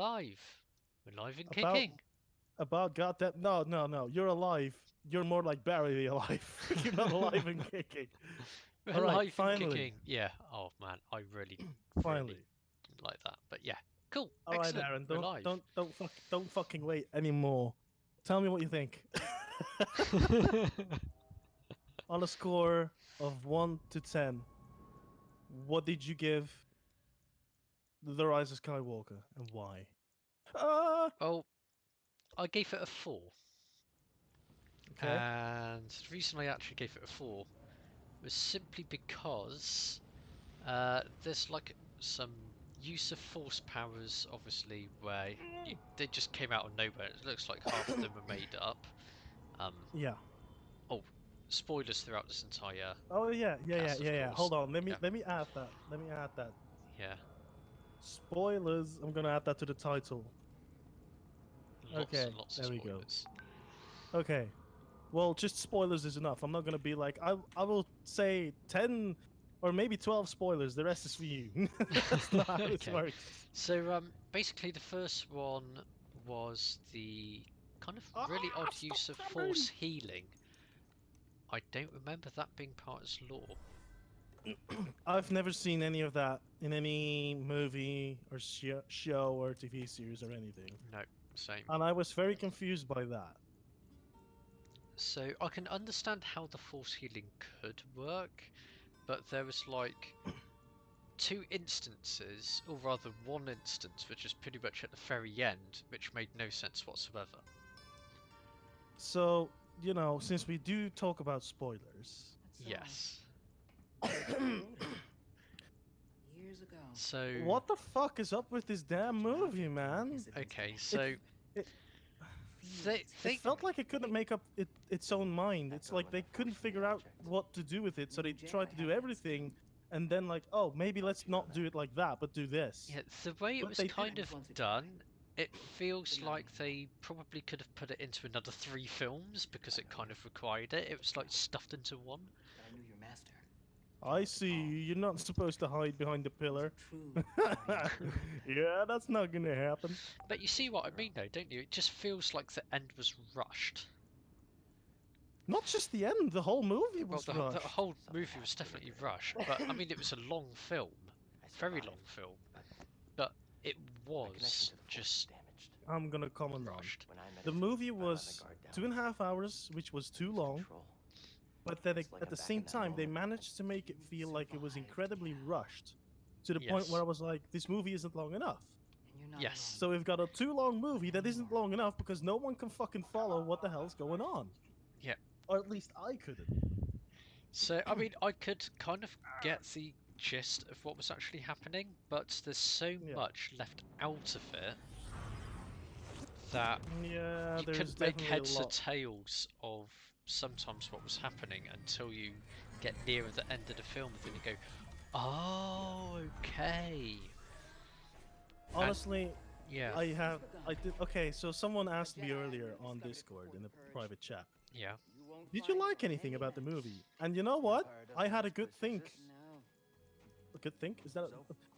alive. We're alive and About kicking. goddamn no. You're alive. You're more like barely alive. You're not alive and kicking. We're All right, alive and finally, kicking. Yeah. Oh man, I really finally. didn't like that. But yeah, cool. All right, Excellent. Aaron. We're Don't alive. don't don't fuck don't fucking wait anymore. Tell me what you think. On a score of 1 to 10, what did you give The Rise of Skywalker and why? Well, I gave it a 4. Okay. And the reason I actually gave it a 4 was simply because there's like some use of force powers, obviously, where they just came out of nowhere. It looks like half of them are made up. Yeah. Oh, spoilers throughout this entire Oh cast, of course. Hold on. Yeah, Let me add that. Let me add that. yeah. Spoilers. I'm gonna add that to the title. Lots and Okay. lots of There we go. spoilers. Okay. Well, just spoilers is enough. I'm not gonna be like I will say 10 or maybe 12 spoilers. The rest is for you. That's not how this Okay. works. So basically the first one was the kind of really odd use of force healing. I don't remember that being part of lore. I've never seen any of that in any movie or show or TV series or anything. No, same. And I was very confused by that. So I can understand how the force healing could work, but there was like 2 instances, or rather 1 instance, which is pretty much at the very end, which made no sense whatsoever. So, since we do talk about spoilers. Yes. Years ago. So What the fuck is up with this damn movie, man? okay, so It they felt like it couldn't make up its own mind. It's like they couldn't figure out what to do with it, so they tried to do everything, and then like, oh, maybe let's not do it like that, but do this. yeah, the way it But was they kind didn't. of done, it feels like they probably could have put it into another 3 films because it kind of required it. It was like stuffed into one. I knew your master. I see. You're not supposed to hide behind the pillar. True. Yeah, that's not gonna happen. But you see what I mean though, don't you? It just feels like the end was rushed. Not just the end. The whole movie Well, was the rushed. whole movie was definitely rushed, but I mean, it was a long film, very long film, but it was just I'm gonna comment on. rushed. The movie was 2.5 hours, which was too long. But then at the same time, they managed to make it feel like it was incredibly rushed, to the point Yes. where I was like, this movie isn't long enough. Yes. So we've got a too long movie that isn't long enough because no one can fucking follow what the hell's going on. Yeah. Or at least I couldn't. So, I mean, I could kind of get the gist of what was actually happening, but there's so much left out of it that Yeah, you there's couldn't make definitely heads a or lot. tails of sometimes what was happening until you get nearer the end of the film, and then you go, oh, okay. Honestly, Yeah. I did. Okay, so someone asked me earlier on Discord in the private chat. Yeah. Did you like anything about the movie? And you know what? I had a good think. No. A good think? Is that?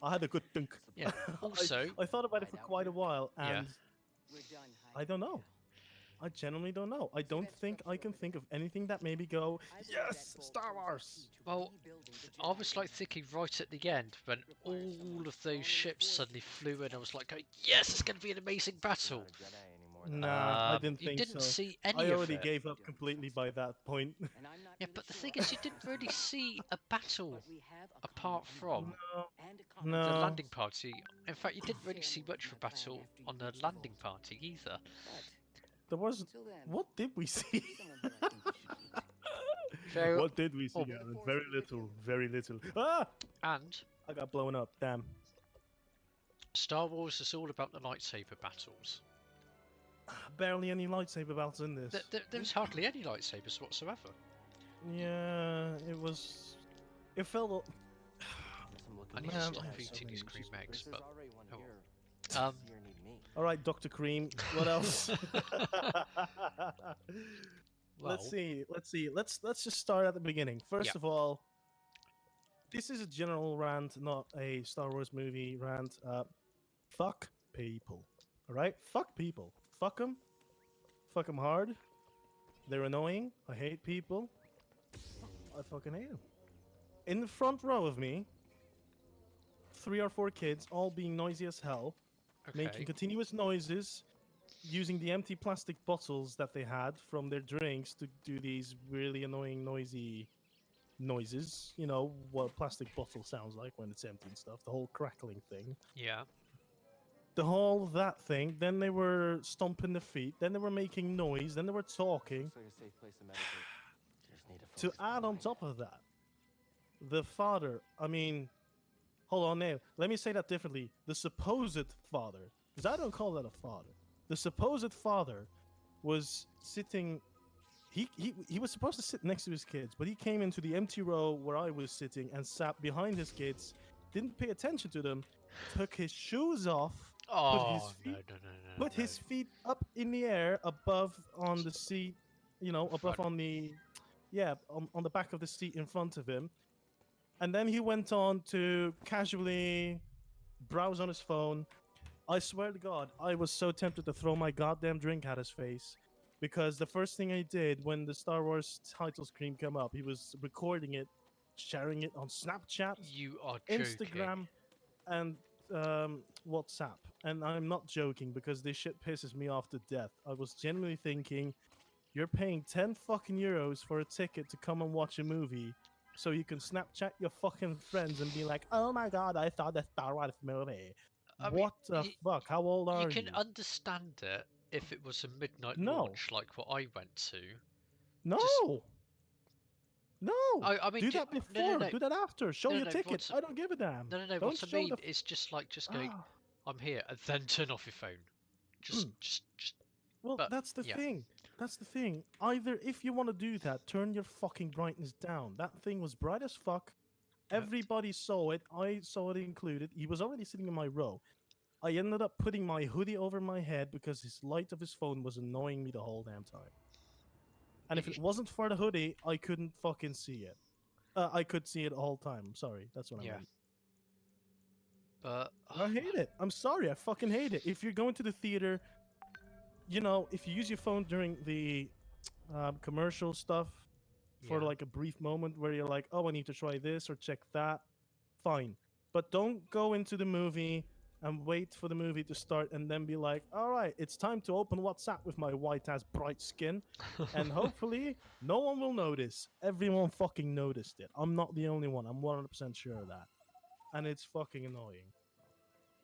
I had a good think. Yeah. Also, I thought about it for quite a while, Yeah. and I don't know. I genuinely don't know. I don't think I can think of anything that made me go, yes, Star Wars. well, I was like thinking right at the end when all of those ships suddenly flew in, I was like, yes, it's going to be an amazing battle. Nah, I didn't You think didn't so. see any I of already it. gave up completely by that point. Yeah, but the thing is, you didn't really see a battle apart from the No. landing party. In fact, you didn't really see much of a battle on the landing party either. There was. What did we see? So, What did we see? Aaron? Very little. Very little. Ah! and I got blown up. Damn. Star Wars is all about the lightsaber battles. Barely any lightsaber battles in this. There's hardly any lightsabers whatsoever. Yeah, it was. It felt. I need to Man, I stop have so eating many these cream issues. eggs, but All right, Dr. Cream. What else? well, Let's see. Let's just start at the beginning. First Yeah. of all, this is a general rant, not a Star Wars movie rant. Fuck people. All right, fuck people. Fuck them. Fuck them hard. They're annoying. I hate people. I fucking hate them. In the front row of me, 3 or 4 kids, all being noisy as hell, making Okay. continuous noises, using the empty plastic bottles that they had from their drinks to do these really annoying, noisy noises. You know what a plastic bottle sounds like when it's empty and stuff. The whole crackling thing. Yeah. The whole that thing. Then they were stomping their feet. Then they were making noise. Then they were talking. Looks like a safe place to meditate. Just need To add on top of that, the father, I mean, hold on now. Let me say that differently. The supposed father, because I don't call that a father. The supposed father was sitting. He was supposed to sit next to his kids, but he came into the empty row where I was sitting and sat behind his kids, didn't pay attention to them, took his shoes off, Oh, his no, feet- no, no, no. put no. his feet up in the air above on the seat, above Front. on the, on the back of the seat in front of him. And then he went on to casually browse on his phone. I swear to God, I was so tempted to throw my goddamn drink at his face. Because the first thing I did when the Star Wars title screen came up, he was recording it, sharing it on Snapchat, You are joking. Instagram, and WhatsApp. And I'm not joking because this shit pisses me off to death. I was genuinely thinking, you're paying 10 fucking euros for a ticket to come and watch a movie so you can Snapchat your fucking friends and be like, oh my God, I saw the Star Wars movie. I mean, What the fuck? How old are You you? can understand it if it was a midnight No. launch like what I went to. No. just- No. I mean, do ju- that no, before. no, no. Do that after. Show No, your no, ticket. what's- I don't give a damn. No, Don't what I show mean the is just going, Ah. I'm here, and then turn off your phone. Just. Well, but, that's the yeah. thing. That's the thing. Either if you want to do that, turn your fucking brightness down. That thing was bright as fuck. Yep. Everybody saw it. I saw it included. He was already sitting in my row. I ended up putting my hoodie over my head because his light of his phone was annoying me the whole damn time. And if it wasn't for the hoodie, I couldn't fucking see it. I could see it the whole time. Sorry, that's what I Yeah. meant. But I hate it. I'm sorry. I fucking hate it. If you're going to the theater, if you use your phone during the commercial stuff for Yeah. like a brief moment where you're like, oh, I need to try this or check that, fine. But don't go into the movie and wait for the movie to start and then be like, all right, it's time to open WhatsApp with my white ass bright skin. And hopefully no one will notice. Everyone fucking noticed it. I'm not the only one. I'm 100% sure of that. And it's fucking annoying.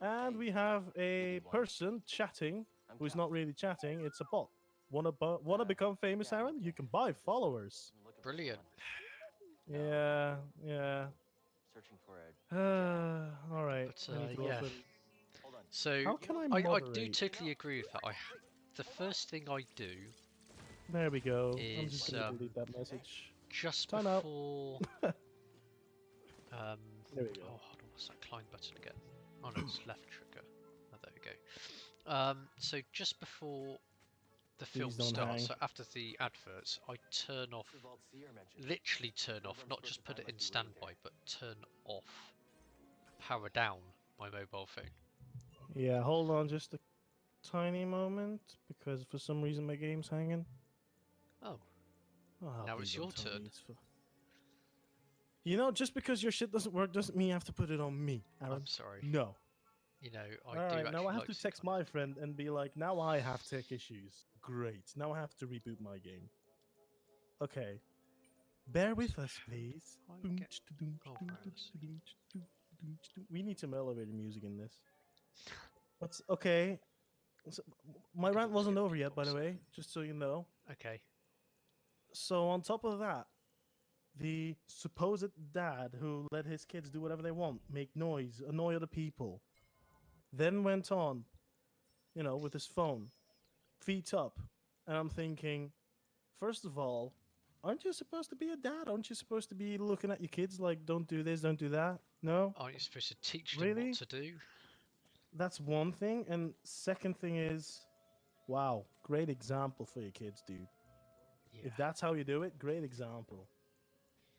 And we have a person chatting who's not really chatting. It's a bot. Wanna become famous, Aaron? You can buy followers. Brilliant. Yeah. Searching for a. All right. But, I need to yeah. open- Hold on. So How can I I do moderate? totally agree with that. The first thing I do There we go. I'm just is, gonna delete that message. just Time out. before There we go. Oh, hold on, what's that climb button again? Oh no, it's left trigger. Oh, there we go. So just before the film Please don't starts, hang. so after the adverts, I turn off, The Vault Seer mentioned. literally turn off, not just put it in standby, but turn off, power down my mobile phone. Yeah, hold on just a tiny moment because for some reason my game's hanging. Oh, Oh, Now please it's don't your tell me turn. it's just because your shit doesn't work doesn't mean you have to put it on me, Aaron. I'm sorry. No. You know, I All do right, actually now I have like to sit text on my friend and be like, now I have tech issues. Great. Now I have to reboot my game. Okay. Bear with us, please. I get- Oh, gross. We need some elevator music in this. What's okay? So, my Could rant also wasn't get over yet, by the beatboxing. way, just so you know. Okay. So on top of that, the supposed dad who let his kids do whatever they want, make noise, annoy other people, then went on, with his phone, feet up, and I'm thinking, first of all, aren't you supposed to be a dad? Aren't you supposed to be looking at your kids like, don't do this, don't do that? No? Aren't you supposed to teach them Really? what to do? That's one thing. And second thing is, wow, great example for your kids, dude. Yeah. If that's how you do it, great example.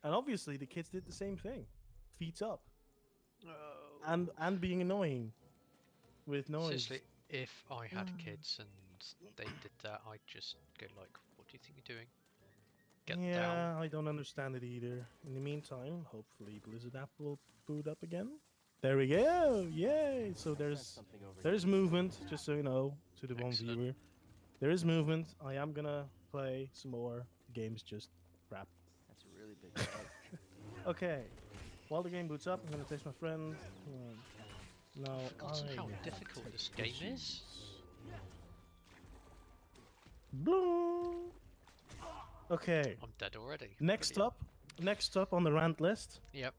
And obviously the kids did the same thing. Feet up. Oh. And being annoying with noise. Seriously, if I had kids and they did that, I'd just go like, "What do you think you're doing? Get down." Yeah, I don't understand it either. In the meantime, hopefully Blizzard app will boot up again. There we go! Yay! So Sense there's something over there's here. movement, just so you know, to the one Excellent. viewer. There is movement. I am gonna play some more. The game's just crap. That's a really big bug. Okay. While the game boots up, I'm gonna text my friend. No, I've forgotten how have difficult this tech game issues. is. Bloom. Okay. I'm dead already. Next Brilliant. next up on the rant list. Yep.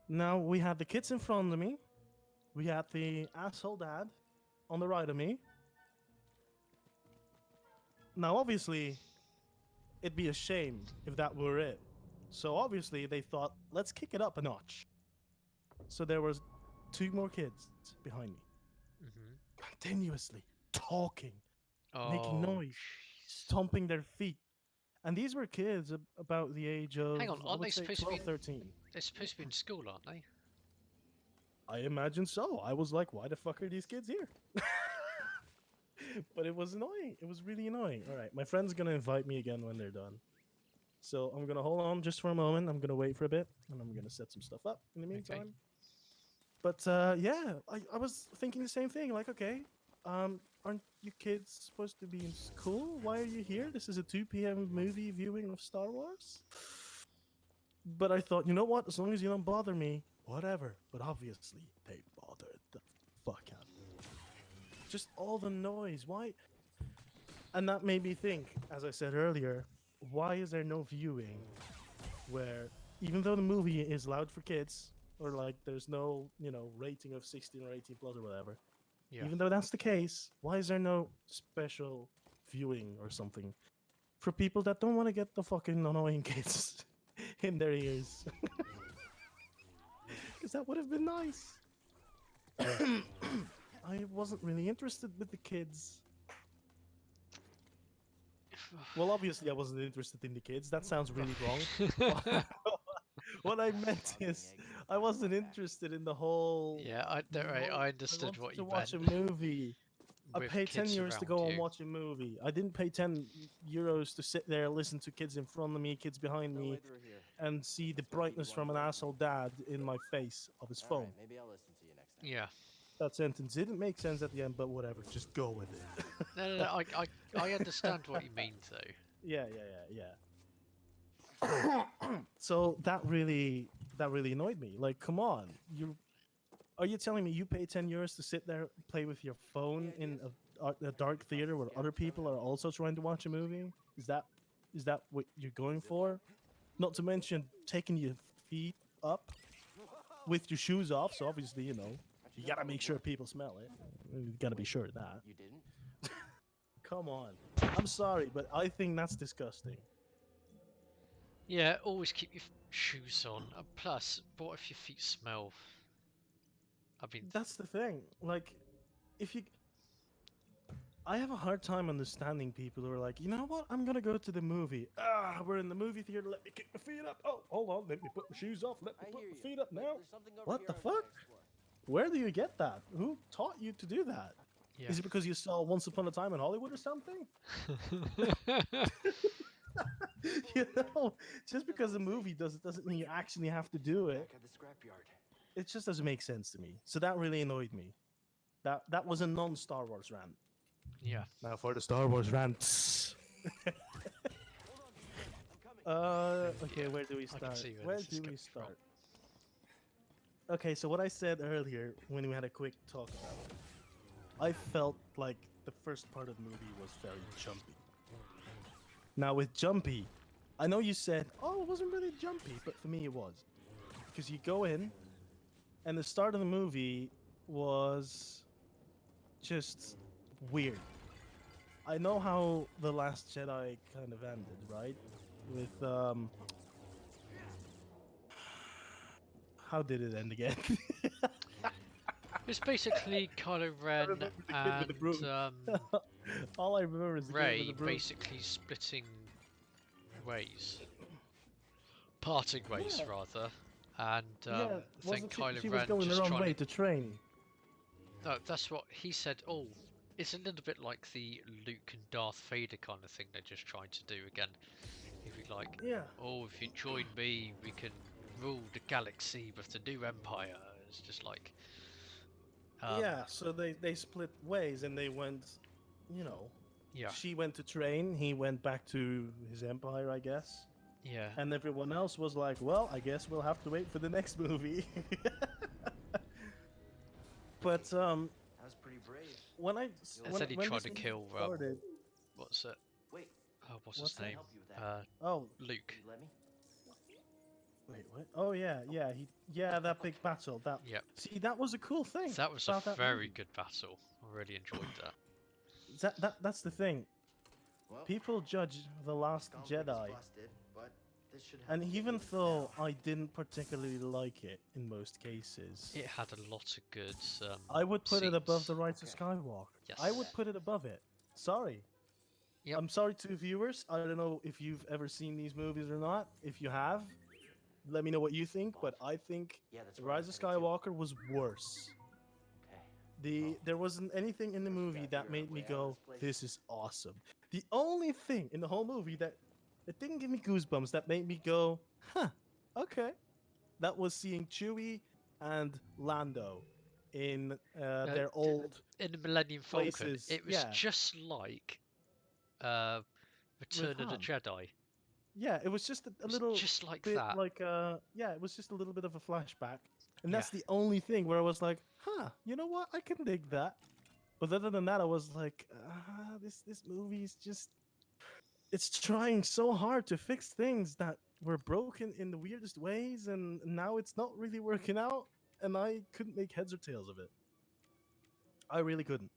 Now we had the kids in front of me. We had the asshole dad on the right of me. Now, obviously, it'd be a shame if that were it. So obviously, they thought, let's kick it up a notch. So there was 2 more kids behind me, Mm-hmm. continuously talking, Oh, making noise, jeez. stomping their feet. And these were kids about the age of, Hang on, I aren't would they say supposed to 12, be in- 13. They're supposed to be in school, aren't they? I imagine so. I was like, why the fuck are these kids here? But it was annoying. It was really annoying. All right, my friend's gonna invite me again when they're done. So I'm gonna hold on just for a moment. I'm gonna wait for a bit, and I'm gonna set some stuff up in the meantime. But yeah, I was thinking the same thing. Like, okay, aren't you kids supposed to be in school? Why are you here? This is a 2 p.m. movie viewing of Star Wars. But I thought, you know what? As long as you don't bother me, whatever. But obviously, they bothered the fuck out of me. Just all the noise. Why? And that made me think, as I said earlier, why is there no viewing where, even though the movie is loud for kids, or like there's no, rating of 16 or 18 plus or whatever, Yeah. even though that's the case, why is there no special viewing or something for people that don't want to get the fucking annoying kids in their ears? Because that would have been nice. I wasn't really interested with the kids. Well, obviously, I wasn't interested in the kids. That sounds really wrong. What I meant is, I wasn't interested in the whole. Yeah, I understood wanted what to you watch meant. a movie. I With paid 10 kids euros to around go and you. watch a movie. I didn't pay 10 euros to sit there, listen to kids in front of me, kids behind No me, way through here. and see the Let's go, brightness from an BD-101. asshole dad in my face of his All phone. right, maybe I'll listen to you next time. Yeah. That sentence didn't make sense at the end, but whatever. Just go with it. No. I understand what you mean though. Yeah. So that really annoyed me. Like, come on, are you telling me you pay 10 euros to sit there and play with your phone in a dark theater where other people are also trying to watch a movie? Is that what you're going for? Not to mention taking your feet up with your shoes off. So obviously, you gotta make sure people smell it. You gotta be sure of that. You didn't? Come on. I'm sorry, but I think that's disgusting. Yeah, always keep your shoes on. Plus, what if your feet smell? I mean, That's the thing. Like, I have a hard time understanding people who are like, you know what? I'm gonna go to the movie. We're in the movie theater. Let me kick my feet up. Oh, hold on. Let me put my shoes off. Let me I put hear my you, feet up but now. there's something over What here the I wanna fuck? explore. Where do you get that? Who taught you to do that? yeah. Is it because you saw Once Upon a Time in Hollywood or something? Just because a movie does it doesn't mean you actually have to do it. Back at the scrapyard. It just doesn't make sense to me. So that really annoyed me. That was a non-Star Wars rant. Yeah. Now for the Star Wars rants. Hold on. I'm coming. Okay, where do we I can start? see where Where this is do we coming from. start? Okay, so what I said earlier when we had a quick talk about it, I felt like the first part of the movie was very jumpy. Now with jumpy, I know you said, oh, it wasn't really jumpy, but for me it was. Because you go in, and the start of the movie was just weird. I know how The Last Jedi kind of ended, right? With how did it end again? It's basically Kylo Ren remember the kid with the broom. and All I remember is the kid with Rey the broom. basically splitting ways, parting ways Yeah. rather, and Yeah, then wasn't Kylo she was Ren going the just wrong trying way to. to train. No, that's what he said. Oh, it's a little bit like the Luke and Darth Vader kind of thing they're just trying to do again. If you like, Yeah. oh, if you join me, we can rule the galaxy with the new empire. It's just like, Yeah, so they split ways and they went, you know, yeah, she went to train, he went back to his empire, I guess. yeah. And everyone else was like, well, I guess we'll have to wait for the next movie. But That was pretty brave. when I And then he when tried this to movie kill started, what's it? Wait, What's What's his that? name? help you with that. oh Luke. You let me? wait, what? Oh yeah, that big battle. That Yep. see, that was a cool thing. That was a about that very movie. good battle. I really enjoyed that. That's the thing. Well, People judge The Last Skull's rig is Jedi, busted, but this should help and you get even moving though now. I didn't particularly like it in most cases, It had a lot of good. I would put it above scenes. The Rise of Okay. Skywalker. Yes. I would put it above it. Sorry. Yep. I'm sorry to viewers. I don't know if you've ever seen these movies or not. If you have, let me know what you think. But I think Yeah, that's The where I Rise of was headed too. Skywalker was worse. Okay. There wasn't anything in the First we movie gotta that figure out made a me way out of go, this place. "This is awesome." The only thing in the whole movie that it didn't give me goosebumps, that made me go, "Huh, okay," that was seeing Chewie and Lando in their old In the Millennium Falcon, places. it was Yeah, just like uh, with Return of the Han. Jedi. Yeah, it was just a It was little just like bit that. like yeah, it was just a little bit of a flashback. And Yeah. that's the only thing where I was like, "Huh, you know what? I can dig that." But other than that, I was like, this movie is just it's trying so hard to fix things that were broken in the weirdest ways, and now it's not really working out, and I couldn't make heads or tails of it. I really couldn't.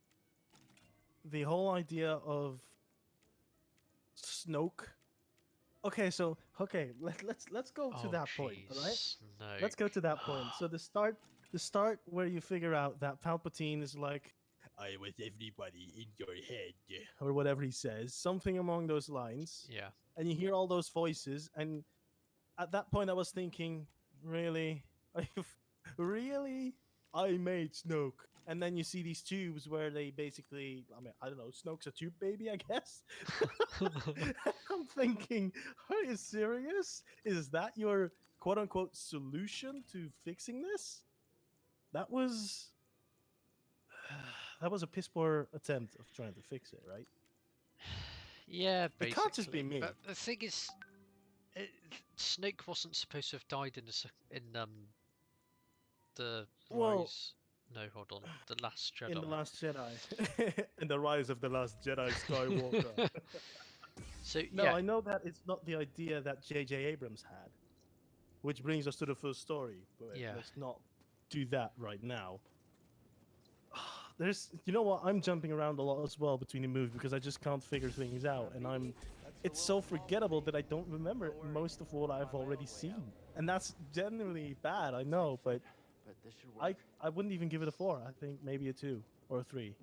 The whole idea of Snoke. Let's go to Oh that point, all right? jeez, no. Let's go to that point. So the start where you figure out that Palpatine is like, "I was everybody in your head," or whatever he says, something along those lines. Yeah. And you hear all those voices, and at that point, I was thinking, really, really, I made Snoke. And then you see these tubes where they basically, I mean, I don't know, Snoke's a tube baby, I guess. I'm thinking, are you serious? Is that your quote unquote solution to fixing this? That was that was a piss poor attempt of trying to fix it, right? Yeah, It can't just be basically. me. But the thing is, it, Snake wasn't supposed to have died in the Well, Rise. No, hold on. The Last Jedi. in The Last Jedi, in the Rise of the Last Jedi Skywalker. So No, yeah, I know that it's not the idea that J.J. Abrams had, which brings us to the first story. But Yeah. let's not do that right now. You know what? I'm jumping around a lot as well between the movies because I just can't figure things out, and it's so forgettable that I don't remember most of what I've already seen, and that's genuinely bad. I know, but But this should work. I wouldn't even give it a 4. I think maybe a 2 or a 3.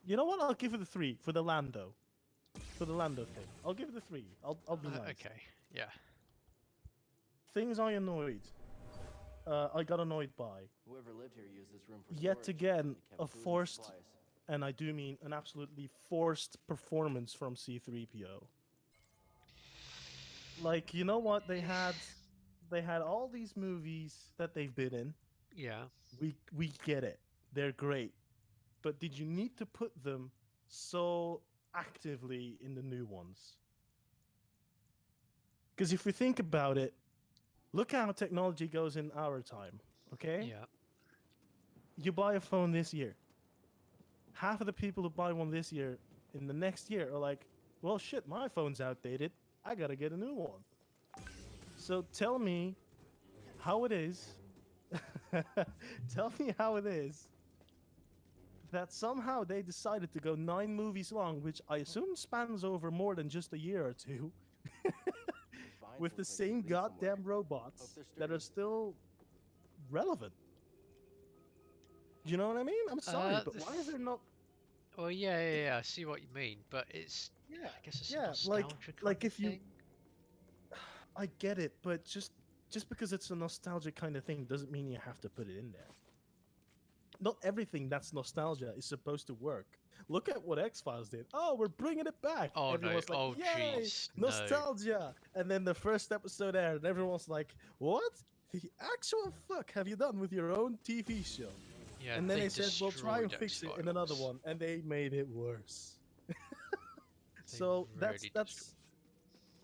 You know what? I'll give it a 3 for the Lando. For the Lando thing, I'll give it a 3. I'll be nice. okay, yeah. Things I annoyed. I got annoyed by. Whoever lived here used this room for Yet storage. again, They kept a food and forced, supplies. and I do mean an absolutely forced performance from C3PO. Like, you know what? They had all these movies that they've been in. Yeah. We get it. They're great. But did you need to put them so actively in the new ones? Because if we think about it, look how technology goes in our time, okay? Yeah. You buy a phone this year. Half of the people who buy one this year, in the next year, are like, well, shit, my phone's outdated. I gotta get a new one. So tell me how it is. Tell me how it is that somehow they decided to go 9 movies long, which I assume spans over more than just a year or two, Find with the looks like they same lead somewhere. goddamn robots Hope they're that are sturdy. still relevant. Do you know what I mean? I'm sorry, but the why is there not? Well, yeah. I see what you mean, but it's Yeah, I guess it's a yeah, nostalgia like kind if of you, thing. I get it, but just because it's a nostalgic kind of thing doesn't mean you have to put it in there. not everything that's nostalgia is supposed to work. Look at what X-Files did. Oh, we're bringing it back. Oh no! Everyone's like, Oh yay, jeez, no. nostalgia. And then the first episode aired, and everyone's like, what the actual fuck have you done with your own TV show? Yeah, And then they they said, we'll try and destroyed fix it in another X-Files. one, and they made it worse. They So really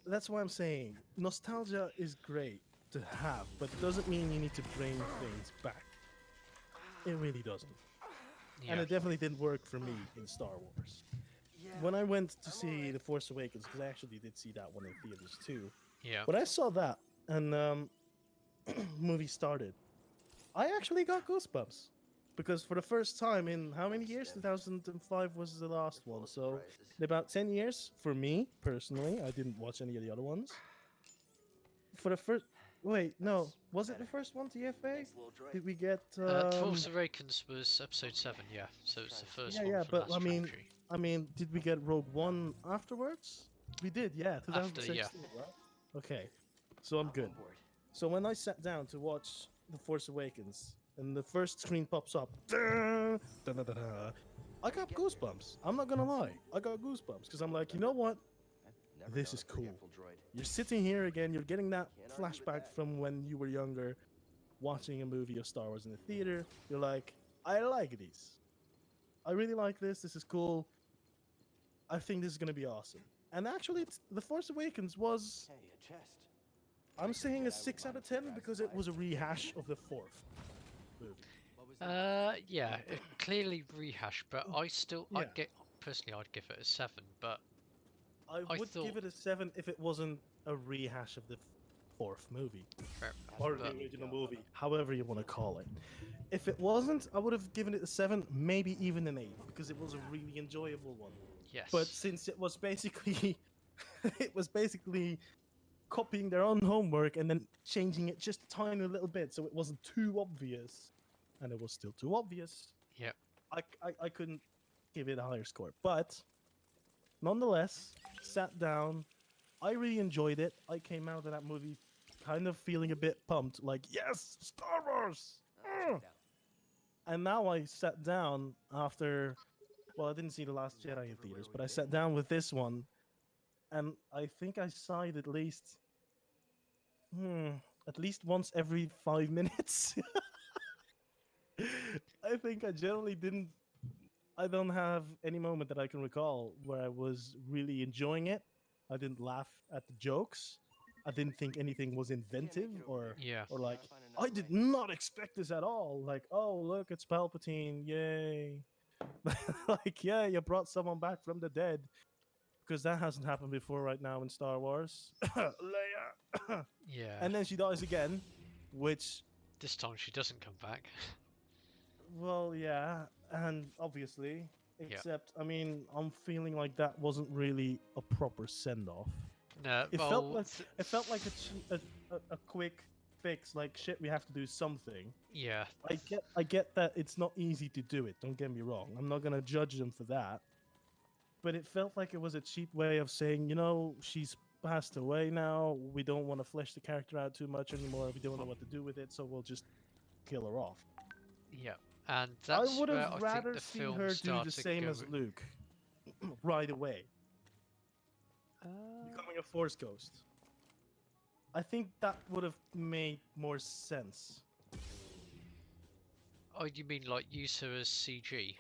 that's why I'm saying nostalgia is great to have, but it doesn't mean you need to bring things back. It really doesn't. And Yeah. it definitely didn't work for me in Star Wars. When I went to see The Force Awakens, because I actually did see that one in theaters too. Yeah. When I saw that and movie started, I actually got goosebumps. Because for the first time in how many years? 2005 was the last one. So in about 10 years, for me personally, I didn't watch any of the other ones. For the first, wait, no, was it the first one, TFA? Did we get? Force Awakens was episode 7, yeah. So it's the first Yeah, one yeah, from but last trilogy. I mean, did we get Rogue One afterwards? We did, yeah, After, 2016, yeah. right? Okay, so I'm good. So when I sat down to watch The Force Awakens, and the first screen pops up, I got goosebumps. I'm not gonna lie, I got goosebumps because I'm like, you know what? This is cool. You're sitting here again. You're getting that flashback from when you were younger, watching a movie of Star Wars in the theater. You're like, I like these. I really like this. This is cool. I think this is gonna be awesome. And actually, The Force Awakens was, Hey, a chest. I'm saying, a 6 out of 10 because it was a rehash of the fourth movie. Yeah, it clearly rehash, but I still, Yeah. personally, I'd give it a 7, but I I would thought- give it a 7 if it wasn't a rehash of the fourth movie. fair enough. Or But, the original movie, however you want to call it. If it wasn't, I would have given it a 7, maybe even an 8, because it was a really enjoyable one. yes. But since it was basically, it was basically copying their own homework and then changing it just a tiny little bit, so it wasn't too obvious, and it was still too obvious. Yep. I couldn't give it a higher score, but nonetheless, sat down. I really enjoyed it. I came out of that movie kind of feeling a bit pumped, like, yes, Star Wars! Mm. And now I sat down after, well, I didn't see The Last Jedi in theaters, but I sat down with this one, and I think I sighed at least once every 5 minutes. I think I generally didn't. I don't have any moment that I can recall where I was really enjoying it. I didn't laugh at the jokes. I didn't think anything was inventive yeah. or like, I did not expect this at all. Like, oh, look, it's Palpatine. Yay. Like, yeah, you brought someone back from the dead. Because that hasn't happened before right now in Star Wars. Leia. Yeah. And then she dies again, which, This time she doesn't come back. well, yeah, and obviously, Yeah. except, I mean, I'm feeling like that wasn't really a proper send off. No, It well, felt like a quick fix. Like, shit, we have to do something. yeah. I get that it's not easy to do it. Don't get me wrong. I'm not gonna judge them for that. But it felt like it was a cheap way of saying, you know, she's passed away now. We don't want to flesh the character out too much anymore. We don't know what to do with it, so we'll just kill her off. Yeah. And that's I would where have I rather think the seen film her do started the same as going- Luke right away, becoming a Force ghost. I think that would have made more sense. Oh, you mean like use her as CG?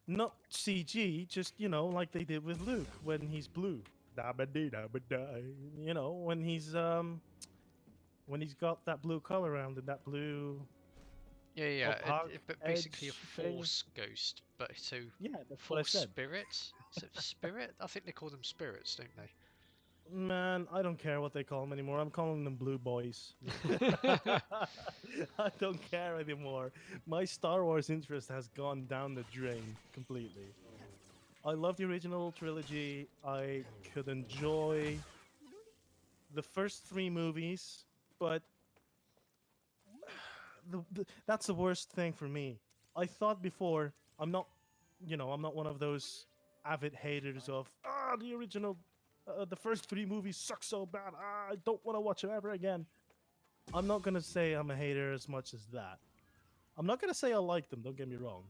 Not CG, just, you know, like they did with Luke when he's blue. You know, when he's got that blue color around and that blue. Yeah, yeah. Opaque But basically a edge thing. force ghost, but so Yeah, that's what I force said. spirits. Is it spirit? I think they call them spirits, don't they? Man, I don't care what they call them anymore. I'm calling them blue boys. I don't care anymore. My Star Wars interest has gone down the drain completely. I love the original trilogy. I could enjoy the first 3 movies, but that's the worst thing for me. I thought before, I'm not one of those avid haters of the original. The first 3 movies suck so bad. I don't want to watch them ever again. I'm not gonna say I'm a hater as much as that. I'm not gonna say I liked them. Don't get me wrong,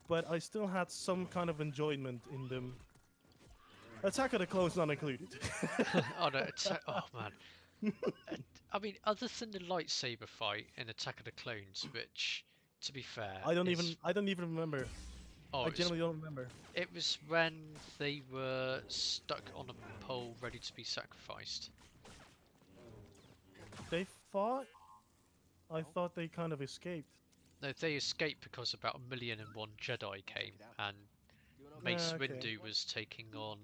but I still had some kind of enjoyment in them. Attack of the Clones not included. Oh no! Oh man. I mean, other than the lightsaber fight in Attack of the Clones, which, to be fair, I don't is even remember. oh, I genuinely don't remember. it was when they were stuck on a pole, ready to be sacrificed. They fought. I thought they kind of escaped. No, they escaped because about 1,000,001 Jedi came, and Doing Mace Okay. Windu was taking on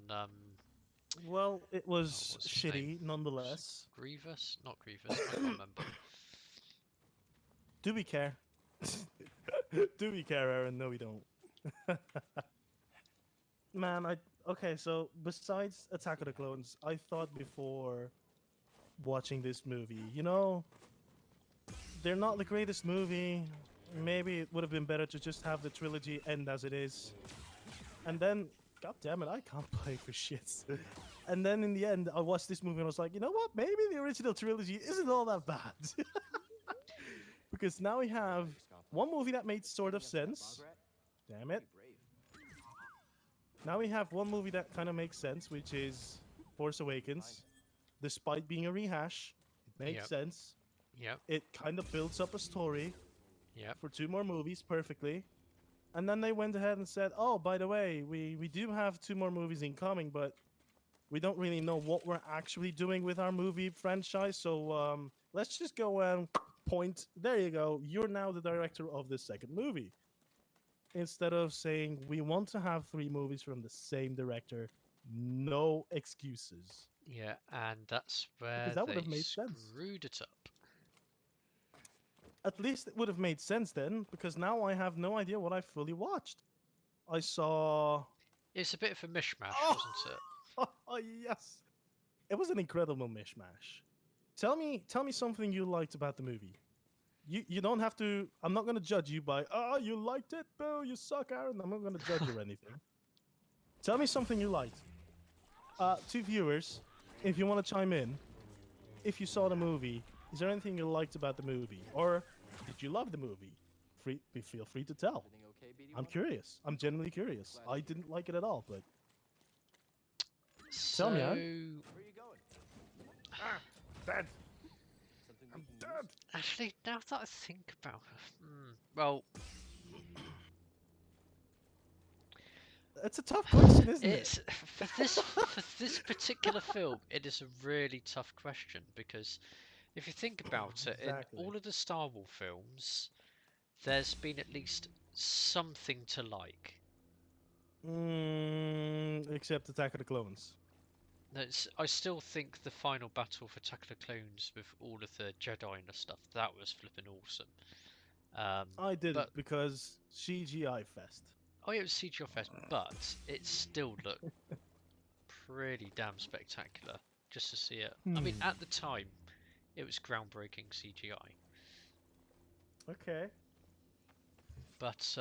Well, it was what's his name? shitty nonetheless. Grievous, not Grievous. I can't remember. Do we care? Do we care, Aaron? No, we don't. Man, okay. So besides Attack of the Clones, I thought before watching this movie, they're not the greatest movie. Maybe it would have been better to just have the trilogy end as it is. And then, god damn it, I can't play for shits. And then in the end, I watched this movie and I was like, you know what? Maybe the original trilogy isn't all that bad. Because now we have one movie that made sort of sense. Damn it. Now we have one movie that kind of makes sense, which is Force Awakens. Despite being a rehash, it makes Yep. sense. Yep, It kind of builds up a story yep. for 2 more movies perfectly. And then they went ahead and said, oh, by the way, we do have 2 more movies incoming, but we don't really know what we're actually doing with our movie franchise. So let's just go and point. There you go. You're now the director of the second movie. Instead of saying, we want to have 3 movies from the same director, no excuses. Yeah, and that's where that would they have made sense. screwed it up. At least it would have made sense then, because now I have no idea what I fully watched. I saw. It's a bit of a mishmash, Oh! wasn't it? Oh yes, it was an incredible mishmash. Tell me something you liked about the movie. You don't have to. I'm not gonna judge you by you liked it, boo, you suck, Aaron. I'm not gonna judge you or anything. Tell me something you liked. To viewers, if you want to chime in, if you saw the movie, is there anything you liked about the movie, or did you love the movie? Feel free to tell. Everything okay, BD1? I'm curious. I'm genuinely curious. Glad I to didn't like it at all, but So, me, Anne. Where are you going? dead. Something I'm we can dead. actually, now that I think about it, well, It's a tough question, isn't it? it's for this particular film, it is a really tough question because if you think about it, Exactly. in all of the Star Wars films, there's been at least something to like. Except Attack of the Clones. I still think the final battle for Attack of the Clones with all of the Jedi and the stuff, that was flipping awesome. I did but it because CGI fest. oh yeah, it was CGI Fest, but it still looked pretty damn spectacular just to see it. I mean, at the time, it was groundbreaking CGI. Okay. But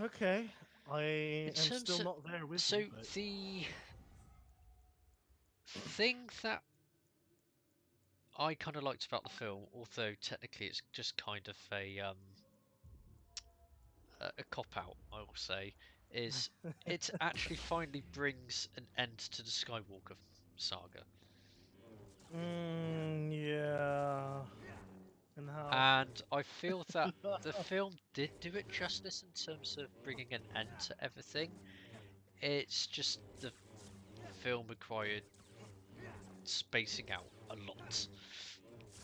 Okay. I am terms still of- not there with so you. But... the thing that I kind of liked about the film, although technically it's just kind of a cop out, I will say, is it actually finally brings an end to the Skywalker saga. Yeah. And how? And I feel that the film did do it justice in terms of bringing an end to everything. It's just the film required spacing out a lot.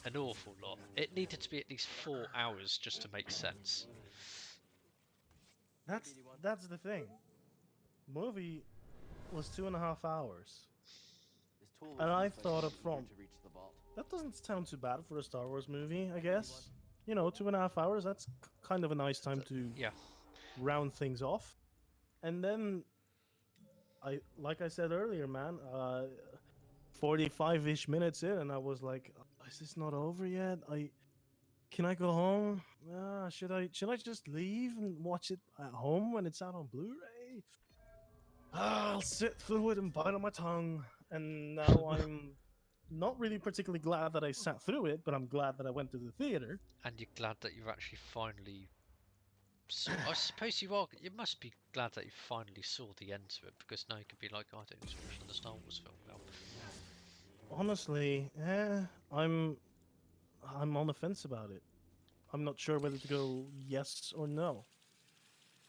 An awful lot. It needed to be at least 4 hours just to make sense. That's the thing. Movie was 2.5 hours. This tool And was I used by thought the up Empire front, to reach the vault. that doesn't sound too bad for a Star Wars movie, I guess. 2.5 hours, that's kind of a nice time to Yeah. round things off. And then, like I said earlier, man, 45-ish minutes in, and I was like, is this not over yet? Can I go home? Should I just leave and watch it at home when it's out on Blu-ray? I'll sit through it and bite on my tongue. And now I'm Not really particularly glad that I sat through it, but I'm glad that I went to the theater. And you're glad that you actually finally saw. I suppose you are. You must be glad that you finally saw the end to it, because now you could be like, oh, I don't need to watch the Star Wars film now. Honestly, I'm on the fence about it. I'm not sure whether to go yes or no.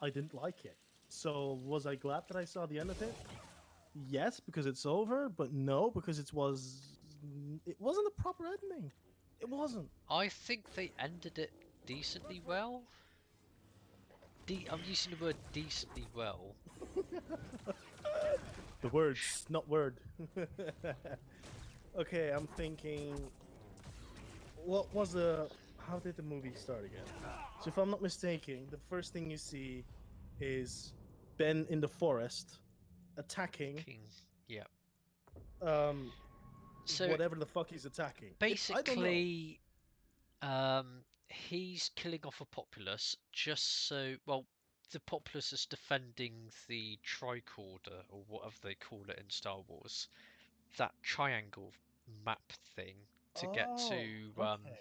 I didn't like it. So was I glad that I saw the end of it? Yes, because it's over, but no, because it wasn't a proper ending. It wasn't. I think they ended it decently well. I'm using the word decently well. The words, not word. Okay, I'm thinking. What was the? How did the movie start again? So if I'm not mistaken, the first thing you see is Ben in the forest attacking King. Yeah. um So whatever the fuck he's attacking. I don't know. basically, he's killing off a populace just so. Well, the populace is defending the tricorder, or whatever they call it in Star Wars. That triangle map thing to get Oh, to. okay.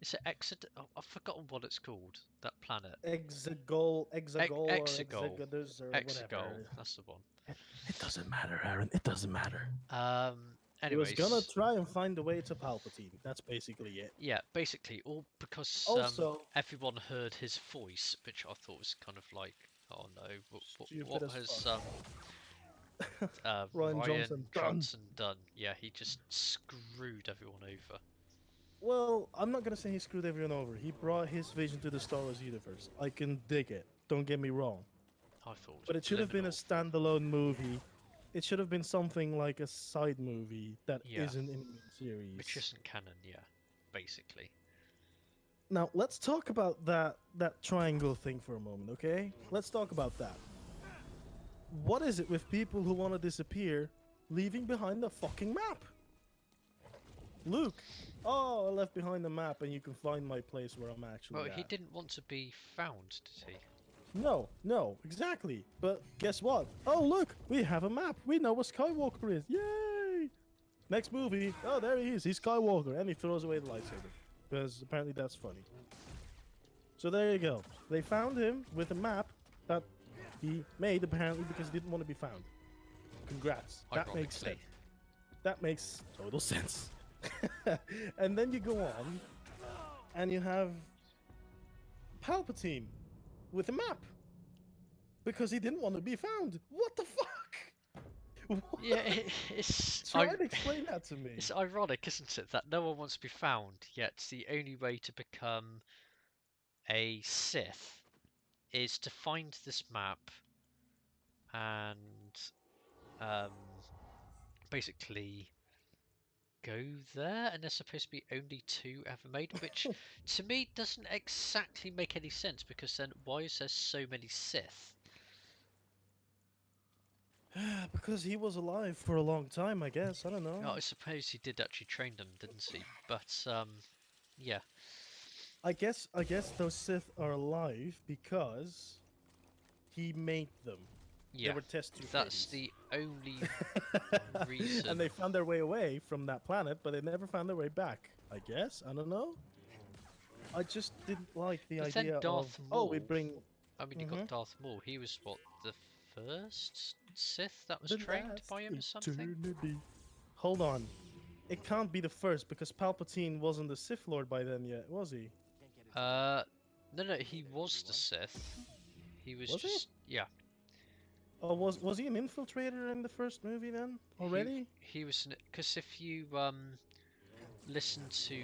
Is it Exod? Oh, I've forgotten what it's called. That planet. Exegol or Exegol. Exegodus or Exegol. whatever. That's the one. It doesn't matter, Aaron. It doesn't matter. He was gonna Anyways, try and find a way to Palpatine. That's basically it. yeah, basically, all because Also, everyone heard his voice, which I thought was kind of like, oh no, stupid what as has fuck. Ryan Ryan Johnson done? Yeah, he just screwed everyone over. Well, I'm not gonna say he screwed everyone over. He brought his vision to the Star Wars universe. I can dig it. Don't get me wrong. I thought But it it was should have been a liminal. standalone movie. It should have been something like a side movie that Yeah, not in the main series. which isn't canon, yeah, basically. Now let's talk about that triangle thing for a moment, okay? Let's talk about that. What is it with people who want to disappear, leaving behind the fucking map? Luke, oh, I left behind the map, and you can find my place where I'm actually Well, he at. didn't want to be found, did he? No, exactly. But guess what? Oh, look, we have a map. We know what Skywalker is. Yay! Next movie. Oh, there he is. He's Skywalker, and he throws away the lightsaber because apparently that's funny. So there you go. They found him with a map that he made apparently because he didn't want to be found. Congrats. That makes sense. Ironically. That makes total sense. And then you go on, and you have Palpatine with a map because he didn't want to be found. What the fuck? What? Yeah, it's Try and explain that to me. it's ironic, isn't it, that no one wants to be found, yet the only way to become a Sith is to find this map and um, basically go there, and there's supposed to be only two ever made, which to me doesn't exactly make any sense, because then why is there so many Sith? Because he was alive for a long time, I guess. I don't know. I suppose he did actually train them, didn't he? But yeah, I guess those Sith are alive because he made them. yeah, They were test tube that's babies. the only reason. And they found their way away from that planet, but they never found their way back. I guess. I don't know. I just didn't like the But then idea Darth of we Maul- bring I mean, you got Darth Maul. He was what, the first Sith that was the trained last by him or something? eternity. Hold on. It can't be the first because Palpatine wasn't the Sith Lord by then yet, was he? Can't get his No, he was the Sith. He was Was he? just yeah. Oh, was he an infiltrator in the first movie then already? He was, because if you listen to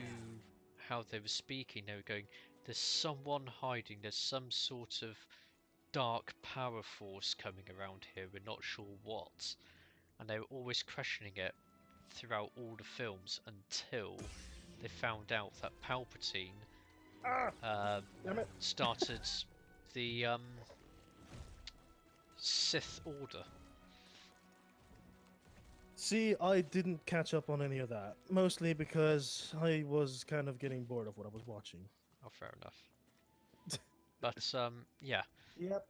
how they were speaking, they were going, "There's someone hiding. There's some sort of dark power force coming around here. We're not sure what." And they were always questioning it throughout all the films until they found out that Palpatine Damn it. started the Sith Order. See, I didn't catch up on any of that. Mostly because I was kind of getting bored of what I was watching. Oh, fair enough. But yeah. Yep.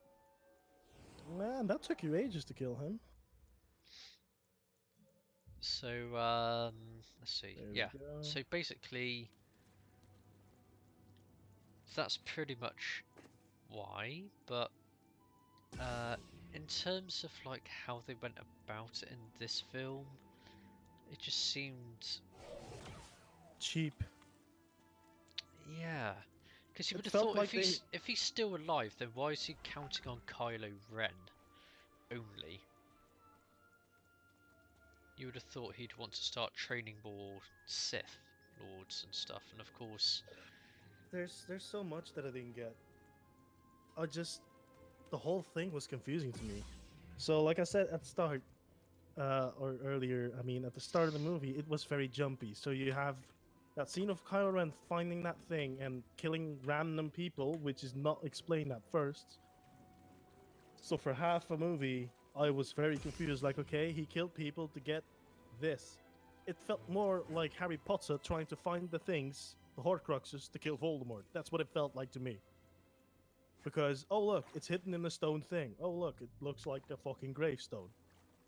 Man, that took you ages to kill him. So let's see. There we Yeah. go. So basically, that's pretty much why. But in terms of like how they went about it in this film, it just seemed, Cheap. yeah. Because you It would have felt thought like they. if he's still alive, then why is he counting on Kylo Ren only? You would have thought he'd want to start training more Sith Lords and stuff, and of course, There's so much that I didn't get. The whole thing was confusing to me. So, like I said at the start, or earlier, I mean, at the start of the movie, it was very jumpy. So you have that scene of Kylo Ren finding that thing and killing random people, which is not explained at first. So for half a movie, I was very confused. Like, okay, he killed people to get this. It felt more like Harry Potter trying to find the things, the Horcruxes, to kill Voldemort. That's what it felt like to me. Because, oh look, it's hidden in the stone thing. Oh look, it looks like a fucking gravestone.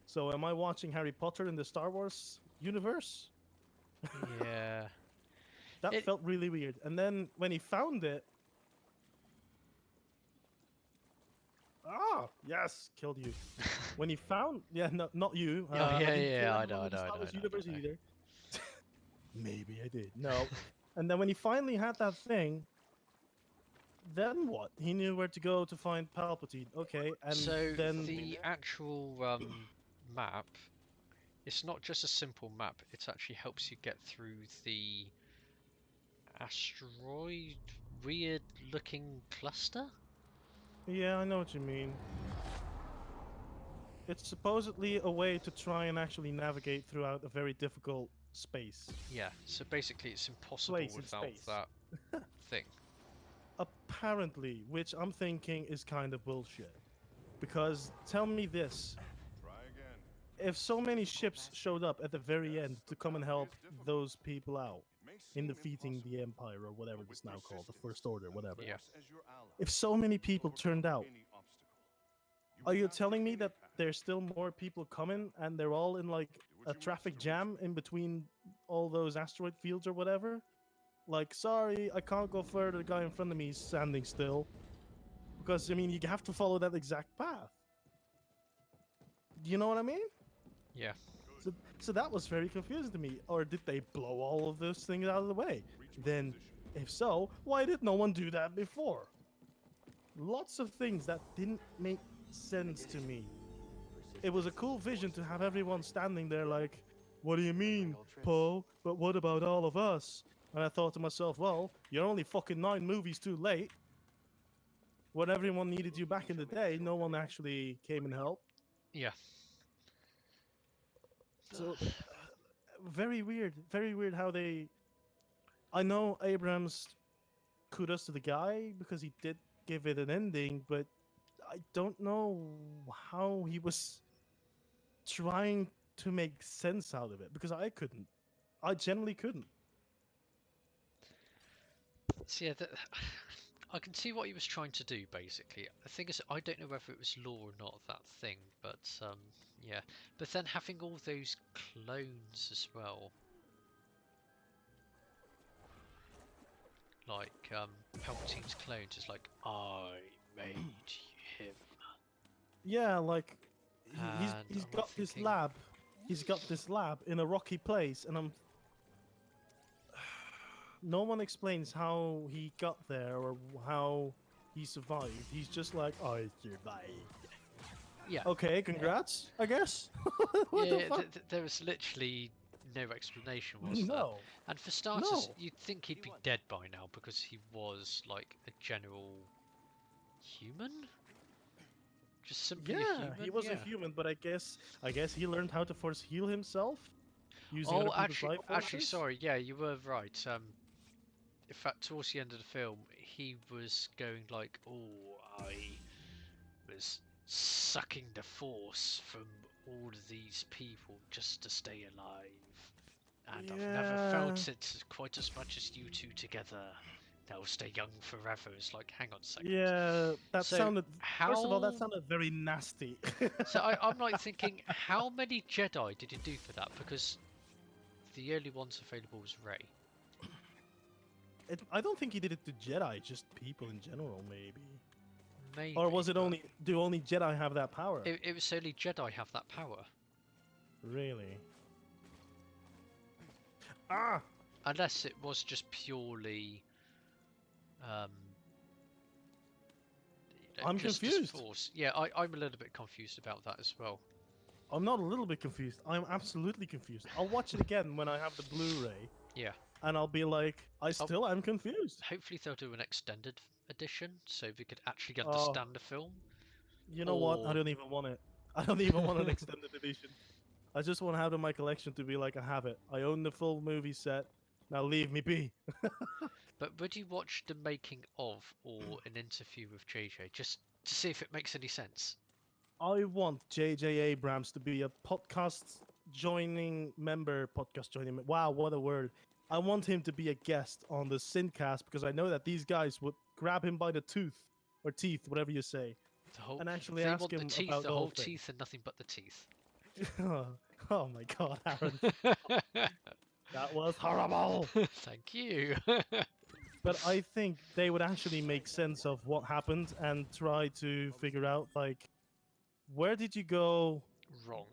So am I watching Harry Potter in the Star Wars universe? yeah. That It- felt really weird. And then when he found it, yes, killed you. When he found, yeah, no, not you. Oh, I yeah, didn't yeah, kill I anyone know, in the I Star know, Wars I know, I universe know. either. Maybe I did. No. And then when he finally had that thing, then what? He knew where to go to find Palpatine. Okay, and So then the actual map, it's not just a simple map. It actually helps you get through the asteroid weird-looking cluster. yeah, I know what you mean. It's supposedly a way to try and actually navigate throughout a very difficult space. Yeah. So basically, it's impossible Place in without space. that thing. Apparently, which I'm thinking is kind of bullshit. Because tell me this, Try again. if so many ships showed up at the very end to come and help those people out It may in seem defeating impossible, the Empire or whatever but it's with now called, the persistence First Order, and whatever. Yeah. Force as your ally, If so many people overcome turned out, any obstacle. You are will you not telling take me any that path. there's still more people coming and they're all in like Do what a you must traffic to reach jam me. in between all those asteroid fields or whatever? Like, sorry, I can't go further. The guy in front of me is standing still. Because, I mean, you have to follow that exact path. Do you know what I mean? Yeah. So that was very confusing to me. Or did they blow all of those things out of the way? Reach my Then, position. if so, why did no one do that before? Lots of things that didn't make sense to me. It was a cool vision to have everyone standing there like, what do you mean, Poe? But what about all of us? And I thought to myself, well, you're only fucking 9 movies too late. When everyone needed you back in the day, no one actually came and helped. Yeah. So, very weird how they. I know Abrams, kudos to the guy because he did give it an ending, but I don't know how he was trying to make sense out of it because I couldn't. I generally couldn't. So yeah, I can see what he was trying to do. Basically, the thing is, I don't know whether it was law or not that thing, but yeah. But then having all those clones as well, like Palpatine's clones, is like I made him. Yeah, like he's And he's I'm got this thinking, lab. He's got this lab in a rocky place, and I'm. No one explains how he got there or how he survived. He's just like, I survived. yeah, Okay, congrats, I guess. What the yeah. fuck? There was literally no explanation, was there? No. And for starters, No. you'd think he'd be dead by now because he was like a general human. Just simply a Yeah, human. he was yeah. a human, but I guess he learned how to force heal himself using Oh, other people's life actually, forces. sorry. Yeah, you were right. In fact, towards the end of the film, he was going like, "Oh, I was sucking the force from all of these people just to stay alive, and I've never Yeah. felt it quite as much as you two together." they'll stay young forever. It's like, hang on a second. Yeah, that So sounded. First of all, that how- sounded very nasty. So I'm like thinking, how many Jedi did he do for that? Because the only ones available was Rey. I don't think he did it to Jedi, just people in general, maybe. Maybe. Or was it but only? Do only Jedi have that power? It was only Jedi have that power. Really? Ah! Unless it was just purely. I'm just confused. Force. Yeah, I'm a little bit confused about that as well. I'm not a little bit confused. I'm absolutely confused. I'll watch it again when I have the Blu-ray, Yeah. and I'll be like, I still am confused. Hopefully they'll do an extended edition so we could actually Oh. understand the film. You know what? I Or- don't even want it. I don't even want an extended edition. I just want to have it in my collection to be like, I have it. I own the full movie set. Now leave me be. But would you watch the making of or an interview with JJ just to see if it makes any sense? I want J.J. Abrams to be a podcast joining member. Wow, what a word. I want him to be a guest on the Syncast because I know that these guys would grab him by the tooth or teeth, whatever you say. The whole, And actually they ask want the him teeth, about the the whole whole thing. teeth, and nothing but the teeth. Oh my god, Aaron. That was horrible. Thank you. But I think they would actually make sense of what happened and try to figure out, like, where did you go? Wrong.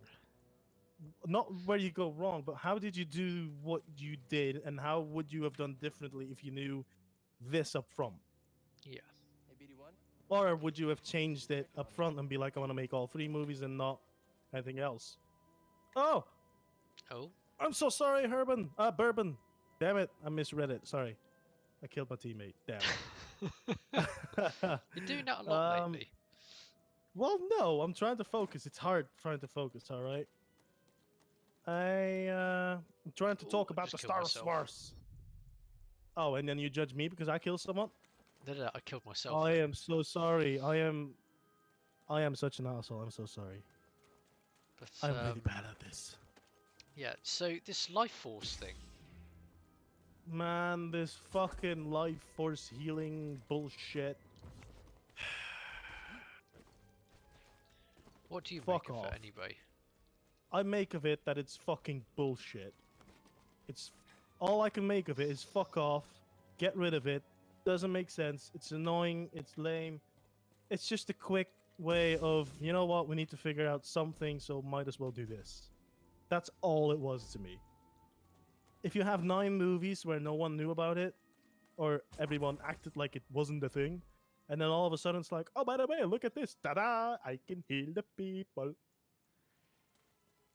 Not where you go wrong, but how did you do what you did, and how would you have done differently if you knew this up front? Yeah. Hey, BD1. Or would you have changed it up front and be like, I want to make all 3 movies and not anything else? Oh, Oh. I'm so sorry, Bourbon. Damn it, I misread it. Sorry. I killed my teammate. Damn it. You're doing that a lot lately. Well, no, I'm trying to focus. It's hard trying to focus, alright? I'm trying to Ooh, talk I about the just killed Star myself. Wars. Oh, and then you judge me because I killed someone? No, I killed myself. I am so sorry. I am such an asshole. I'm so sorry. But, I'm really bad at this. Yeah, so this life force thing. Man, this fucking life force healing bullshit. What do you Fuck make of off. it anyway? I make of it that it's fucking bullshit. It's all I can make of it is fuck off, get rid of it. Doesn't make sense. It's annoying. It's lame. It's just a quick way of, you know what, we need to figure out something, so might as well do this. That's all it was to me. If you have 9 movies where no one knew about it, or everyone acted like it wasn't a thing, and then all of a sudden it's like, oh, by the way, look at this. Ta-da! I can heal the people.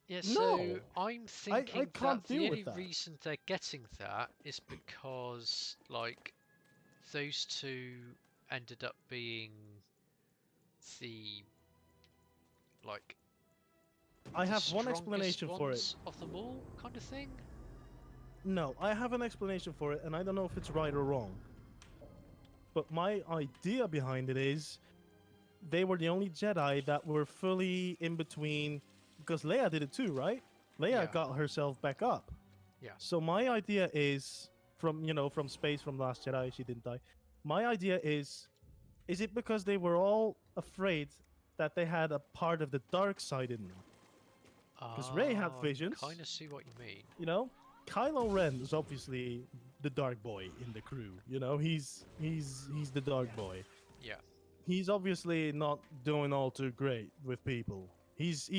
Yeah, No, so I'm thinking can't that the deal with only that. reason they're getting that is because, like, those two ended up being the, like, I the have one strongest explanation for it. ones of them all, kind of thing. No, I have an explanation for it, and I don't know if it's right or wrong. But my idea behind it is they were the only Jedi that were fully in between, because Leia did it too, right? Leia Yeah. got herself back up. Yeah. So my idea is from space, from Last Jedi, she didn't die. My idea is it because they were all afraid that they had a part of the dark side in them? 'Cause Rey had visions. Kind of see what you mean. You know, Kylo Ren is obviously the dark boy in the crew. You know, he's the dark boy. Yeah. He's obviously not doing all too great with people. He's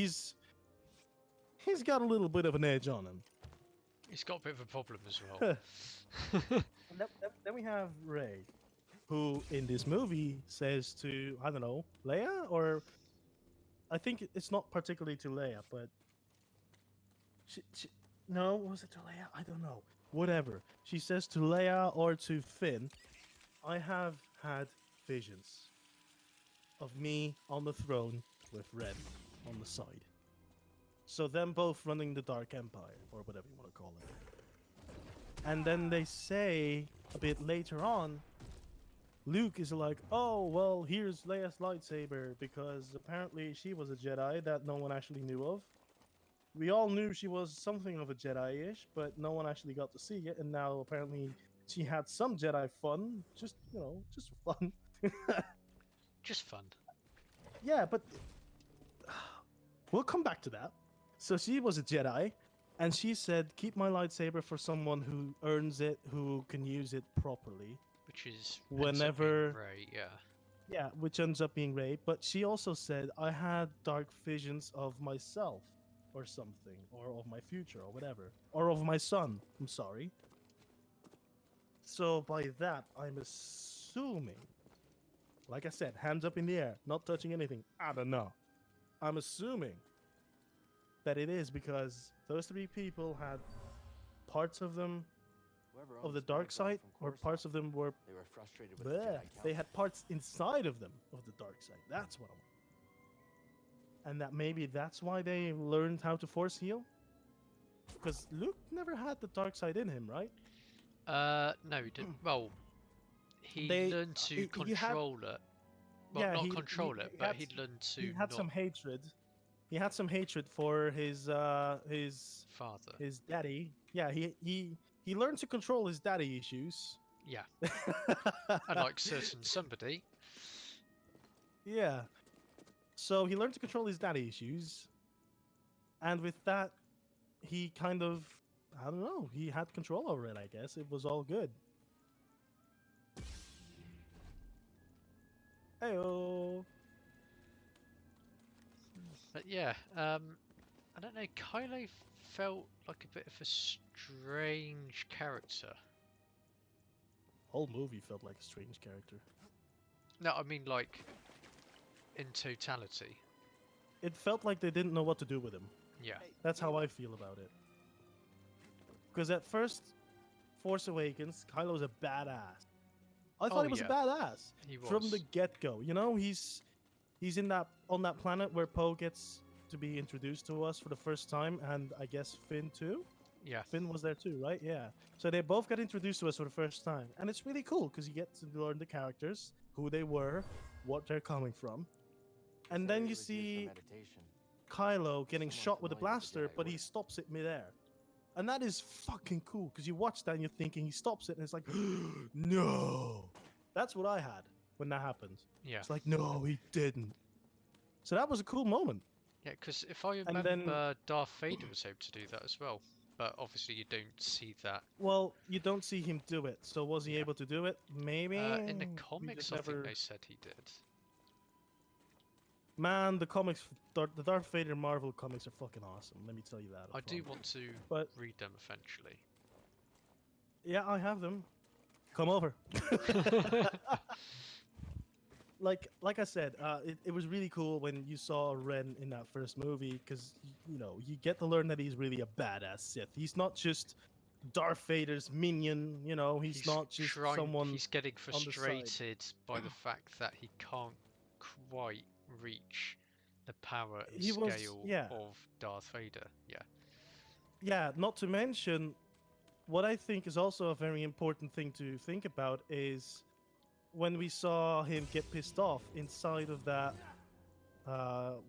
got a little bit of an edge on him. He's got a bit of a problem as well. And then we have Rey, who in this movie says to, I don't know, Leia, or I think it's not particularly to Leia, but no, was it to Leia? I don't know. Whatever. She says to Leia or to Finn, I have had visions of me on the throne with Ren on the side. So them both running the Dark Empire, or whatever you want to call it. And then they say a bit later on, Luke is like, oh, well, here's Leia's lightsaber, because apparently she was a Jedi that no one actually knew of. We all knew she was something of a Jedi-ish, but no one actually got to see it, and now apparently She had some Jedi fun, just just for fun. Just fun. Yeah, but we'll come back to that. So she was a Jedi, and she said, "Keep my lightsaber for someone who earns it, who can use it properly." Which is Whenever, Ray, yeah. yeah, which ends up being Rey. But she also said, "I had dark visions of myself, or something, or of my future, or whatever, or of my son." I'm sorry. So by that, I'm assuming, like I said, hands up in the air, not touching anything. I don't know. I'm assuming that it is because those three people had parts of them Whoever of owns the dark Skywalker side, from or Coruscant, parts of them were they were frustrated with the bleh. Jedi They Council. had parts inside of them of the dark side. That's what I want. And that maybe that's why they learned how to force heal. Because Luke never had the dark side in him, right? No, he didn't. Well, he They learned to you had control it. Well, yeah not he control it, he but had he learned to he had not some hatred. He had some hatred for his father. his daddy. Yeah, he learned to control his daddy issues. Yeah, unlike certain somebody. Yeah. So he learned to control his daddy issues, and with that, he kind of, I don't know, he had control over it. I guess it was all good. Heyo. But yeah, I don't know. Kylo felt like a bit of a strange character. Whole movie felt like a strange character. No, I mean like in totality. It felt like they didn't know what to do with him. Yeah. Hey, That's you know how I what? feel about it. Because at first, Force Awakens, Kylo's a badass. I thought Oh, he was yeah. a badass He from the was. get-go. You know, he's in that on that planet where Poe gets to be introduced to us for the first time, and I guess Finn too. Yeah. Finn was there too, right? Yeah. So they both got introduced to us for the first time, and it's really cool because you get to learn the characters, who they were, what they're coming from, and This then area you was used for see meditation. Kylo getting Someone shot with a familiar with the blaster, Jedi but he Order. stops it midair. And that is fucking cool because you watch that and you're thinking he stops it, and it's like, no. That's what I had when that happened. Yeah. It's like, no, he didn't. So that was a cool moment. Yeah, because if I And remember, then- Darth Vader was able to do that as well. But obviously, you don't see that. Well, you don't see him do it. So was he Yeah. able to do it? Maybe. In the We comics, just I never... think they said he did. Man, the comics, the Darth Vader Marvel comics are fucking awesome. Let me tell you that. I up do front. want to But read them eventually. yeah, I have them. Come over. like I said, it was really cool when you saw Ren in that first movie because you know you get to learn that he's really a badass Sith. He's not just Darth Vader's minion. You know, he's not just someone. He's getting on the side. frustrated by the fact that he can't quite reach the power and He was- scale yeah. of Darth Vader. Yeah. Yeah, not to mention, what I think is also a very important thing to think about is when we saw him get pissed off inside of that.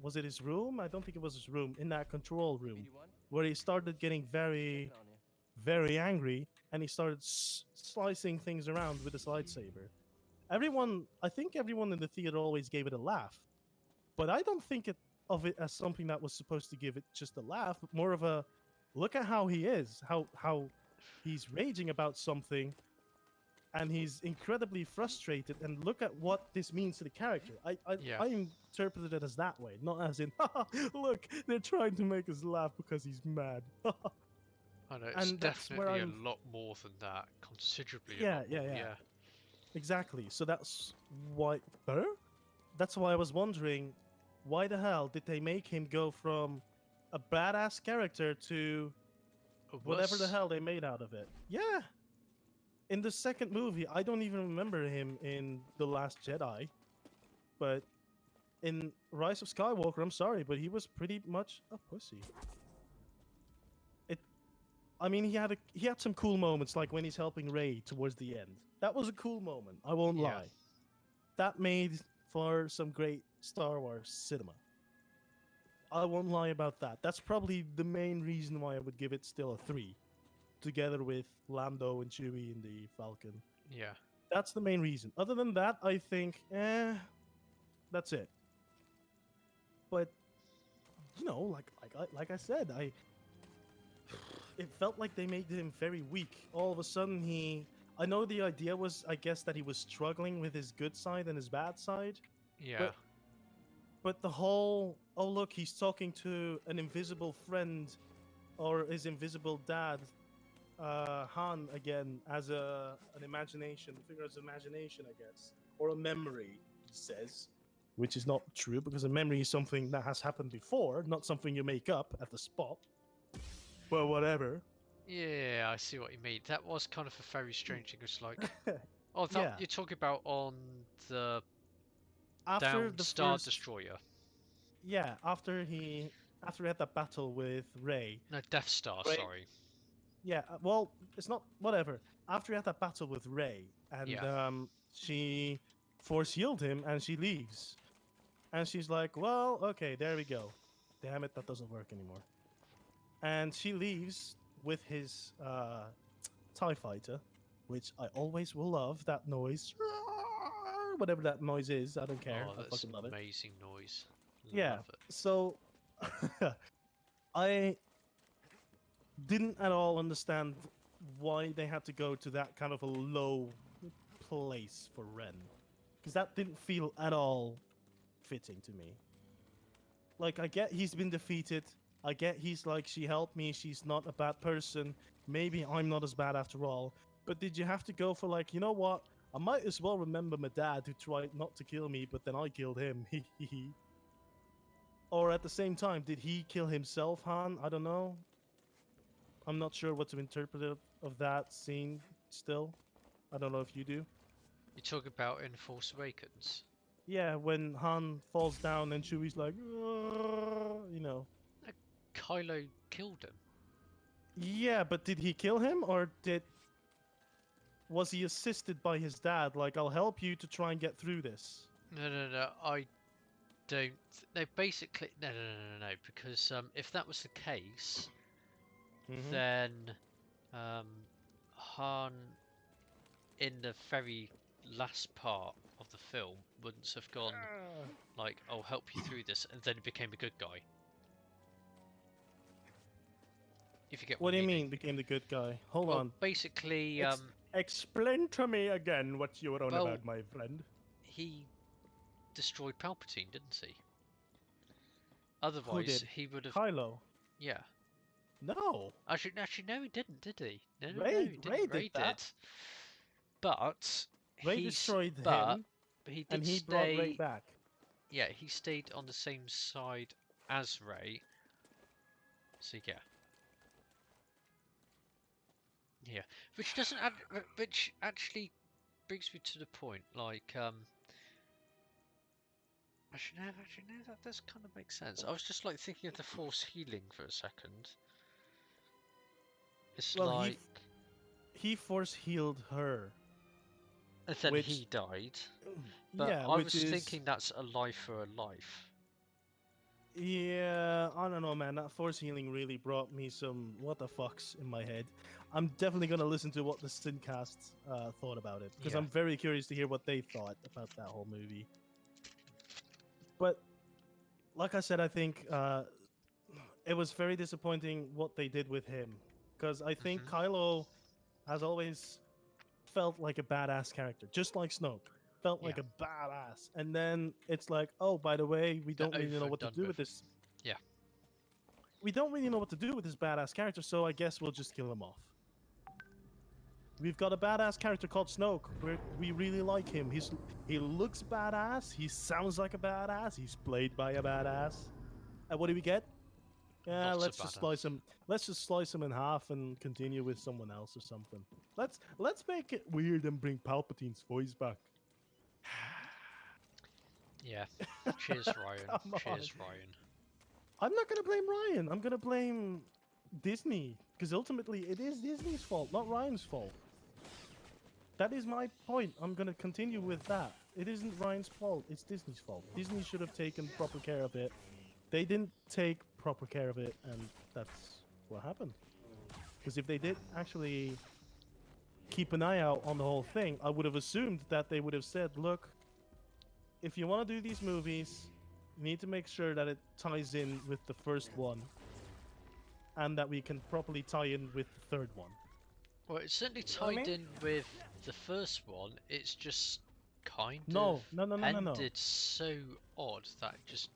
Was it his room? I don't think it was his room. In that control room, BD1? where he started getting very, Checking on you. very angry, and he started slicing things around with his lightsaber. I think everyone in the theater always gave it a laugh, but I don't think of it as something that was supposed to give it just a laugh, but more of a look at how he is, how he's raging about something, and he's incredibly frustrated. And look at what this means to the character. Yeah. I interpreted it as that way, not as in, look, they're trying to make us laugh because he's mad. I know it's And that's where definitely I'm- a lot more than that, considerably. Yeah, a lot more, yeah. Exactly. So that's why. Huh? That's why I was wondering, why the hell did they make him go from a badass character to A whatever the wuss. hell they made out of it? Yeah. In the second movie, I don't even remember him in The Last Jedi, but in Rise of Skywalker, I'm sorry, but he was pretty much a pussy. I mean, he had some cool moments, like when he's helping Rey towards the end. That was a cool moment. I won't Yeah. lie. That made for some great Star Wars cinema. I won't lie about that. That's probably the main reason why I would give it still a 3. together with Lando and Chewie in the Falcon. Yeah. That's the main reason. Other than that, I think, that's it. But like I said, it felt like they made him very weak. All of a sudden, I know the idea was, I guess, that he was struggling with his good side and his bad side. Yeah. But the whole, oh look, he's talking to an invisible friend, or his invisible dad, Han again, as an imagination, figure as imagination, I guess, or a memory, he says, which is not true because a memory is something that has happened before, not something you make up at the spot. But whatever. Yeah, I see what you mean. That was kind of a very strange thing. It's like, oh, that Yeah. you're talking about on the After down the Star first, Destroyer. yeah, after he had that battle with Rey. No, Death Star. Rey, Sorry. yeah, well, it's not whatever. After he had that battle with Rey, and Yeah. she force healed him, and she leaves, and she's like, "Well, okay, there we go. Damn it, that doesn't work anymore." And she leaves with his Tie Fighter, which I always will love that noise, whatever that noise is. I don't care. Oh, I that's fucking love it. amazing noise. Yeah. Love it. So I didn't at all understand why they had to go to that kind of a low place for Ren, because that didn't feel at all fitting to me. Like, I get he's been defeated. I get he's like, she helped me. She's not a bad person. Maybe I'm not as bad after all. But did you have to go for, like, you know what? I might as well remember my dad who tried not to kill me, but then I killed him. Or at the same time, did he kill himself, Han? I don't know. I'm not sure what to interpret of that scene still. I don't know if you do. You talk about in Force Awakens. Yeah, when Han falls down and Chewie's like, you know. Kylo killed him. Yeah, but did he kill him, or was he assisted by his dad? Like, I'll help you to try and get through this. No. I don't. No, basically, no. Because if that was the case, Mhm. then Han, in the very last part of the film, wouldn't have gone like, "I'll help you through this," and then he became a good guy. If you get What do you I mean became the good guy? Hold Well, on. basically, Explain to me again what you were on Well- about, my friend. he destroyed Palpatine, didn't he? Otherwise, did? he would have. Kylo. Yeah. No. Actually, no, he didn't, did he? No, Rey- he didn't. Rey did Rey that. did. But Ray he's- destroyed but him, he did and he stay. brought Ray back. Yeah, he stayed on the same side as Rey. So yeah. Yeah, which doesn't which actually brings me to the point. Like, actually no, that does kind of make sense. I was just like thinking of the Force healing for a second. It's Well, like, he force healed her. and then which- he died. But yeah, I which was is thinking that's a life for a life. yeah. I don't know, man. That force healing really brought me some what the fucks in my head. I'm definitely gonna listen to what the Sincast thought about it because Yeah. I'm very curious to hear what they thought about that whole movie. But like I said, I think it was very disappointing what they did with him because I think Mhm. Kylo has always felt like a badass character, just like Snoke. Felt like Yeah. a badass, and then it's like, oh, by the way, we don't really know over what to and do done with with. this. Yeah. We don't really know what to do with this badass character, so I guess we'll just kill him off. We've got a badass character called Snoke. We really like him. He looks badass. He sounds like a badass. He's played by a badass. And what do we get? Yeah, Not a let's just slice badass. him. Let's just slice him in half and continue with someone else or something. Let's make it weird and bring Palpatine's voice back. Yeah. Cheers, Ryan. Come Cheers, on. Ryan. I'm not gonna blame Ryan. I'm gonna blame Disney because ultimately it is Disney's fault, not Ryan's fault. That is my point. I'm gonna continue with that. It isn't Ryan's fault. It's Disney's fault. Disney should have taken proper care of it. They didn't take proper care of it, and that's what happened. Because if they did actually keep an eye out on the whole thing, I would have assumed that they would have said, look, if you want to do these movies, you need to make sure that it ties in with the first one and that we can properly tie in with the third one. Well, it's certainly know what I tied mean? in with the first one. It's just kind No, of no. ended so odd that it just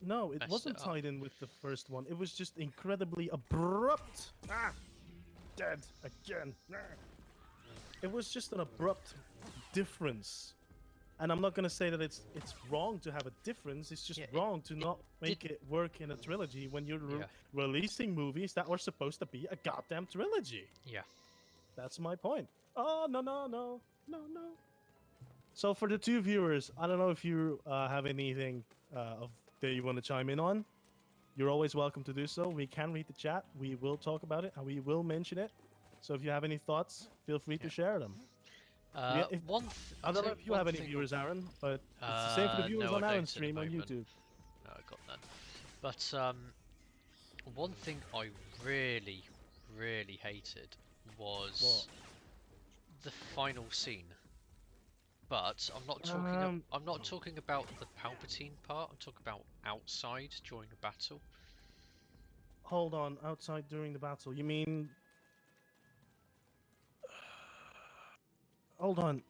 No, it messed wasn't it up. tied in with the first one. It was just incredibly abrupt. Ah, dead again. Ah. It was just an abrupt difference. And I'm not gonna say that it's wrong to have a difference. It's just Yeah, wrong to not make did- it work in a trilogy when you're Yeah. releasing movies that are supposed to be a goddamn trilogy. Yeah. That's my point. Oh no. So for the two viewers, I don't know if you have anything of that you want to chime in on. You're always welcome to do so. We can read the chat. We will talk about it and we will mention it. So if you have any thoughts, feel free to Yeah. share them. if- I don't know if you have any viewers, Aaron, but it's the same for the viewers no, on I don't Aaron's at the stream on moment. YouTube. No, I got none. But one thing I really, really hated was the final scene. But I'm not talking. I'm not talking about the Palpatine part. I'm talking about outside during a battle. Hold on, outside during the battle. You mean? Hold on.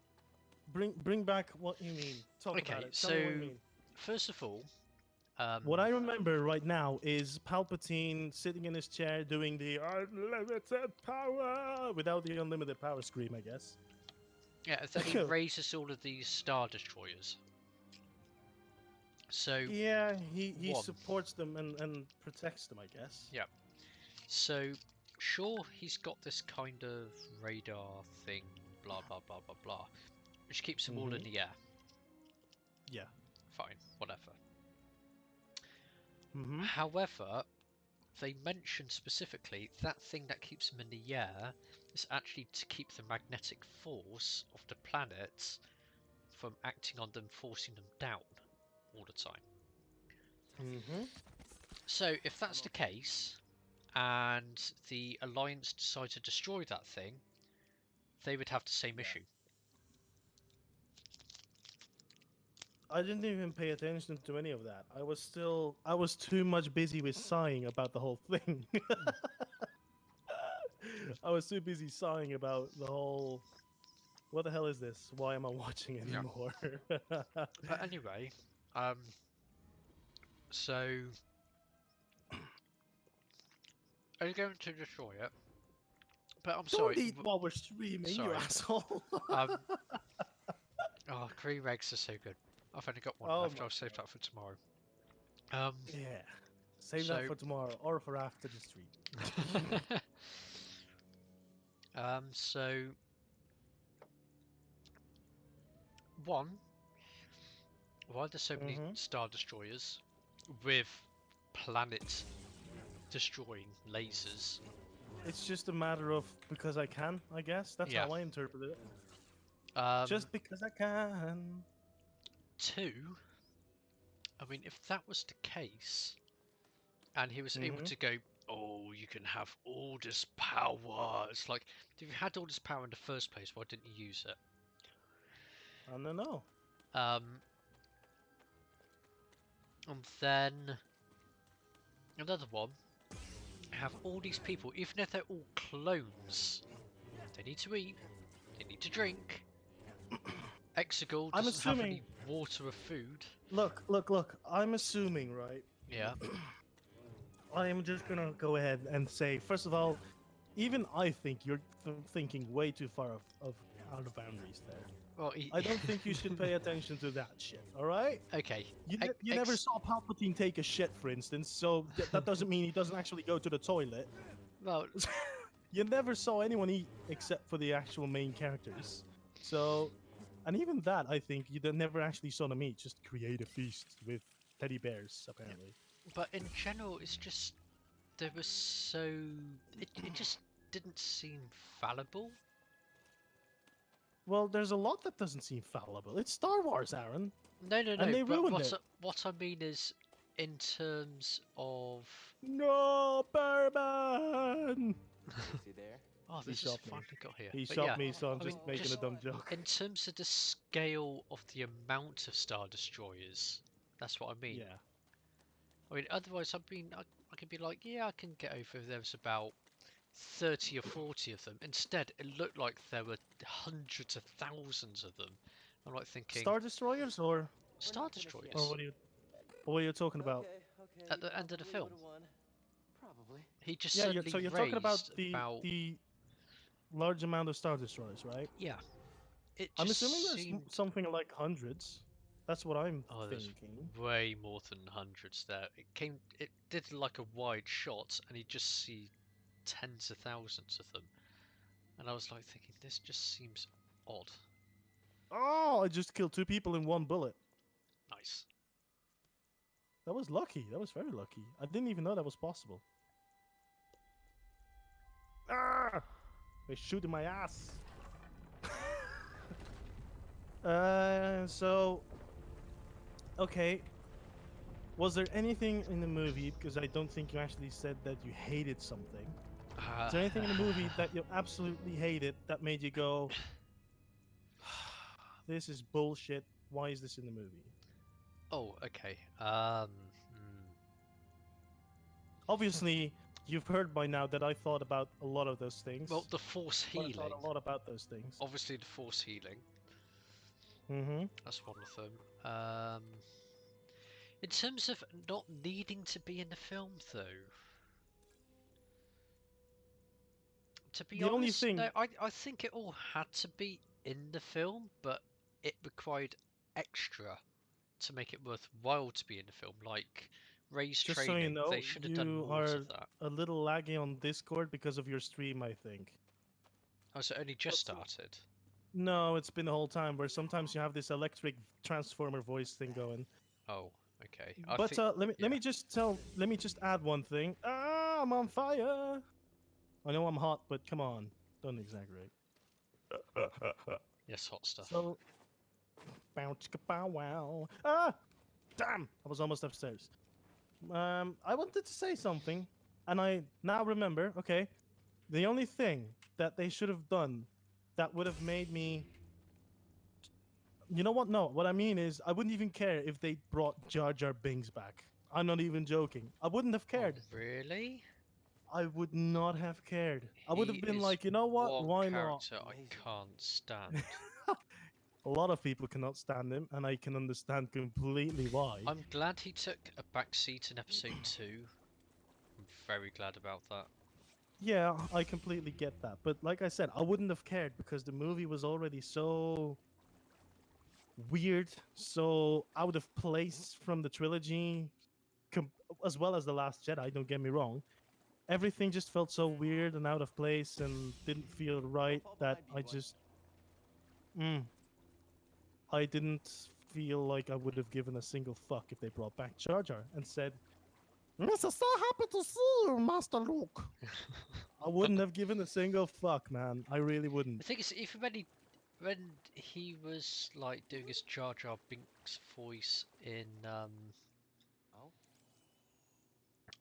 Bring back what you mean. Talk Okay, about it. Tell me what you so mean. first of all, What I remember right now is Palpatine sitting in his chair doing the unlimited power without the unlimited power scream, I guess. yeah, then he raises all of these Star Destroyers. So Yeah, he one. supports them and protects them, I guess. Yeah. So, sure, he's got this kind of radar thing, blah blah blah blah blah, which keeps them all in the air. Yeah. Fine, whatever. Mm-hmm. However, they mention specifically that thing that keeps them in the air is actually to keep the magnetic force of the planets from acting on them, forcing them down all the time. Mm-hmm. So, if that's the case, and the Alliance decide to destroy that thing, they would have the same issue. I didn't even pay attention to any of that. I was too much busy with sighing about the whole thing. I was too busy sighing about the whole. What the hell is this? Why am I watching Yeah. anymore? But anyway, so are you going to destroy it? But I'm Don't sorry. eat while we're streaming, you sorry. asshole. Oh, green eggs are so good. I've only got one Oh left. my I'll save that for tomorrow. Yeah. Save that So- for tomorrow or for after the stream. So one, why there's so many Star Destroyers with planet destroying lasers? It's just a matter of because I can, I guess. That's Yeah. how I interpret it. Just Just because I can. two, I mean, if that was the case, and he was able to go, oh, you can have all this power. It's like, if you had all this power in the first place, why didn't you use it? I don't know. And then another one, have all these people, even if they're all clones, they need to eat, they need to drink. Exegol I'm doesn't have assuming- any water or food. Look. I'm assuming, right? Yeah. I am just gonna go ahead and say, first of all, even I think you're thinking way too far of out of boundaries there. Well, I don't think you should pay attention to that shit. All right? Okay. You never saw Palpatine take a shit, for instance, so that doesn't mean he doesn't actually go to the toilet. Well, You never saw anyone eat except for the actual main characters. So, and even that, I think you never actually saw them eat. Just create a feast with teddy bears, apparently. but in general, it's just there was so it just didn't seem fallible. Well, there's a lot that doesn't seem fallible. It's Star Wars, Aaron. No, no, no. And they but ruined it. what I mean is, in terms of No, bourbon! See there? Oh, He this has shot me. finally got here. He But shot yeah, me, so I'm I just mean, making a dumb joke. in terms of the scale of the amount of Star Destroyers, that's what I mean. Yeah. I mean, otherwise, I could be like, yeah, I can get over if there was about 30 or 40 of them. Instead, it looked like there were hundreds of thousands of them. I'm like thinking, Star Destroyers or Star not finished yet. or Destroyers what are you talking about? Okay. at the end of the film. Probably. He just Yeah, suddenly so you're talking about raised the about the large amount of Star Destroyers, right? yeah. It I'm just assuming there's seemed something like hundreds. That's what I'm oh, there's thinking. way more than hundreds there. It did like a wide shot, and you just see tens of thousands of them. And I was like thinking, this just seems odd. Oh, I just killed 2 people in 1 bullet. Nice. That was lucky. That was very lucky. I didn't even know that was possible. Ah! They shooting my ass. So okay. Was there anything in the movie, because I don't think you actually said that you hated something. Is there anything in the movie that you absolutely hated that made you go, this is bullshit, why is this in the movie? Oh, okay. Obviously, you've heard by now that I thought about a lot of those things. Well, the force I healing. thought a lot about those things. Obviously, the force healing. Mm-hmm. That's one of them. In terms of not needing to be in the film, though, to be The only honest, thing- no, I think it all had to be in the film, but it required extra to make it worthwhile to be in the film, like Ray's Just so training. you know, They should have done you more are to that. a little laggy on Discord because of your stream, I think. Oh, so it only just What's- started. No, it's been the whole time, where sometimes you have this electric transformer voice thing going. Oh, okay. But let yeah. me just add one thing. Ah, I'm on fire. I know I'm hot, but come on, don't exaggerate. Yes, hot stuff. So, bow chicka bow wow. Ah, damn! I was almost upstairs. I wanted to say something, and I now remember. Okay, the only thing that they should have done that would have made me. You know what? No, what I mean is, I wouldn't even care if they brought Jar Jar Binks back. I'm not even joking. I wouldn't have cared. Oh, really? I would not have cared. I would have He been is like, you know what? one Why not? character I Amazing. can't stand. A lot of people cannot stand him, and I can understand completely why. I'm glad he took a back seat in episode 2. I'm very glad about that. Yeah, I completely get that. But like I said, I wouldn't have cared because the movie was already so weird, so out of place from the trilogy, as well as The Last Jedi, don't get me wrong. Everything just felt so weird and out of place and didn't feel right that I just. I didn't feel like I would have given a single fuck if they brought back Jar Jar and said, "Mr. So happy to see you, Master Luke." I wouldn't have given a single fuck, man. I really wouldn't. The thing is, even when he was like doing his Jar Jar Binks voice in Oh?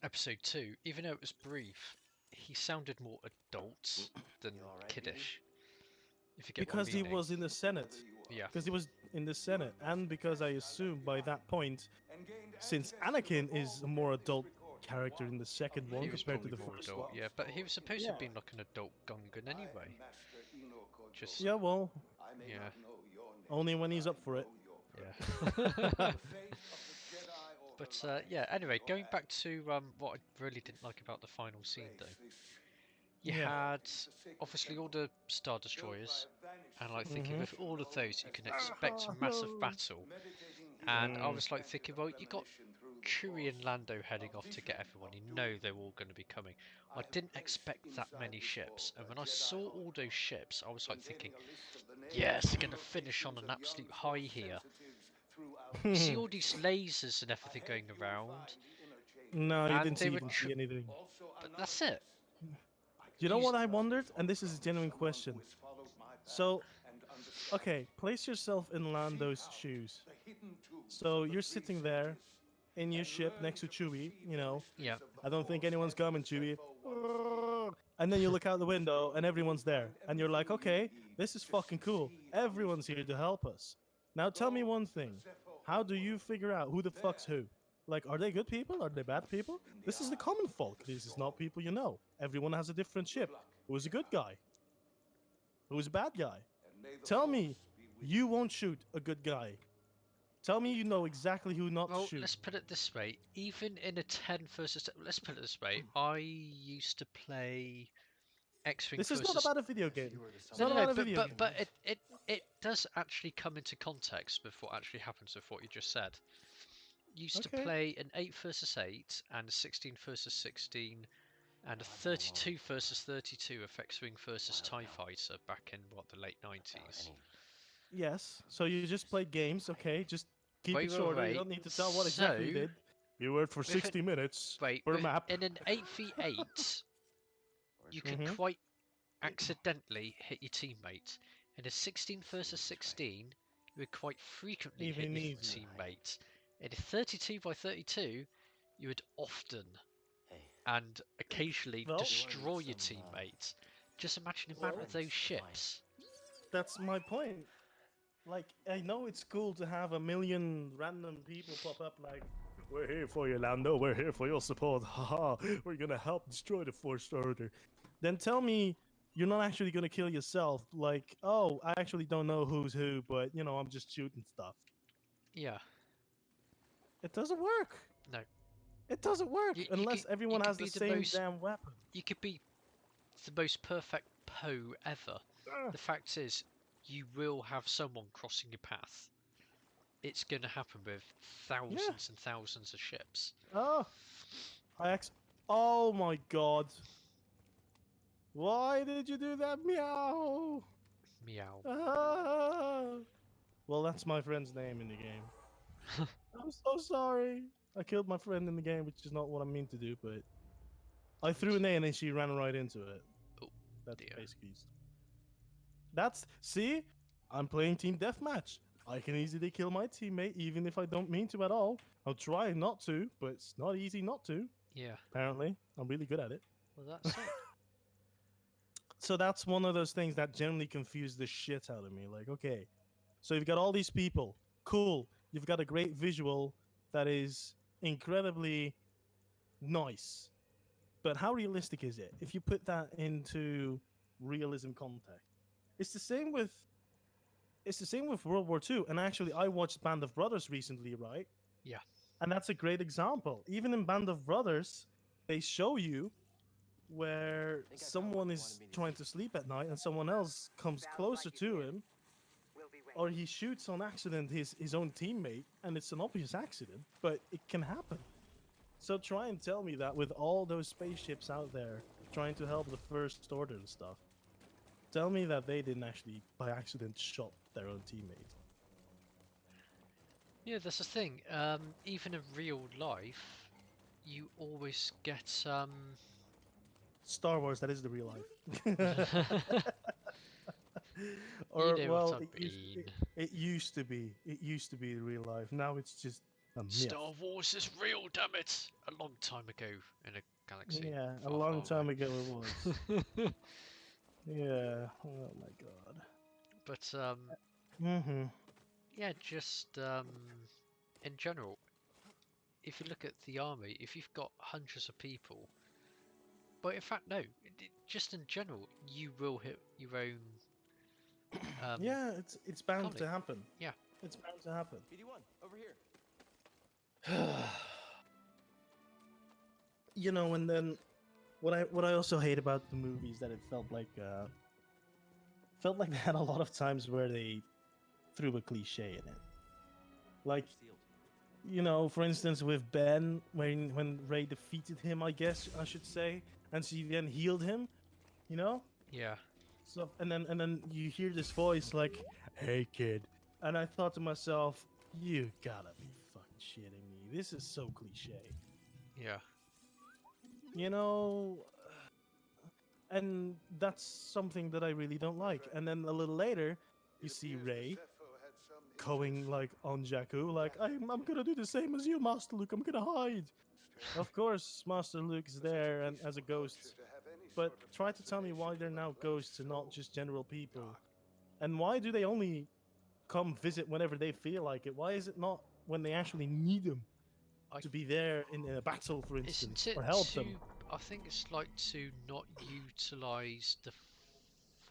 episode 2, even though it was brief, he sounded more adult than You all right, kiddish. If you get Because what I he mean. was in the Senate. Yeah. Because he was in the Senate, and because I assume by that point, since Anakin is a more adult character in the second one He was compared to the probably more first adult, one. yeah, but he was supposed to Yeah. have been like an adult Gungan anyway. Just Yeah, well, yeah, only when he's up for it. yeah. But yeah, anyway, going back to what I really didn't like about the final scene though. You Yeah. had obviously all the Star Destroyers, and like thinking Mhm. with all of those you can expect a massive battle. And I was like thinking, well, you got Chewie and Lando heading off to get everyone. You know they're all going to be coming. I didn't expect that many ships, and when I saw all those ships, I was like thinking, yes, they're going to finish on an absolute high here. You see all these lasers and everything going around, No, you And didn't they were even see anything. but that's it. You know He's- what I wondered? And this is a genuine question. So, okay, place yourself in Lando's shoes. So you're sitting there in your ship next to Chewie, you know. Yeah. I don't think anyone's coming, Chewie. And then you look out the window and everyone's there. And you're like, okay, this is fucking cool. Everyone's here to help us. Now tell me one thing. How do you figure out who the fuck's who? Like, are they good people? Are they bad people? This is the common folk. This is not people you know. Everyone has a different ship. Who's a good guy? Who's a bad guy? Tell me you won't shoot a good guy. Tell me you know exactly who not to Well, shoot. let's put it this way. Even in a 10 versus 10, let's put it this way. I used to play X-Wing This is versus... not about a video game. You were the It's No, not no, about no, a video game. but it does actually come into context with what actually happens with what you just said. Used to Okay. play an 8 versus 8 and a 16 versus 16 and a 32 versus 32 of X-Wing versus TIE Fighter back in, what, the late 90s. Yes. So you just played games, okay? Just keep Wait, it wait, shorter. wait. You don't need to tell what exactly you So, did. You worked for with 60 an- minutes Wait, per map. in an 8v8, you can Mhm. quite accidentally hit your teammate. In a 16 versus 16, you would quite frequently hit Even your easier. teammate. In a 32 by 32, you would often Hey, and occasionally Well- destroy your Some, teammate. Just imagine the amount of those ships. That's my point. Like, I know it's cool to have a million random people pop up like, we're here for you, Lando. We're here for your support. Haha. We're gonna help destroy the First Order. Then tell me you're not actually gonna kill yourself. Like, oh, I actually don't know who's who, but you know, I'm just shooting stuff. Yeah, It doesn't work. no. It doesn't work You unless could- everyone you could has the be the same most- damn weapon. You could be the most perfect Poe ever. Ah. The fact is, you will have someone crossing your path. It's going to happen with thousands and thousands of ships. Oh, oh my god. Why did you do that? Meow. Meow. Ah. Well, that's my friend's name in the game. I'm so sorry. I killed my friend in the game, which is not what I mean to do, but I threw an A and then she ran right into it. Oh, that's dear. basically. See, I'm playing team deathmatch. I can easily kill my teammate even if I don't mean to at all. I'll try not to, but it's not easy not to. Yeah. Apparently, I'm really good at it. Well, that's it. So that's one of those things that generally confuse the shit out of me. Like, okay, so you've got all these people. Cool. You've got a great visual that is incredibly nice. But how realistic is it? If you put that into realism context. It's the same with World War II. And actually I watched Band of Brothers recently, right? Yeah. And that's a great example. Even in Band of Brothers, they show you where Think I found someone what you is wanted me to trying see. to sleep at night and someone else comes closer to him, or he shoots on accident his own teammate, and it's an obvious accident, but it can happen. So try and tell me that with all those spaceships out there trying to help the First Order and stuff, tell me that they didn't actually by accident shot their own teammate. Yeah, that's the thing. Even in real life, you always get Star Wars, that is the real life. Or you know well, what I mean. it used to be. It used to be real life. Now it's just a myth. Star Wars is real, damn it! A long time ago in a galaxy. Yeah, a far, long far time away. ago it was. Yeah. Oh my god. But Mm-hmm. yeah, just in general, if you look at the army, if you've got hundreds of people, but in fact no, just in general, you will hit your own. Yeah, it's bound colleague. to happen. Yeah. It's bound to happen. BD1, over here. You know, and then what I also hate about the movie is that it felt like they had a lot of times where they threw a cliche in it. Like, Sealed. you know, for instance, with Ben, when Ray defeated him, I guess I should say, and she then healed him, you know. Yeah. So and then you hear this voice like, "Hey kid," and I thought to myself, "You gotta be fucking shitting me! This is so cliche." Yeah. You know, and that's something that I really don't like. And then a little later, you see Ray going like on Jakku, like I'm gonna do the same as you, Master Luke. I'm gonna hide. Of course, Master Luke is there and as a ghost, but try to tell me why they're now ghosts and not just general people. And why do they only come visit whenever they feel like it? Why is it not when they actually need them I to be there in a battle, for instance, Isn't it or help to? them? I think it's like to not utilize the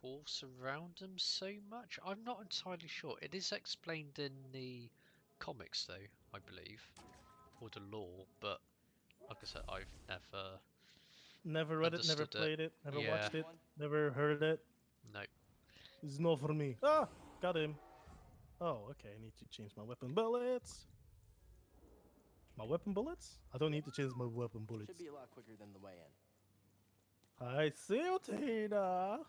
force around them so much. I'm not entirely sure. It is explained in the comics, though, I believe, or the lore. But like I said, I've never Never read it, never understood it. played it, never Yeah, watched it, never heard it. no. It's not for me. Ah, got him. Oh, okay. I need to change my weapon bullets. My weapon bullets? I don't need to change my weapon bullets. Should be a lot quicker than the way in. I see you, Tina.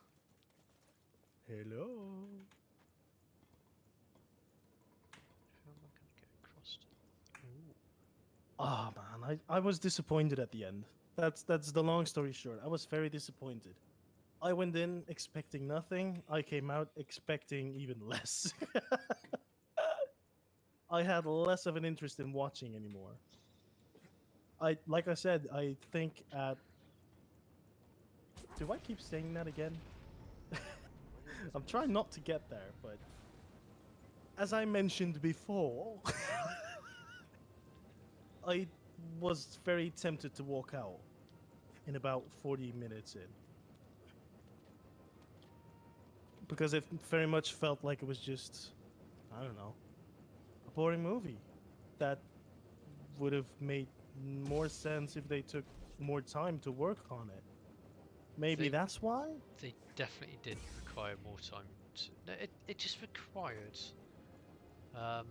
Hello. How am I going to get across to? Ooh. Oh man, I was disappointed at the end. That's the long story short. I was very disappointed. I went in expecting nothing. I came out expecting even less. I had less of an interest in watching anymore. Like I said, I think at do I keep saying that again? I'm trying not to get there, but as I mentioned before, I was very tempted to walk out in about 40 minutes in. Because it very much felt like it was just, I don't know, a boring movie that would have made more sense if they took more time to work on it. Maybe They- that's why? They definitely did require more time. No, it just required um,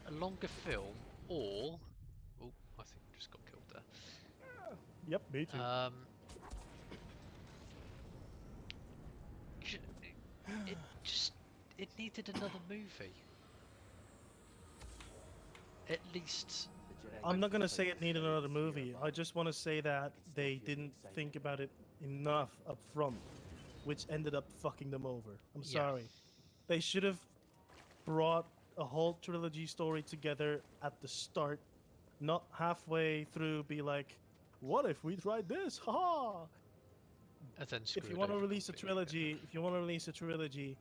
a longer film, or oh, I think I just got killed there. Yep, me too. Ju- it just it needed another movie. At least The Jedi I'm not Council gonna places say it needed standards another we are movie. I following. just want to say that they didn't think about it enough up front, which ended up fucking them over. I'm yeah, sorry. They should have brought a whole trilogy story together at the start, not halfway through be like, what if we tried this? Ha! and then If screw you it want to over release a completely again. trilogy, if you want to release a trilogy,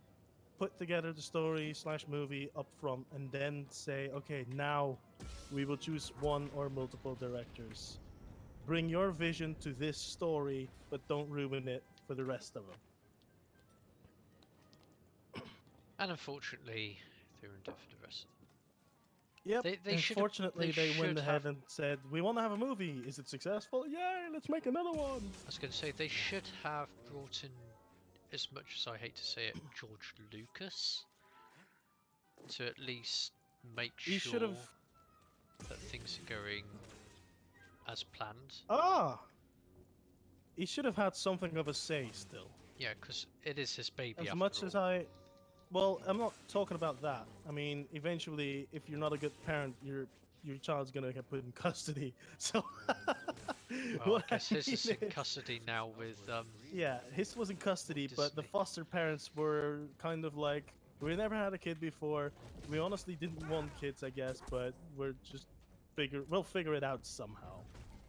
put together the story slash movie up front and then say, okay, now we will choose one or multiple directors. Bring your vision to this story, but don't ruin it for the rest of them. And unfortunately, they ruined it for the rest of them. Yep. They should have. Unfortunately, they went ahead and said, "We want to have a movie. Is it successful? Yay! Let's make another one." I was going to say they should have brought in, as much as I hate to say it, George Lucas to at least make He should sure have. that things are going as planned. Ah, he should have had something of a say still. Yeah, because it is his baby As after much all. as I, well, I'm not talking about that. I mean, eventually, if you're not a good parent, your child's gonna get put in custody. So, Well, what I guess his mean is in is- custody now with Yeah, his was in custody, but the Disney. foster parents were kind of like, we never had a kid before. We honestly didn't want kids, I guess, but we'll figure it out somehow.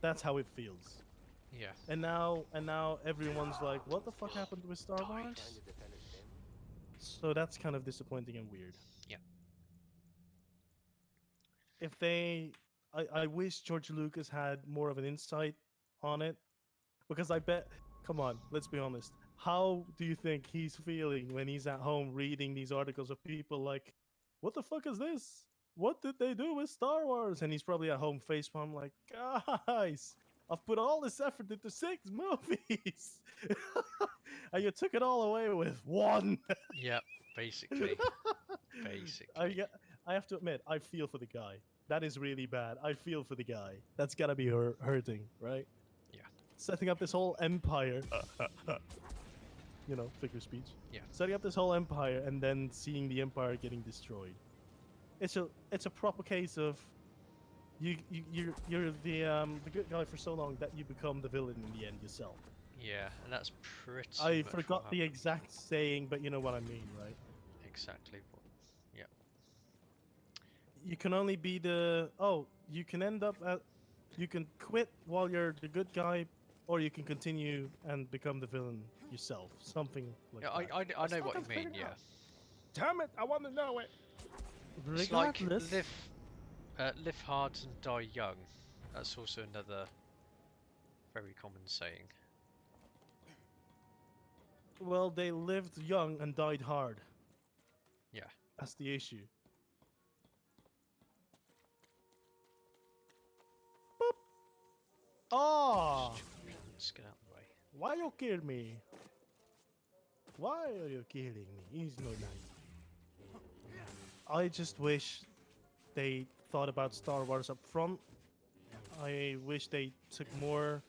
That's how it feels. yeah. And now everyone's like, what the fuck happened with Star Died. Wars? Trying to defend his family. So that's kind of disappointing and weird. Yeah. If they, I wish George Lucas had more of an insight on it, because I bet, come on, let's be honest. How do you think he's feeling when he's at home reading these articles of people like, what the fuck is this? What did they do with Star Wars? And he's probably at home facepalm like, guys, I've put all this effort into 6 movies, and you took it all away with one. Yep. Basically. Basically. I have to admit, I feel for the guy. That is really bad. I feel for the guy. That's gotta be hurting, right? Yeah. Setting up this whole empire. Figure of speech. Yeah. Setting up this whole empire and then seeing the empire getting destroyed. It's a proper case of you're the good guy for so long that you become the villain in the end yourself. Yeah, and that's pretty. I much what forgot the happened. exact saying, but you know what I mean, right? Exactly. Yeah. You can only be you can end up at, you can quit while you're the good guy or you can continue and become the villain yourself. Something like Yeah, that. I still know what you haven't mean. figured it Yeah, out. Damn it! I want to know it. it's like Regardless, live hard and die young. That's also another very common saying. well, they lived young and died hard. Yeah. That's the issue. Boop. Ah, Stupid plants, get out of the way. why you kill me? Why are you killing me? He's not nice. I just wish they thought about Star Wars up front. I wish they took more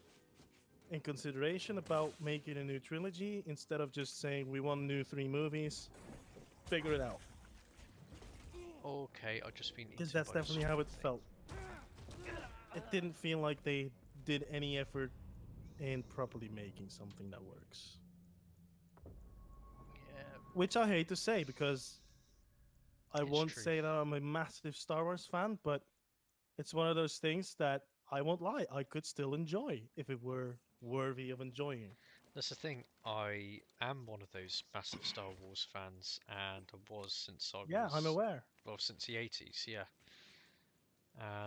in consideration about making a new trilogy instead of just saying we want new 3 movies. Figure it out. Okay, I've just been Because eaten that's by a definitely how it stupid thing. felt. It didn't feel like they did any effort in properly making something that works. Yeah, Which I hate to say because I it's won't true. say that I'm a massive Star Wars fan, but it's one of those things that I won't lie, I could still enjoy if it were worthy of enjoying. That's the thing. I am one of those massive Star Wars fans, and I was since I Yeah, I'm was, aware. well, since the 80s. Yeah,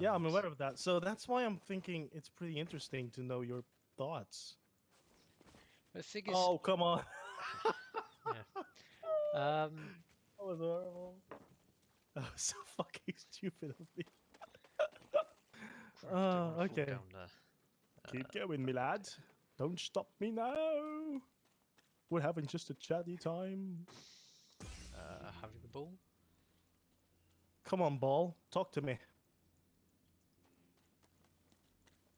Yeah, I'm and aware of that. So that's why I'm thinking it's pretty interesting to know your thoughts. the thing is, Oh, come on. um, That was horrible. That was so fucking stupid of me. crap, I don't want to fall Okay. down there. Keep going, me lad. Don't stop me now. We're having just a chatty time. Having the ball. Come on, ball. Talk to me.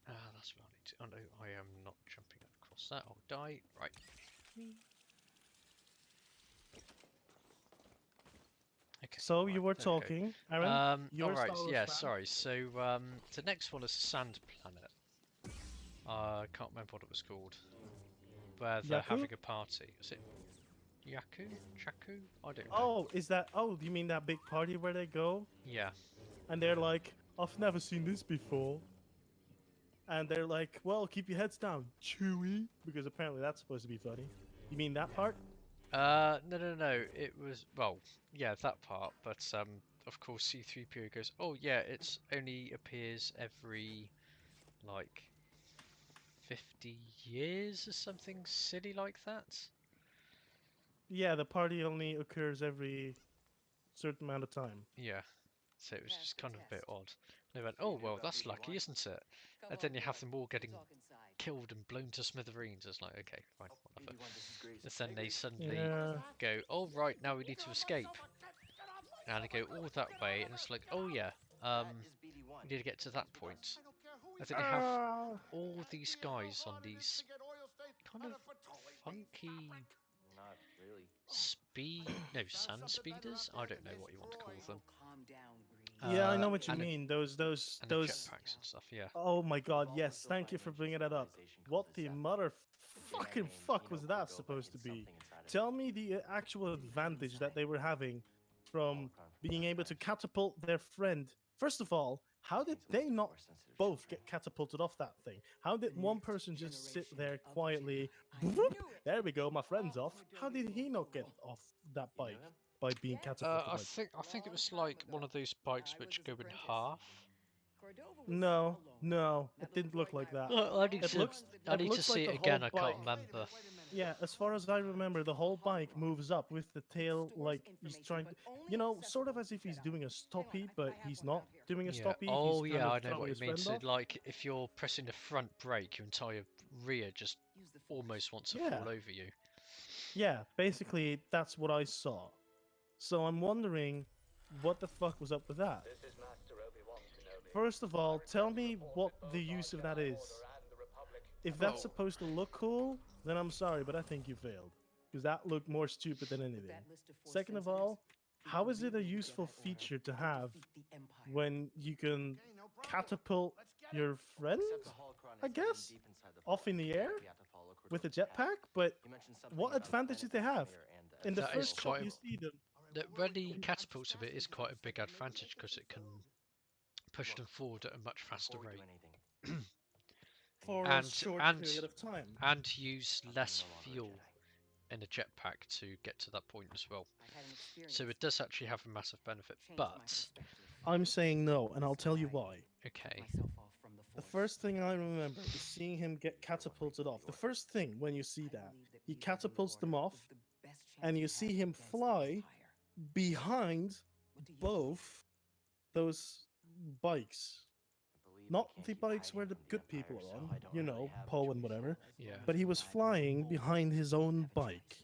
That's what I need to. Oh no, I am not jumping across that. I'll die. Right. Okay. So you right, were there we go. talking, Aaron. You're a Alright, Star Wars yeah, fan. sorry. So, the next one is Sand Planet. I can't remember what it was called. Where they're Yaku? having a party. Is it Yaku? Chaku? I don't know. Oh, is that? Oh, you mean that big party where they go Yeah. and they're like, "I've never seen this before," and they're like, "Well, keep your heads down, Chewie," because apparently that's supposed to be funny. You mean that part? No. It was, well, yeah, that part. But, of course, C-3PO goes, oh, yeah, it's only appears every, like, 50 years or something silly like that. Yeah, the party only occurs every certain amount of time. Yeah. So it was just kind of a bit odd. They went, oh, well, that's lucky, isn't it? And then you have them all getting killed and blown to smithereens. It's like, okay, fine, whatever. And then they suddenly Yeah. go, oh, right, now we need to escape. And they go all that way, and it's like, oh, yeah, we need to get to that point. And then you have Ah, all these guys on these kind of funky Not really. sand speeders? I don't know what you want to call them. yeah, I know what you and mean. The, Those and the jetpacks and stuff, yeah. Oh my god, yes. Thank you for bringing that up. What the mother fucking fuck was that supposed to be? Tell me the actual advantage that they were having from being able to catapult their friend. First of all, how did they not both get catapulted off that thing? How did one person just sit there quietly? Whoop, there we go, my friend's off. How did he not get off that bike by being catapulted? I think it was like one of those bikes which go in half. No, no, it didn't look like that. I need It to looks, I it need to looks like see the it again. whole I can't bike. remember. Yeah, as far as I remember, the whole bike moves up with the tail like he's trying to, sort of as if he's doing a stoppie, but he's not doing a Yeah. stoppie. Oh he's yeah, kind I of know throwing what you his mean. friend So off. like, if you're pressing the front brake, your entire rear just almost wants to Yeah. fall over you. Yeah, basically that's what I saw. So I'm wondering, what the fuck was up with that? First of all, tell me what the use of that is. If that's Well- supposed to look cool, then I'm sorry, but I think you failed. Because that looked more stupid than anything. Second of all, how is it a useful feature to have when you can catapult your friend, I guess, off in the air with a jetpack? But what advantage did they have? In the That is first shot quite a- you see them, When he catapults of it is quite a big advantage because it can push them forward at a much faster rate. for a And- short and- period of time. and use I'm less no longer a fuel Jedi. in a jetpack to get to that point as well. I had an experience. So it does actually have a massive benefit. changed my But perspective. I'm saying no, and I'll So tell you I why. cut okay, myself off from the The Force. first thing I remember is seeing him get catapulted off. The first thing when you see I that, believed that he Peter's new catapults them order off, was the best chance and we you had see to him advance the fly Empire. behind What do you both those bikes. I believe Not I can't the keep bikes where hiding the from good Empire, people are so on, I don't you really know, have a Poe and choice. whatever. yeah. But he was flying behind his own bike.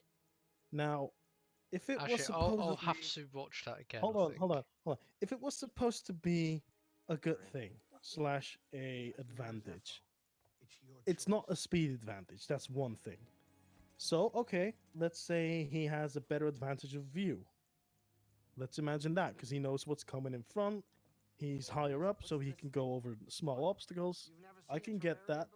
Now, if it was Actually, I'll supposed to have be... to watch that again. Hold I on, think. hold on, hold on. If it was supposed to be a good thing slash a advantage, it's not a speed advantage. That's one thing. So, okay, let's say he has a better advantage of view. Let's imagine that, because he knows what's coming in front. He's higher up, so he can go over small obstacles. I can get that.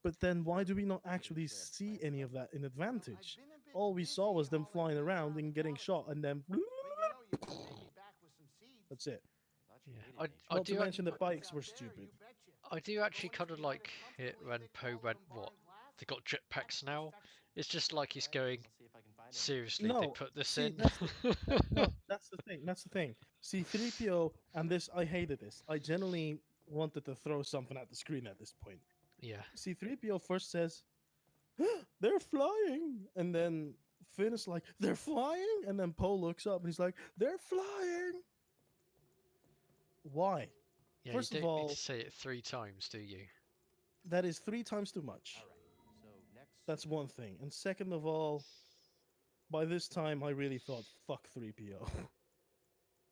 But then why do we not actually see any of that in advantage? All we saw was them flying around and getting shot, and then that's it. Yeah, I Not to do. mention the bikes were stupid. I do actually kind of like it when Poe went, what? They got jetpacks now? It's just like he's going, I'll see if I can find him. seriously, they No, put this see, in? no, that's the thing. That's the thing. See, 3PO, and this, I hated this. I generally wanted to throw something at the screen at this point. Yeah. See, 3PO first says, they're flying. And then Finn is like, they're flying? And then Poe looks up and he's like, they're flying. Why? Yeah, First you of don't need all, to say it 3 times, do you? that is 3 times too much. All right. So next. That's one thing. And second of all, by this time, I really thought, fuck 3PO.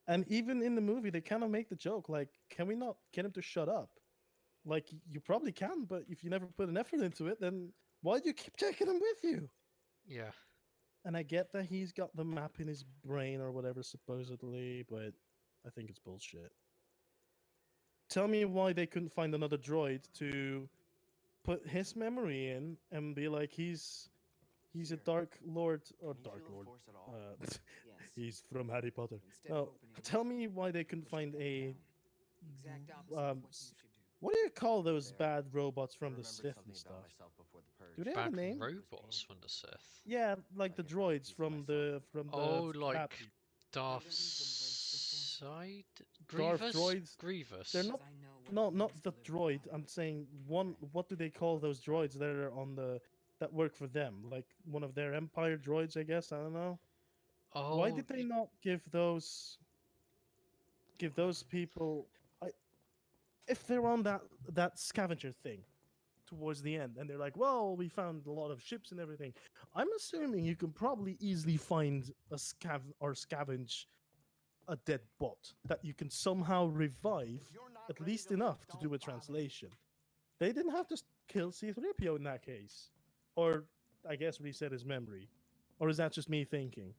And even in the movie, they kind of make the joke, like, can we not get him to shut up? Like, you probably can, but if you never put an effort into it, then why do you keep taking him with you? Yeah. And I get that he's got the map in his brain or whatever, supposedly, but I think it's bullshit. Tell me why they couldn't find another droid to put his memory in and be like, he's a Here, Dark Lord, or Can you Dark feel the Lord. Force at all? yes. He's from Harry Potter. Instead of No, opening it tell up, me why they couldn't push find it back a... down. The exact opposite of um, what you s- should do. What do you call those There. bad robots I from the remembered Sith something and stuff? about myself before the purge. Do they have Bad a name? robots from the Sith. Yeah, like the Like I found a droids piece of from myself. Oh, the like bad people. Darth Evidently Side? Darth Grievous? droids. Grievous. They're not. I know what No, he not was the delivering droid. on. I'm saying one. What do they call those droids that are on the that work for them? Like one of their Empire droids, I guess. I don't know. Why Oh, did they not give those people? I if they're on that scavenger thing towards the end, and they're like, well, we found a lot of ships and everything. I'm assuming you can probably easily find a scavenge a dead bot that you can somehow revive, at least enough to do a translation. They didn't have to kill C3PO in that case. Or, I guess, reset his memory. Or is that just me thinking?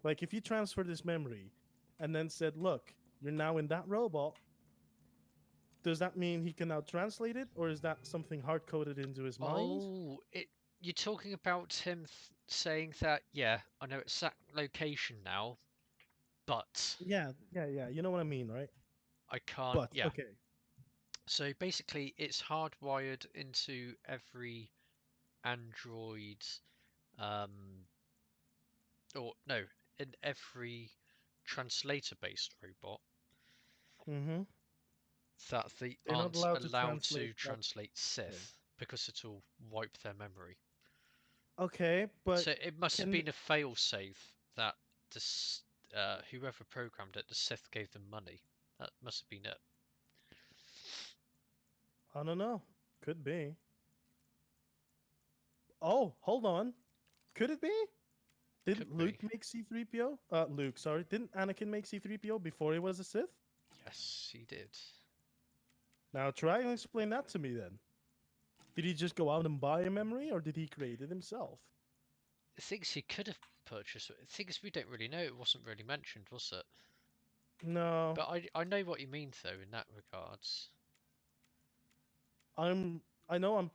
Like, if you transfer this memory and then said, look, you're now in that robot, does that mean he can now translate it? Or is that something hard coded into his mind? oh, you're talking about him saying that, yeah, I know exact location now, but Yeah. You know what I mean, right? I can't. But, Yeah. okay. So basically, it's hardwired into every Android, um, or no, in every translator-based robot Mm-hmm. that they They're not aren't allowed to allowed translate to that. translate Okay. Sith because it'll wipe their memory. Okay, but So it must have can been a failsafe that whoever programmed it, the Sith gave them money. That must have been it. I don't know. Could be. Oh, hold on. Could it be? Didn't Could Luke be. make C3PO? Luke, sorry. Didn't Anakin make C3PO before he was a Sith? Yes, he did. Now try and explain that to me then. Did he just go out and buy a memory, or did he create it himself? Things he could have purchased. Things we don't really know. It wasn't really mentioned, was it? No. But I know what you mean though in that regards. I know I'm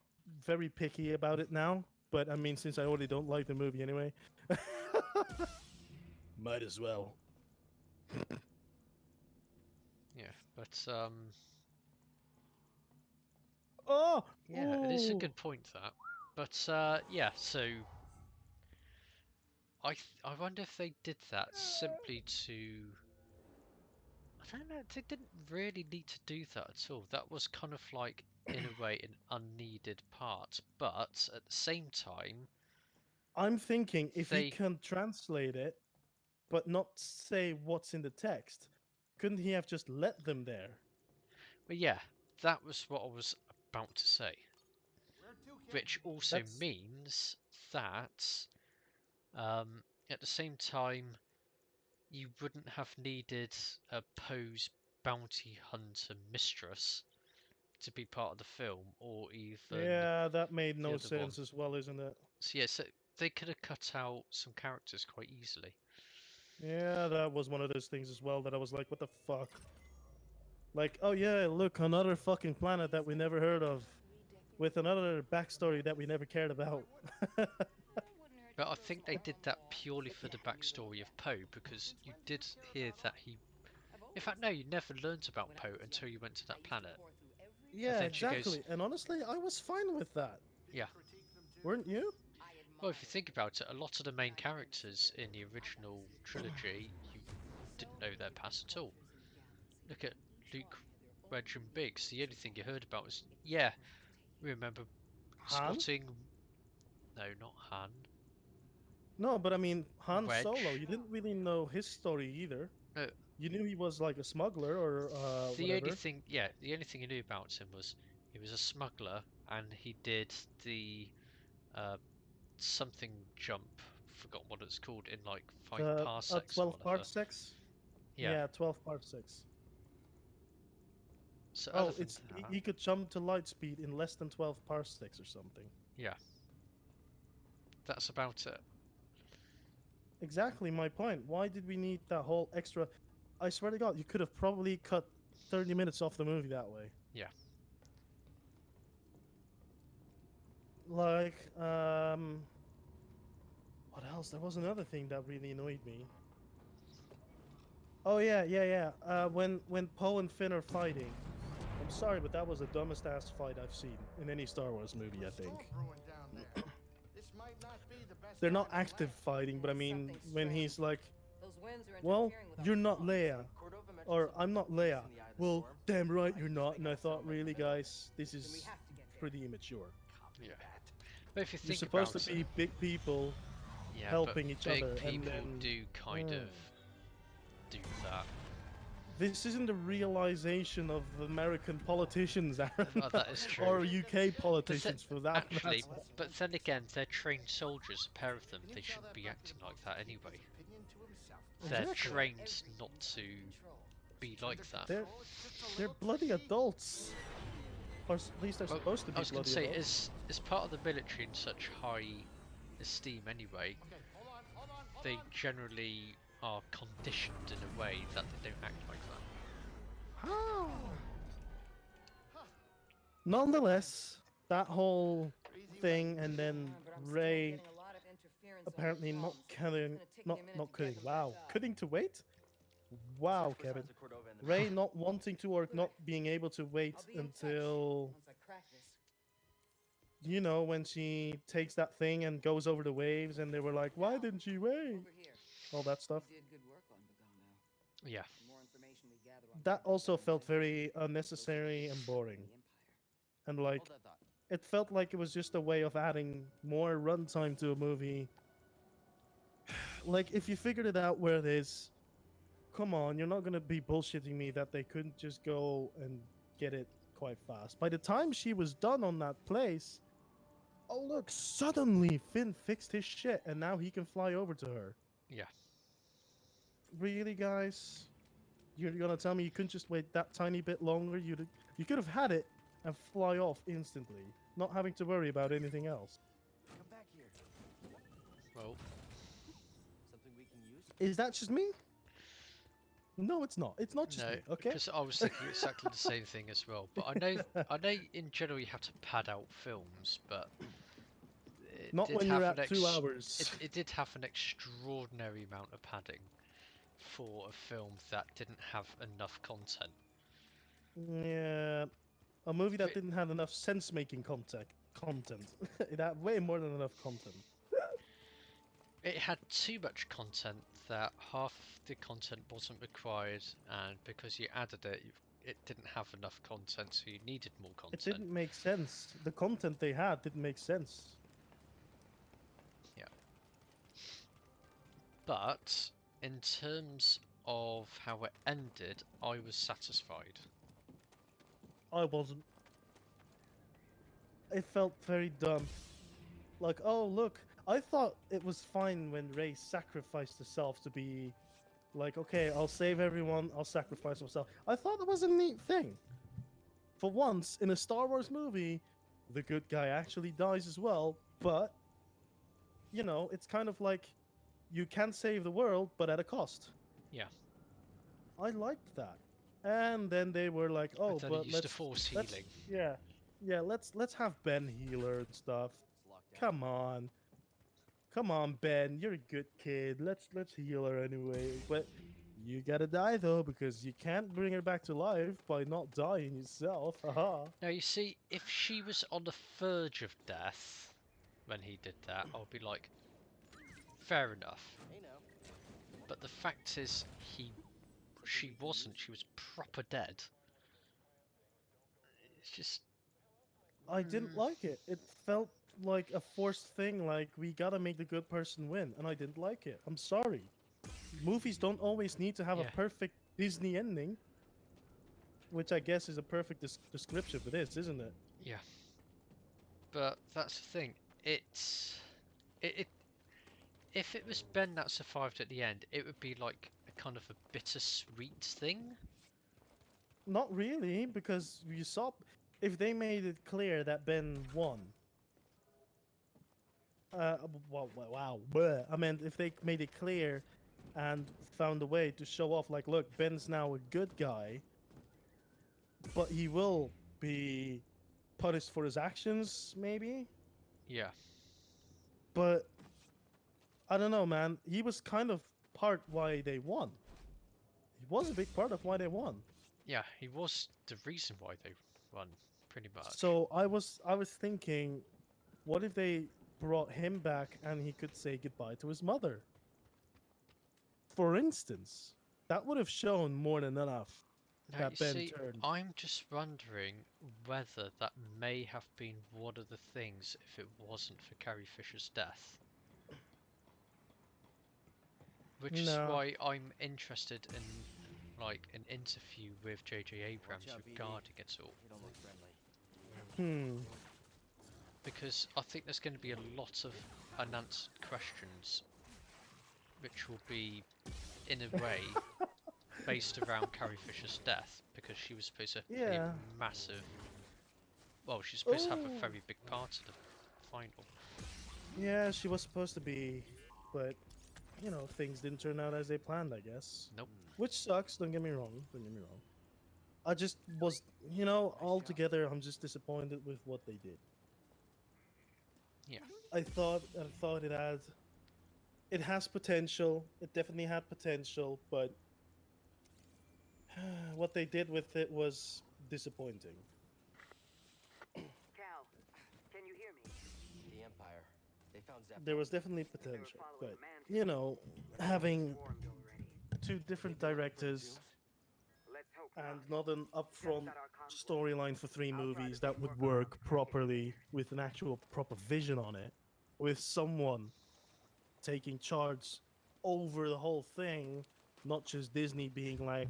very picky about it now, but I mean, since I already don't like the movie anyway. Might as well. Yeah, but Oh, Yeah, it is a ooh. good point that. But yeah, so I wonder if they did that simply to. I don't know. They didn't really need to do that at all. That was kind of like, in a way, an unneeded part. But at the same time, I'm thinking if he they. can translate it, but not say what's in the text, couldn't he have just let them there? Well, yeah, that was what I was about to say. Where to, Captain? Which also That's means that, at the same time, you wouldn't have needed a Poe's bounty hunter mistress to be part of the film, or even yeah, that made the no other one. sense as well, isn't it? So yeah, so they could have cut out some characters quite easily. Yeah, that was one of those things as well that I was like, what the fuck? Like, oh yeah, look, another fucking planet that we never heard of, with another backstory that we never cared about. But I think they did that purely for the backstory of Poe, because you did hear that he. In fact, no, you never learned about Poe until you went to that planet. And Yeah, then she goes, exactly. And honestly, I was fine with that. yeah. Weren't you? Well, if you think about it, a lot of the main characters in the original trilogy, you didn't know their past at all. Look at Luke, Reg, and Biggs. The only thing you heard about was, yeah, we remember Han? spotting. No, not Han. No, but I mean, Han Wedge. Solo, you didn't really know his story either. No, You knew he was like a smuggler or the only whatever. thing, yeah, the only thing you knew about him was he was a smuggler and he did the uh, something jump. Forgot what it's called in like 5 parsecs or 12 whatever. parsecs? Yeah. Yeah, 12 parsecs. So Oh, other than it's that, he could jump to light speed in less than 12 parsecs or something. yeah, that's about it. Exactly my point. Why did we need that whole extra? I swear to God, you could have probably cut 30 minutes off the movie that way. Yeah. Like, what else? There was another thing that really annoyed me. Oh yeah. When Poe and Finn are fighting, I'm sorry, but that was the dumbest ass fight I've seen in any Star Wars movie. I think. They're not active fighting, but I mean, when he's like, well, you're not Leia, or I'm not Leia. Well, damn right you're not. And I thought, really, guys, this is pretty immature. Yeah. But if you You're think supposed about to be big people yeah, helping but each big other, and people then do kind of do that. this isn't the realization of American politicians, Aaron, That is true. or UK politicians for that Actually, matter. but then again, they're trained soldiers, a pair of them. They shouldn't be acting like that anyway. They're Exactly. trained not to be like that. They're bloody adults, or at least they're Well, supposed to be I was going bloody to say, adults. is part of the military in such high esteem anyway, they generally are conditioned in a way that they don't act like that. Nonetheless, that whole thing, and then Ray apparently not cutting, not cutting. Wow, cutting to wait. Wow, Kevin. Ray not wanting to or not being able to wait until, you know, when she takes that thing and goes over the waves, and they were like, "Why didn't she wait?" All that stuff. Yeah. That also felt very unnecessary and boring. And like, it felt like it was just a way of adding more runtime to a movie. Like, if you figured it out where it is, come on, you're not gonna be bullshitting me that they couldn't just go and get it quite fast. By the time she was done on that place, oh look, suddenly Finn fixed his shit and now he can fly over to her. Yeah. Really, guys? You're gonna tell me you couldn't just wait that tiny bit longer? You could have had it and fly off instantly, not having to worry about anything else. Come back here. Well, Something we can use? Is that just me? No, it's not. It's not just no, me. Okay. because I was thinking exactly the same thing as well. But I know in general you have to pad out films, but it Not did when have you're an at 2 hours. It did have an extraordinary amount of padding for a film that didn't have enough content. Yeah. A movie that Fi- didn't have enough sense-making content. It had way more than enough content. It had too much content that half the content wasn't required, and because you added it, it didn't have enough content, so you needed more It content. didn't make sense. The content they had didn't make sense. Yeah. But in terms of how it ended, I was satisfied. I wasn't. It felt very dumb. Like, oh look, I thought it was fine when Rey sacrificed herself to be like, okay, I'll save everyone, I'll sacrifice myself. I thought it was a neat thing. For once, in a Star Wars movie, the good guy actually dies as well, but you know, it's kind of like you can save the world, but at a cost. Yeah. I liked that. And then they were like, And oh, then it but used to force let's healing. yeah, let's have Ben healer and stuff. It's locked down. Come on, Ben, you're a good kid. Let's heal her anyway. But you gotta die though, because you can't bring her back to life by not dying yourself. Haha. Now, you see, if she was on the verge of death when he did that, I'll be like, fair enough. Hey now. But the fact is, she wasn't. She was proper dead. It's just. I didn't mm, like it. It felt like a forced thing, like we gotta make the good person win, and I didn't like it. I'm sorry. Movies don't always need to have Yeah. a perfect Disney ending, which I guess is a perfect description for this, isn't it? Yeah. But that's the thing. It. If it was Ben that survived at the end, it would be like a kind of a bittersweet thing. Not really, because you saw if they made it clear that Ben won. Wow. Bleh. I meant if they made it clear and found a way to show off, like, look, Ben's now a good guy, but he will be punished for his actions, maybe. Yeah. But I don't know, man. He was kind of part why they won. He was a big part of why they won. Yeah, he was the reason why they won, pretty much. So I was thinking, what if they brought him back and he could say goodbye to his mother? For instance, that would have shown more than enough Now, that you Ben see, turned. I'm just wondering whether that may have been one of the things if it wasn't for Carrie Fisher's death. Which is No. why I'm interested in, like, an interview with J.J. Abrams out, BD. regarding it all. You don't look friendly. Because I think there's going to be a lot of unanswered questions, which will be, in a way, based around Carrie Fisher's death, because she was supposed to play Yeah. a massive. Well, she's supposed to have a Oh. very big part of the final. Yeah, she was supposed to be, but you know, things didn't turn out as they planned, I guess. Nope. Which sucks, don't get me wrong. I just was, you know, altogether I'm just disappointed with what they did. Yeah. I thought it has potential. It definitely had potential, but what they did with it was disappointing. Cal, can you hear me? The Empire. They found Zephyr. There was definitely They were potential, following but a man you know, having formed already. two different directors Let's hope and not. not an upfront That our conflict- storyline for three I'll try to movies be that more would work confrontational. properly with an actual proper vision on it, with someone taking charge over the whole thing, not just Disney being like,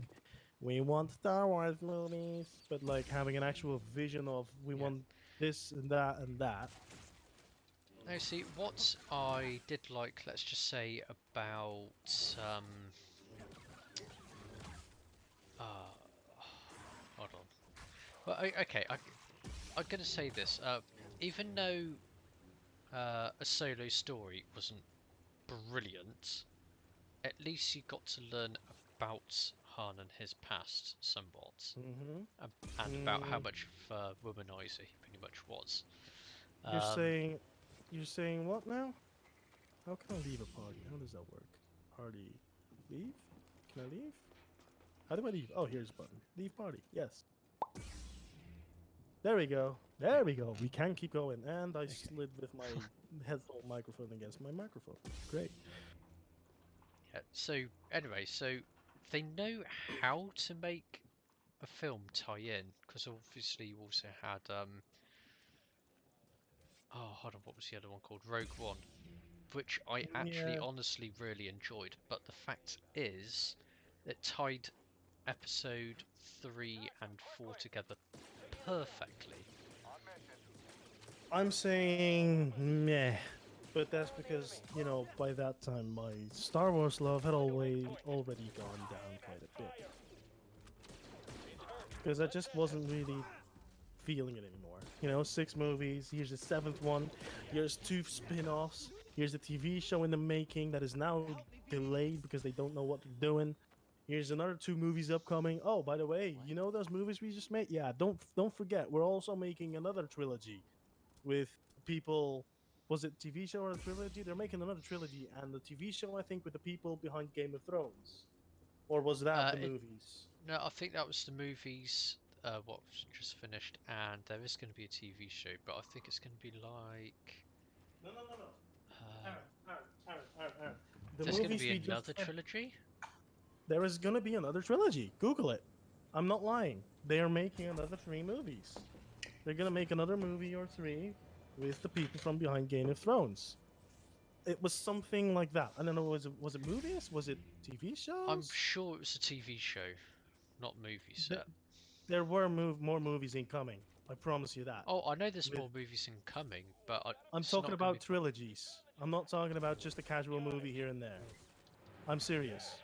we want Star Wars movies, but like having an actual vision of we Yeah. want this and that and that. Now, see, what I did like, let's just say, about uh, hold on. Well, okay, I'm gonna say this. Even though a solo story wasn't brilliant, at least you got to learn about Han and his past somewhat, Mm-hmm. and about how much of a womanizer he pretty much was. You're saying what now? How can I leave a party? How does that work? Party, leave? Can I leave? How do I leave? Oh, here's a button. Leave party. Yes. There we go. There we go. We can keep going. And I slid with my headphone microphone against my microphone. Great. Yeah. So anyway, so they know how to make a film tie in because obviously you also had oh hold on, what was the other one called? Rogue One, which I actually Yeah. honestly really enjoyed. But the fact is, it tied episode 3 and 4 together perfectly. I'm saying meh. But that's because, you know, by that time my Star Wars love had already gone down quite a bit. Because I just wasn't really feeling it anymore. You know, 6 movies, here's the 7th one, here's 2 spin-offs, here's a TV show in the making that is now delayed because they don't know what they're doing. Here's another 2 movies upcoming. Oh, by the way, you know those movies we just made? Yeah, don't forget, we're also making another trilogy with people. Was it TV show or a trilogy? They're making another trilogy, and the TV show, I think, with the people behind Game of Thrones. Or was that the It, movies? no, I think that was the movies. What was just finished, and there is going to be a TV show, but I think it's going to be like. No, no, no, no. Um, Aaron. The there's going to movies be we just another trilogy. there is gonna be another trilogy. Google it. I'm not lying. They are making another 3 movies. They're gonna make another movie or 3 with the people from behind Game of Thrones. It was something like that. I don't know. Was it movies? Was it TV shows? I'm sure it was a TV show, not movie Th- set. there were more movies incoming. I promise you that. Oh, I know there's With- more movies incoming, but I'm it's talking not gonna about trilogies. I'm not talking about just a casual movie here and there. I'm serious.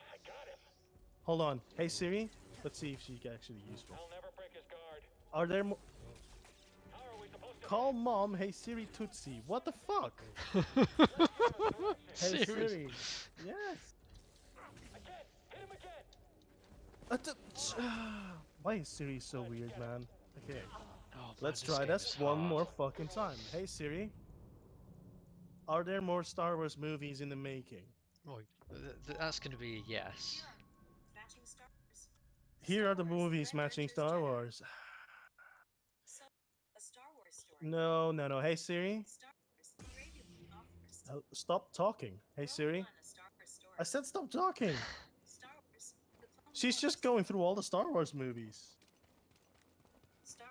Hold on. Hey Siri, let's see if she's actually useful. I'll never break his guard. Are there more? How are we supposed to Call mom. Hey Siri Tootsie. What the fuck? Hey Serious? Siri. Yes. Again! Hit him again! Why is Siri so weird, man? Okay. Oh, man, Let's this try game this is one hard. more fucking time. Hey Siri. Are there more Star Wars movies in the making? Oh, that's going to be a yes. Matching stars. Here are the movies matching Star Wars. So, a Star Wars story. No. Hey Siri. Star Wars. Gravy off first. Stop talking. Hey Siri. Rogue One, a Star Wars story. I said stop talking. Star Wars. The Clone She's just Wars. going through all the Star Wars movies. Star.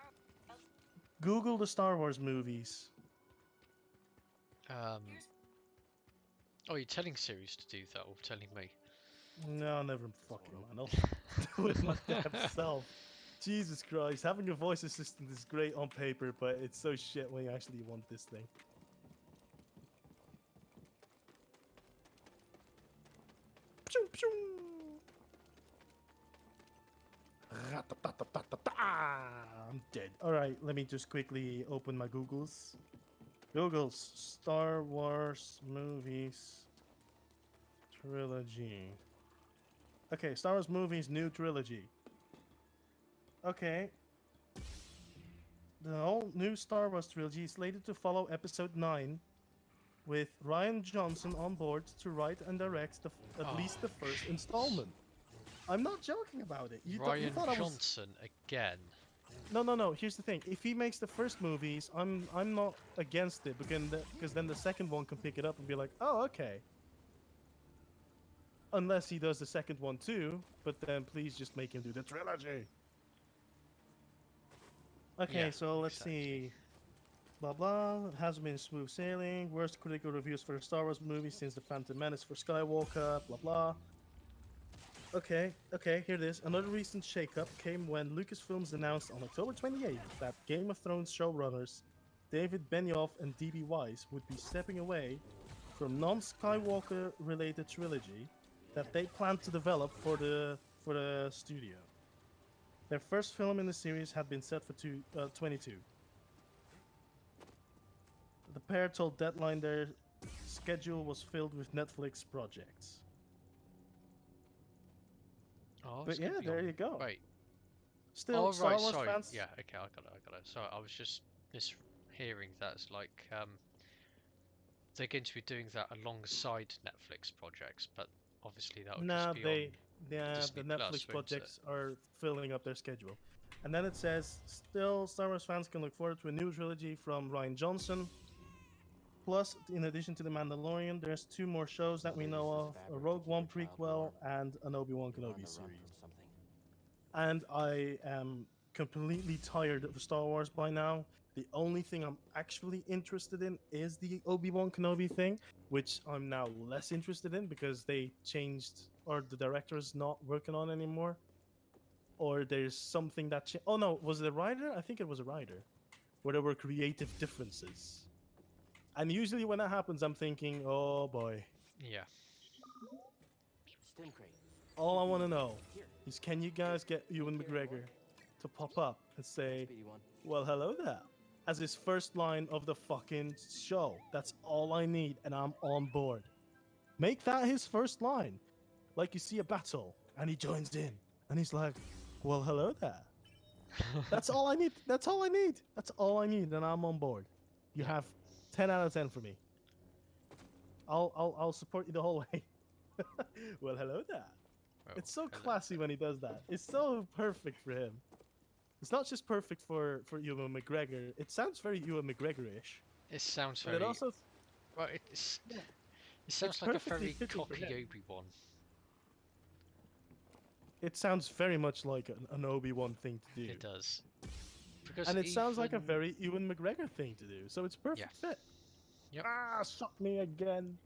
Google the Star Wars movies. Here's Oh, you're telling Sirius to do that, or telling me? No, never fucking mind. I'll do it my damn self. Jesus Christ, having a voice assistant is great on paper, but it's so shit when you actually want this thing. Pew, pew. Ra-ta-ta-ta-ta-ta. I'm dead. Alright, let me just quickly open my Googles. Google's Star Wars movies trilogy. Okay, Star Wars movies new trilogy. Okay. The whole new Star Wars trilogy is slated to follow Episode 9, with Ryan Johnson on board to write and direct at least the first installment. I'm not joking about it. You Ryan thought I was... Johnson again. No. Here's the thing. If he makes the first movies, I'm not against it because then the second one can pick it up and be like, oh, okay. Unless he does the second one too, but then please just make him do the trilogy. Okay, Yeah, so let's exactly. see. Blah blah. It has been smooth sailing. Worst critical reviews for a Star Wars movie since The Phantom Menace for Skywalker. Blah blah. Okay, here it is. Another recent shakeup came when Lucasfilms announced on October 28th that Game of Thrones showrunners David Benioff and D.B. Weiss would be stepping away from non-Skywalker related trilogy that they plan to develop for the studio. Their first film in the series had been set for 22. The pair told Deadline their schedule was filled with Netflix projects. Oh, But it's gonna yeah, be there on- you go. Wait. Still, Oh, Star right, Wars sorry. fans. Yeah, okay, I got it. Sorry, I was just mishearing that. It's like, they're going to be doing that alongside Netflix projects, but obviously that would Nah, just be the Disney Netflix Plus, won't it? projects are filling up their schedule. And then it says, still, Star Wars fans can look forward to a new trilogy from Ryan Johnson. Plus, in addition to The Mandalorian, there's 2 more shows that we know of, a Rogue One prequel and an Obi-Wan You're on Kenobi the run series. from something. And I am completely tired of Star Wars by now. The only thing I'm actually interested in is the Obi-Wan Kenobi thing, which I'm now less interested in because they changed, or the director's not working on anymore, or there's something that oh no, was it a writer? I think it was a writer, where there were creative differences. And usually when that happens, I'm thinking, oh boy. Yeah. Stim crate. All I want to know Here. is, can you guys get Ewan McGregor to pop up and say, Speedy one. well, hello there, as his first line of the fucking show? That's all I need, and I'm on board. Make that his first line. Like you see a battle, and he joins in, and he's like, well, hello there. That's all I need. That's all I need. That's all I need, and I'm on board. You have 10 out of 10 for me. I'll support you the whole way. Well, hello there. Well, It's so hello. classy when he does that. It's so perfect for him. It's not just perfect for Ewan McGregor. It sounds very Ewan McGregor-ish. It sounds But very. it also Well, it's. Yeah. It sounds It's like a perfectly very fitting for cocky him. Obi-Wan. it sounds very much like an Obi-Wan thing to do. It does. Because And it sounds like a even- very Ewan McGregor thing to do. So it's perfect fit. Yep. Ah, shot me again.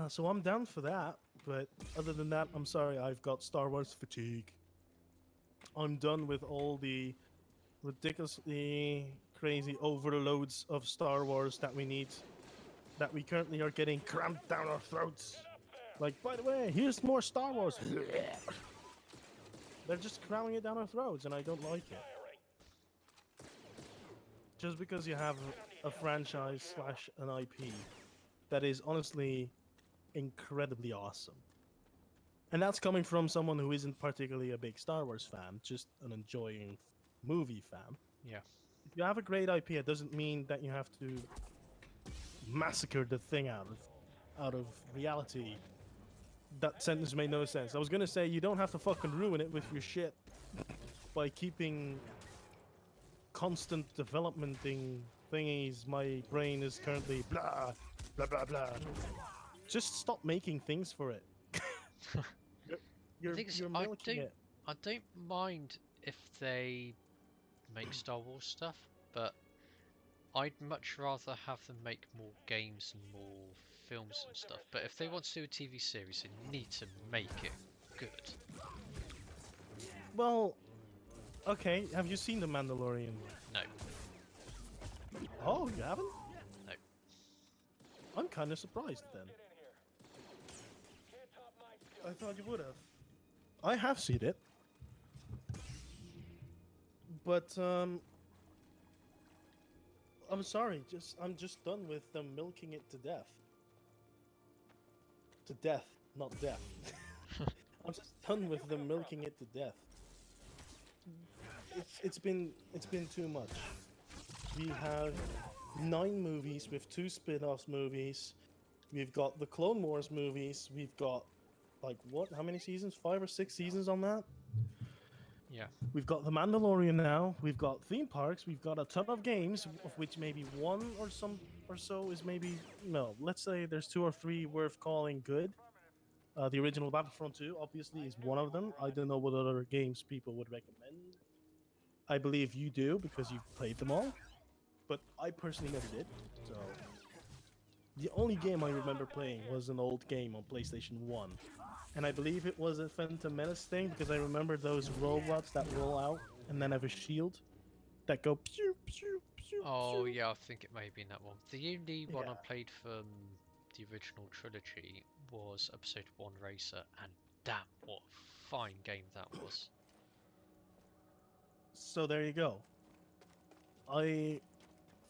So I'm down for that. But other than that, I'm sorry, I've got Star Wars fatigue. I'm done with all the ridiculously crazy overloads of Star Wars that we need, that we currently are getting cramped down our throats. Like, by the way, here's more Star Wars. They're just cramming it down our throats, and I don't like it. Just because you have a franchise slash an IP that is honestly incredibly awesome. And that's coming from someone who isn't particularly a big Star Wars fan, just an enjoying movie fan. Yeah. If you have a great IP, it doesn't mean that you have to massacre the thing out of reality. That sentence made no sense. I was gonna say you don't have to fucking ruin it with your shit by keeping constant developmenting thingies. My brain is currently blah blah blah blah. Just stop making things for it. You're thing is, milking it. I don't mind if they make Star Wars stuff, but I'd much rather have them make more games and more films and stuff. But if they want to do a TV series, they need to make it good. Well, okay. Have you seen The Mandalorian? No, Oh, you haven't? no. I'm kind of surprised then. Can't top my skill. I thought you would have. I have seen it, but I'm sorry. I'm just done with them milking it to death. To death, not death. I'm just done with them milking it to death. It's been too much. We have 9 movies with 2 spin-offs movies. We've got the Clone Wars movies. We've got like what? How many seasons? 5 or 6 seasons on that. Yeah. We've got The Mandalorian now. We've got theme parks. We've got a ton of games, of which maybe one or so is maybe no. Let's say there's 2 or 3 worth calling good. The original Battlefront 2 obviously is one of them. I don't know what other games people would recommend. I believe you do because you've played them all, but I personally never did. So the only game I remember playing was an old game on PlayStation 1. And I believe it was a Phantom Menace thing because I remember those robots that roll out and then have a shield that go pew pew pew. Oh pew. yeah, I think it may have been that one. The only one I Yeah. played from the original trilogy was Episode 1 Racer, and damn, what a fine game that was. So there you go. I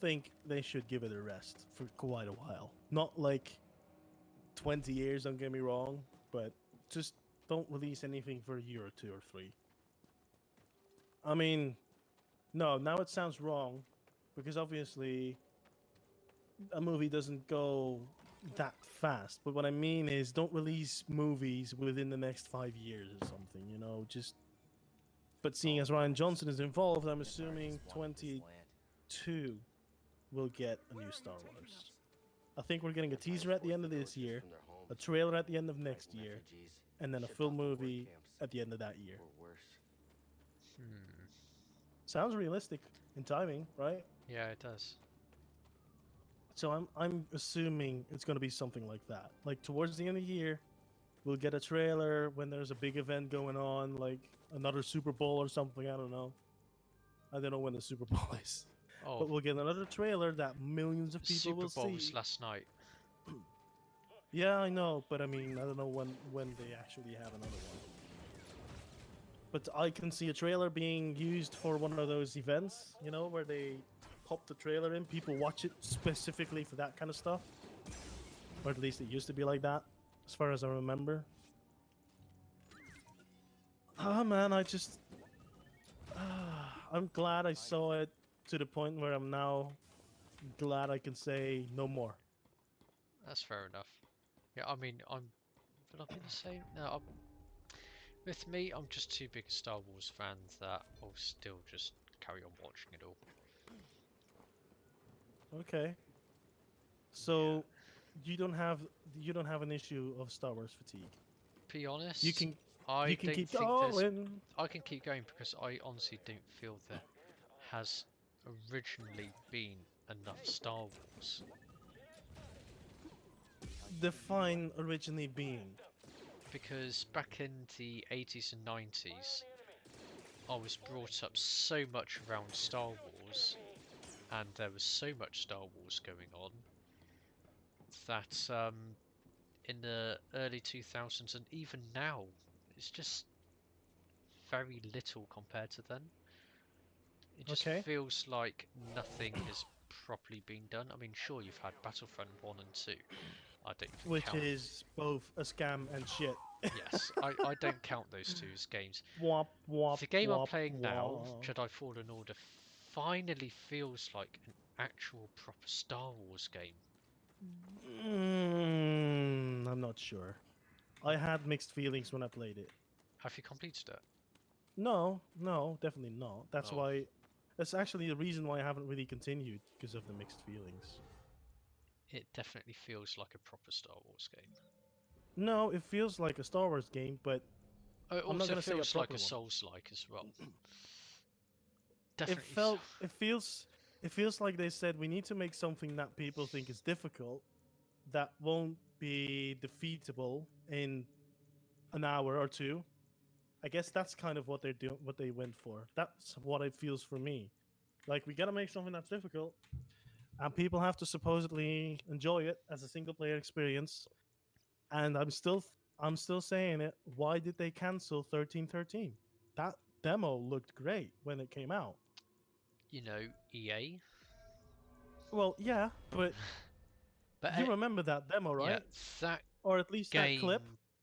think they should give it a rest for quite a while. Not like 20 years, don't get me wrong, but just don't release anything for a year or 2 or 3. I mean, no, now it sounds wrong because obviously a movie doesn't go that fast. But what I mean is, don't release movies within the next 5 years or something. You know, just. But seeing as Ryan Johnson is involved, I'm assuming 22 will get a new Star Wars. I think we're getting a teaser at the end of this year, a trailer at the end of next year, and then a full movie at the end of that year. Hmm. Sounds realistic in timing, right? Yeah, it does. So I'm assuming it's going to be something like that. Like towards the end of the year, we'll get a trailer when there's a big event going on, like another Super Bowl or something. I don't know. I don't know when the Super Bowl is, Oh, but we'll get another trailer that millions of people Super will Bowl was see. last night. Yeah, I know, but I mean, I don't know when they actually have another one. But I can see a trailer being used for one of those events, you know, where they pop the trailer in, people watch it specifically for that kind of stuff. Or at least it used to be like that, as far as I remember. Oh man, I just I'm glad I saw it to the point where I'm now glad I can say no more. That's fair enough. Yeah, I mean, Will I be the same? No, with me, I'm just too big a Star Wars fan that I'll still just carry on watching it all. Okay. So you don't have an issue of Star Wars fatigue. Be honest, You can I don't keep think there's. going. I can keep going because I honestly don't feel there has originally been enough Star Wars. Define originally being. Because back in the 80s and 90s, I was brought up so much around Star Wars, and there was so much Star Wars going on, that in the early 2000s and even now, it's just very little compared to then. It just Okay. feels like nothing has properly been done. I mean, sure, you've had Battlefront 1 and 2. I don't even Which count. is both a scam and shit. Yes, I don't count those two as games. Wop, wop, The game I'm wop, playing now, wop. Jedi Fallen Order, finally feels like an actual proper Star Wars game. I'm not sure. I had mixed feelings when I played it. Have you completed it? No, definitely not. That's Oh. why. That's actually the reason why I haven't really continued, because of the mixed feelings. It definitely feels like a proper Star Wars game. No, it feels like a Star Wars game, but Oh, it I'm not also gonna say a feels like proper a one. Souls-like as well. it Definitely. felt. It feels like they said we need to make something that people think is difficult, that won't be defeatable in an hour or two. I guess that's kind of what they're doing. What they went for. That's what it feels for me. Like we gotta make something that's difficult, and people have to supposedly enjoy it as a single player experience. And I'm still saying it. Why did they cancel 1313? That demo looked great when it came out. You know, EA. Well, yeah, but But you remember that demo, yeah, right? that Or at least that game. clip.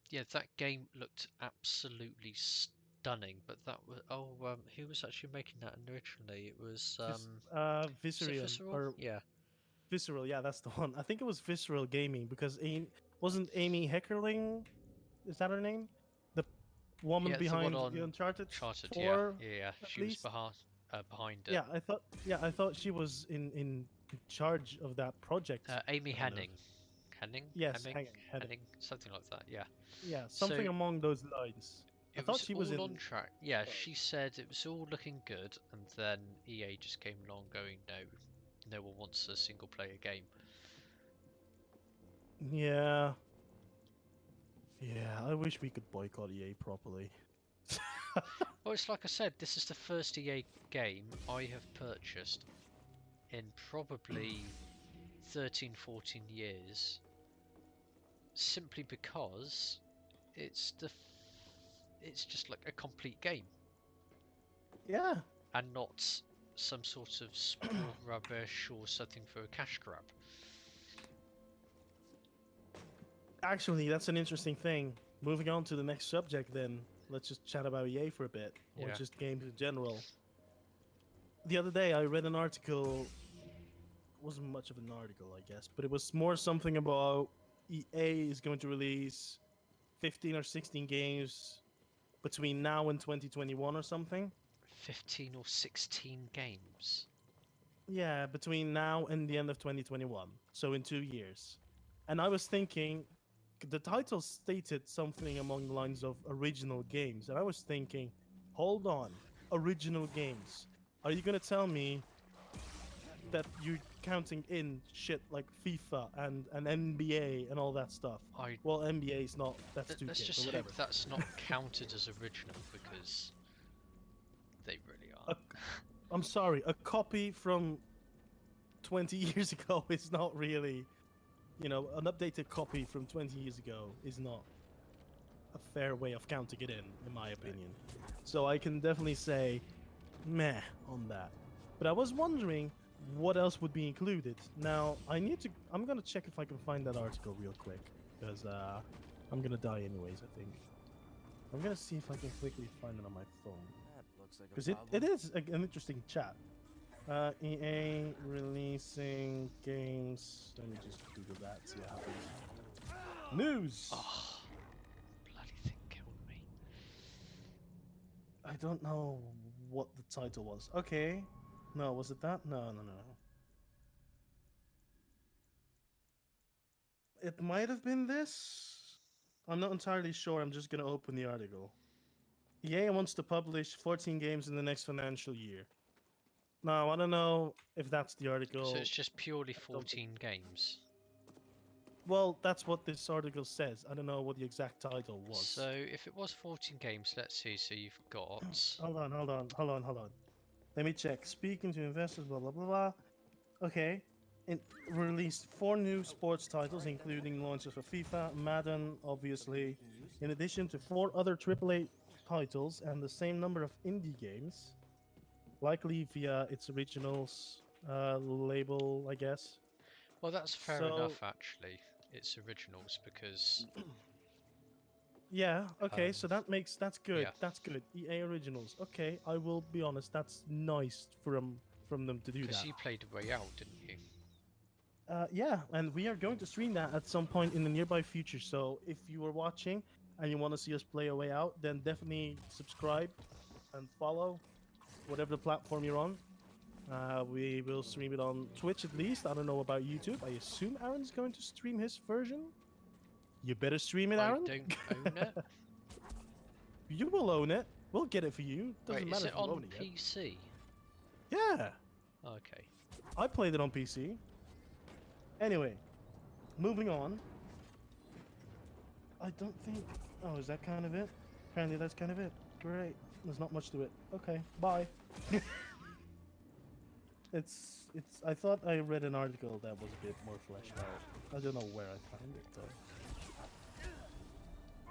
Yeah, that game looked absolutely stunning. But that was who was actually making that originally? It was was it Visceral Visceral? or Yeah. Visceral, yeah, that's the one. I think it was Visceral Gaming because wasn't Amy Heckerling? Is that her name? The woman Yeah, it's the one behind on the Uncharted Chartered, 4, yeah. at She was least? behind it. Yeah, I thought she was in charge of that project. Amy kind of. Henning. Yes, Henning, Henning. something like that. Yeah. Yeah, something So along those lines. I it thought was she all was in. on track. Yeah, she said it was all looking good, and then EA just came along going, no one wants a single player game. Yeah. Yeah, I wish we could boycott EA properly. Well, it's like I said, this is the first EA game I have purchased in probably 13, 14 years, simply because it's just like a complete game Yeah. and not some sort of sport rubbish or something for a cash grab. Actually, that's an interesting thing. Moving on to the next subject, then let's just chat about EA for a bit, or just games in general. The other day, I read an article wasn't much of an article, I guess, but it was more something about EA is going to release 15 or 16 games between now and 2021 or something. 15 or 16 games. Yeah, between now and the end of 2021, so in 2 years. And I was thinking, the title stated something along the lines of original games, and I was thinking, hold on, original games. Are you gonna tell me that you're counting in shit like FIFA and NBA and all that stuff? I Well, NBA is not. That's Let's 2K, just but whatever. hope that's not counted as original because they really are. I'm sorry, a copy from 20 years ago is not really, an updated copy from 20 years ago is not a fair way of counting it in my opinion. So I can definitely say meh on that. But I was wondering what else would be included. Now, I'm going to check if I can find that article real quick because I'm going to die anyways, I think. I'm going to see if I can quickly find it on my phone. That looks like a Because problem. it is an interesting chat. EA releasing games. Let me just Google that, see what happens. News! Oh, bloody thing killed me. I don't know what the title was. Okay. No, was it that? No. It might have been this. I'm not entirely sure. I'm just going to open the article. EA wants to publish 14 games in the next financial year. Now, I don't know if that's the article. So it's just purely don't think- 14 games. Well, that's what this article says. I don't know what the exact title was. So if it was 14 games, let's see. So you've got. Hold on. Let me check. Speaking to investors, blah, blah, blah, blah. Okay. It released 4 new sports titles, including launches for FIFA, Madden, obviously, in addition to 4 other AAA titles and the same number of indie games, likely via its originals label, I guess. Well, that's fair So- enough, actually. It's originals because. Yeah, okay, so that's good. yeah. That's good. EA Originals. Okay, I will be honest, that's nice from them to do Because that. you played A Way Out, didn't you? Yeah, and we are going to stream that at some point in the nearby future. So if you are watching and you want to see us play A Way Out, then definitely subscribe and follow whatever the platform you're on. We will stream it on Twitch at least. I don't know about YouTube. I assume Aaron's going to stream his version. You better stream it, I Aaron. don't own it. You will own it. We'll get it for you. Doesn't Wait, matter is if it you on own it yet. PC? Yeah, Okay. I played it on PC. Anyway, moving on. I don't think. Oh, is that kind of it? Apparently, that's kind of it. Great. There's not much to it. Okay, bye. it's. I thought I read an article that was a bit more fleshed out. I don't know where I found it though.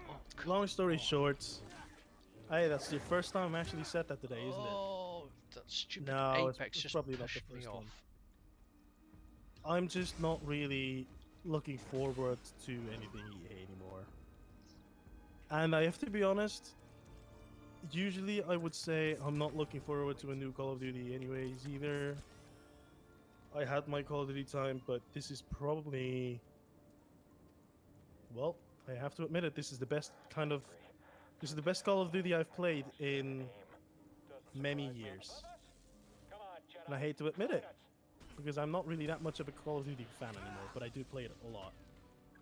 Oh, Long story God. short. Hey, that's the first time I actually said that today, isn't it? Oh, that stupid No, it's Apex just probably not the pushed me first off. one. I'm just not really looking forward to anything EA anymore. And I have to be honest, usually I would say I'm not looking forward to a new Call of Duty anyways either. I had my Call of Duty time, but this is probably... Well, I have to admit it, this is the best Call of Duty I've played in many years. Come on, Jedi. And I hate to admit it, because I'm not really that much of a Call of Duty fan anymore, but I do play it a lot.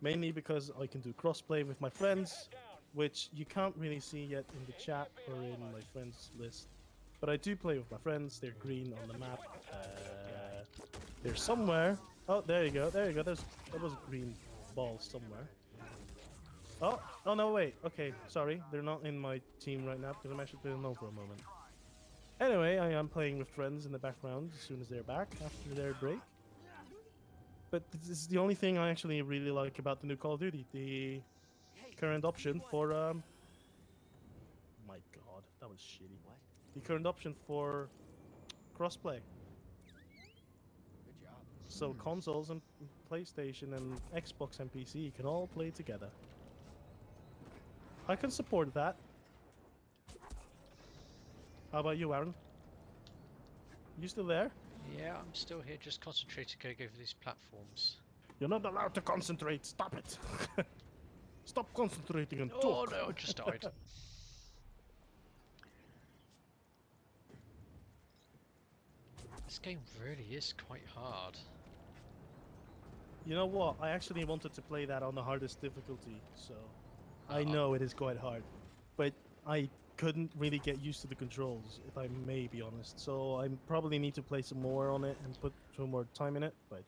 Mainly because I can do crossplay with my friends, which you can't really see yet in the chat or in my friends list. But I do play with my friends. They're green on the map. They're somewhere. Oh, there you go. There you go. There was a green ball somewhere. Oh no, wait. Okay, sorry. They're not in my team right now because I'm actually playing alone for a moment. Anyway, I am playing with friends in the background as soon as they're back after their break. But this is the only thing I actually really like about the new Call of Duty. The current option for... My god, that was shitty. What? The current option for crossplay. Good job. So consoles and PlayStation and Xbox and PC can all play together. I can support that. How about you, Aaron? You still there? Yeah, I'm still here, just concentrating going over these platforms. You're not allowed to concentrate. Stop it. Stop concentrating and Oh talk. no, I just died. This game really is quite hard. You know what? I actually wanted to play that on the hardest difficulty, so I Uh-oh. know it is quite hard, but I couldn't really get used to the controls, if I may be honest. So I probably need to play some more on it and put some more time in it. But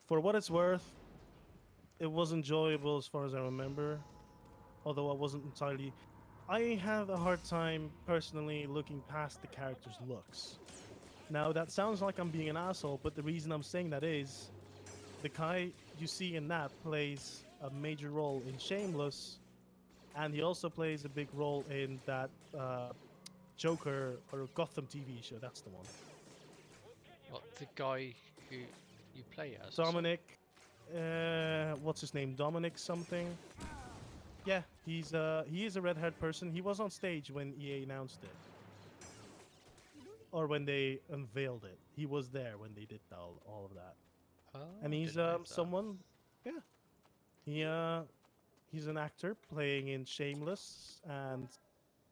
for what it's worth, it was enjoyable as far as I remember. Although I wasn't entirely, I have a hard time personally looking past the character's looks. Now that sounds like I'm being an asshole, but the reason I'm saying that is the guy you see in that plays a major role in Shameless, and he also plays a big role in that Joker or Gotham TV show. That's the one. What, the guy who you play as? or something? Dominic, what's his name? Dominic something. Yeah, he is a red-haired person. He was on stage when EA announced it, or when they unveiled it. He was there when they did all of that. Oh, And I he's didn't know that. someone, yeah. He's an actor playing in Shameless, and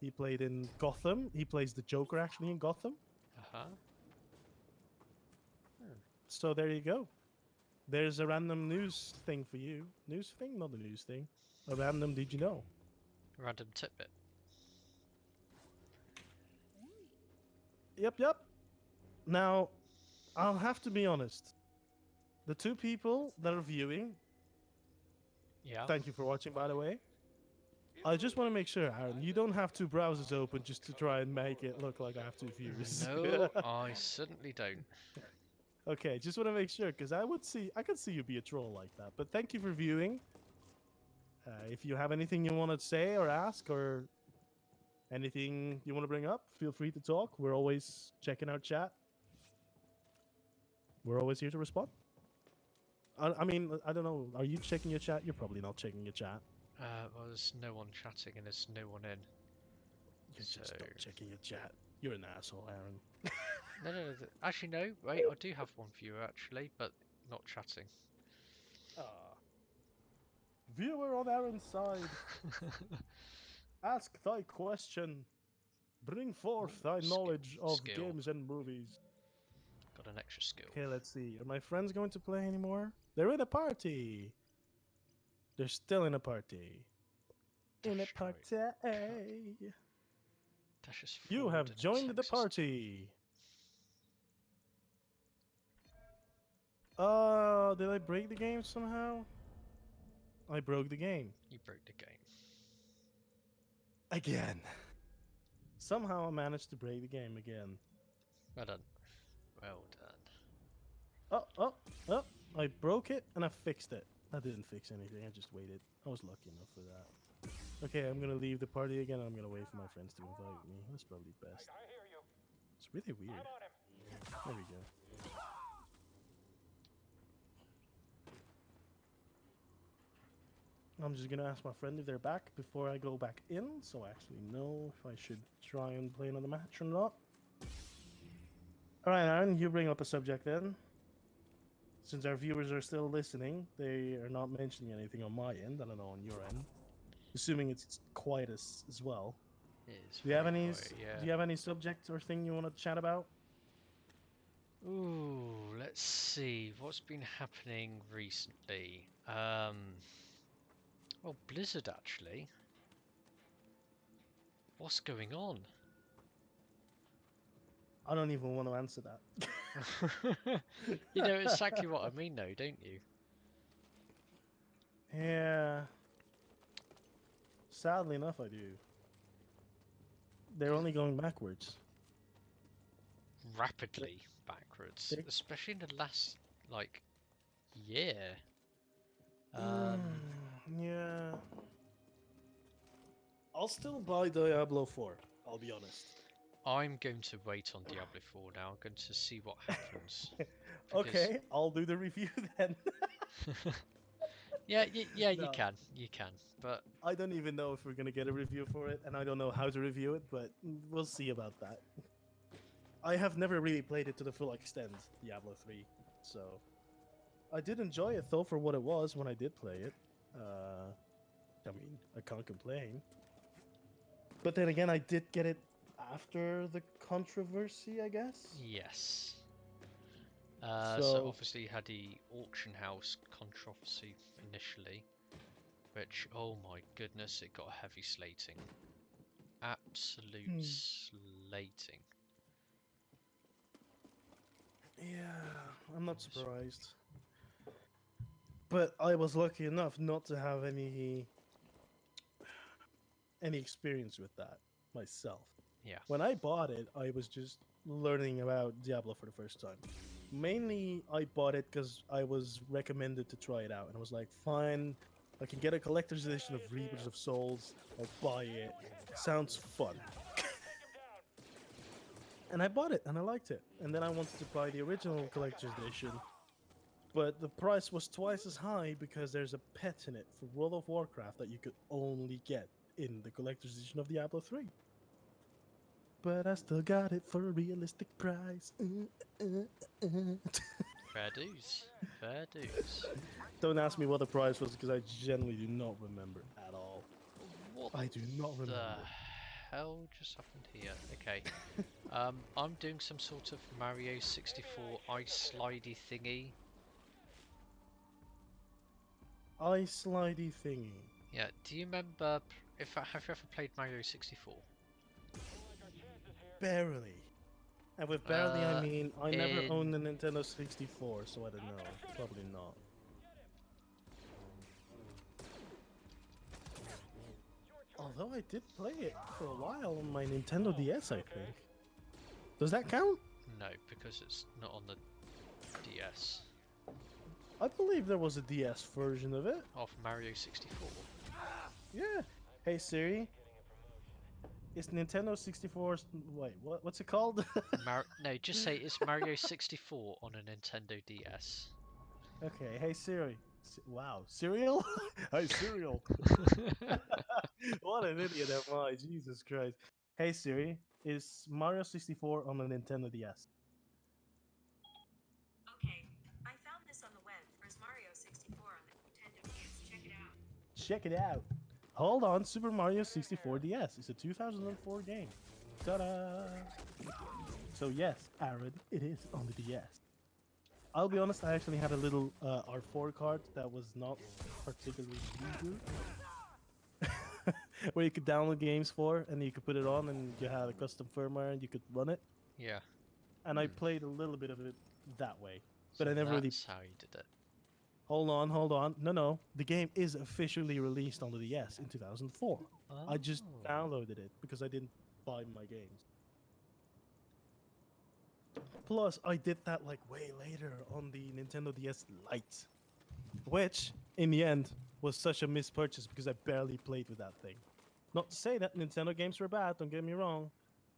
he played in Gotham. He plays the Joker actually in Gotham. Uh-huh. So there you go. There's a random news thing for you. News thing, not a news thing. A random. Did you know? Random tidbit. Yep. Now, I'll have to be honest. The two people that are viewing, Yeah. thank you for watching, by the way. I just want to make sure, Aaron, you don't have two browsers open just to try and make it look like I have two viewers. No, I certainly don't. Okay, just want to make sure, because I could see you be a troll like that. But thank you for viewing. If you have anything you want to say or ask, or anything you want to bring up, feel free to talk. We're always checking our chat. We're always here to respond. I mean, I don't know. Are you checking your chat? You're probably not checking your chat. Well, there's no one chatting and there's no one in. You're just So- not checking your chat. You're an asshole, Aaron. No, actually no, wait, I do have one viewer actually, but not chatting. Ah. Viewer on Aaron's side, ask thy question. Bring forth thy knowledge of skill. games and movies. Got an extra skill. Okay, let's see. Are my friends going to play anymore? They're in a party. They're still in a party. In a Destroy. party. Dashes You forward have and joined the attacks us. party. Did I break the game somehow? I broke the game. You broke the game. Again. Somehow I managed to break the game again. Well done. Well done. Oh, I broke it and I fixed it. I didn't fix anything, I just waited. I was lucky enough for that. Okay, I'm gonna leave the party again. I'm gonna wait for my friends to invite me. That's probably best. I hear you. It's really weird. I'm on him. There we go. I'm just gonna ask my friend if they're back before I go back in, so I actually know if I should try and play another match or not. Alright, Aaron, you bring up a subject then. Since our viewers are still listening, they are not mentioning anything on my end. I don't know on your end. Assuming it's quiet as well. It is Do you have very any? quiet, yeah. Do you have any subject or thing you want to chat about? Ooh, let's see. What's been happening recently? Well, Blizzard actually. What's going on? I don't even want to answer that. You know exactly what I mean, though, don't you? Yeah. Sadly enough, I do. They're only going backwards. Rapidly backwards, they- especially in the last like year. Yeah. I'll still buy Diablo 4. I'll be honest. I'm going to wait on Diablo 4 now. I'm going to see what happens. because- Okay, I'll do the review then. Yeah, yeah, you No. can, but I don't even know if we're gonna get a review for it, and I don't know how to review it, but we'll see about that. I have never really played it to the full extent, Diablo 3. So I did enjoy it though for what it was when I did play it. I mean, I can't complain. But then again, I did get it after the controversy, I guess. Yes. So So- obviously you had the auction house controversy initially, which, oh my goodness, it got heavy slating. Absolute slating. Yeah, I'm not surprised. But I was lucky enough not to have any experience with that myself. Yeah. When I bought it, I was just learning about Diablo for the first time. Mainly, I bought it because I was recommended to try it out, and I was like, fine, I can get a collector's edition of Reapers of Souls. I'll buy it. Sounds fun. And I bought it, and I liked it. And then I wanted to buy the original collector's edition, but the price was twice as high because there's a pet in it for World of Warcraft that you could only get in the collector's edition of Diablo 3. But I still got it for a realistic price. Fair dues. Fair dues. Don't ask me what the price was because I genuinely do not remember at all. What I do not the remember. hell just happened here? Okay. I'm doing some sort of Mario 64 ice slidey thingy. Ice slidey thingy. Yeah, do you remember have you ever played Mario 64? Barely. And with barely, I mean I never in- owned a Nintendo 64, so I don't know. Probably not. Although I did play it for a while on my Nintendo DS, I think. Does that count? No, because it's not on the DS. I believe there was a DS version of it. Of Mario 64. Yeah. Hey Siri. Is Nintendo 64? Wait, what's it called? No, just say it's Mario 64 on a Nintendo DS. Okay. Hey Siri. Wow, cereal? Hey cereal. What an idiot am I? Jesus Christ. Hey Siri. Is Mario 64 on a Nintendo DS? Okay, I found this on the web. There's Mario 64 on the Nintendo DS. Check it out. Check it out. Hold on, Super Mario 64 DS. It's a 2004 game. Ta-da! So yes, Aaron, it is on the DS. I'll be honest, I actually had a little R4 card that was not particularly good. Where you could download games for, and you could put it on, and you had a custom firmware, and you could run it. Yeah. And I played a little bit of it that way. So But I never really... that's how you did it. Hold on. No. The game is officially released on the DS in 2004. I just Oh. downloaded it because I didn't buy my games. Plus, I did that like way later on the Nintendo DS Lite, which in the end was such a mispurchase because I barely played with that thing. Not to say that Nintendo games were bad, don't get me wrong.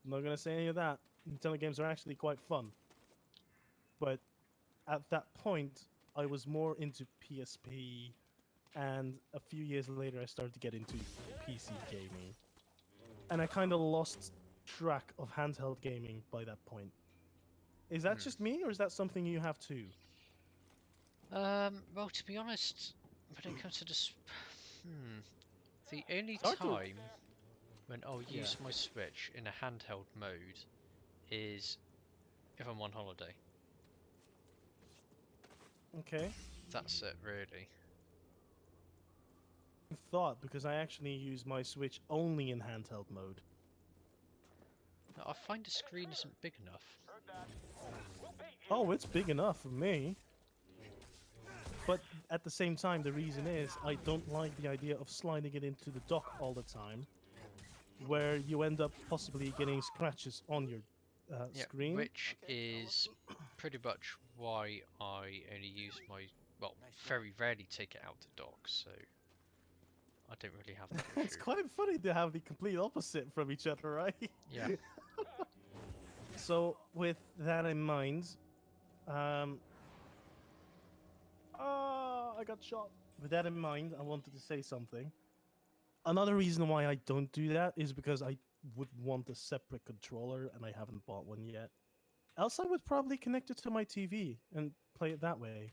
I'm not gonna say any of that. Nintendo games are actually quite fun. But at that point, I was more into PSP, and a few years later, I started to get into PC gaming. And I kind of lost track of handheld gaming by that point. Is that just me, or is that something you have too? Well, to be honest, when it comes to this, the only hard to- time when I'll use my Switch in a handheld mode is if I'm on holiday. Okay. That's it, really. Thought, because I actually use my Switch only in handheld mode. I find the screen isn't big enough. Oh, it's big enough for me. But at the same time, the reason is I don't like the idea of sliding it into the dock all the time, where you end up possibly getting scratches on your screen. Which is pretty much why I only use my, well, very rarely take it out to dock, so I don't really have that It's issue. quite funny to have the complete opposite from each other, right? Yeah. So with that in mind, I got shot. With that in mind, I wanted to say something. Another reason why I don't do that is because I would want a separate controller, and I haven't bought one yet. else I would probably connect it to my TV and play it that way.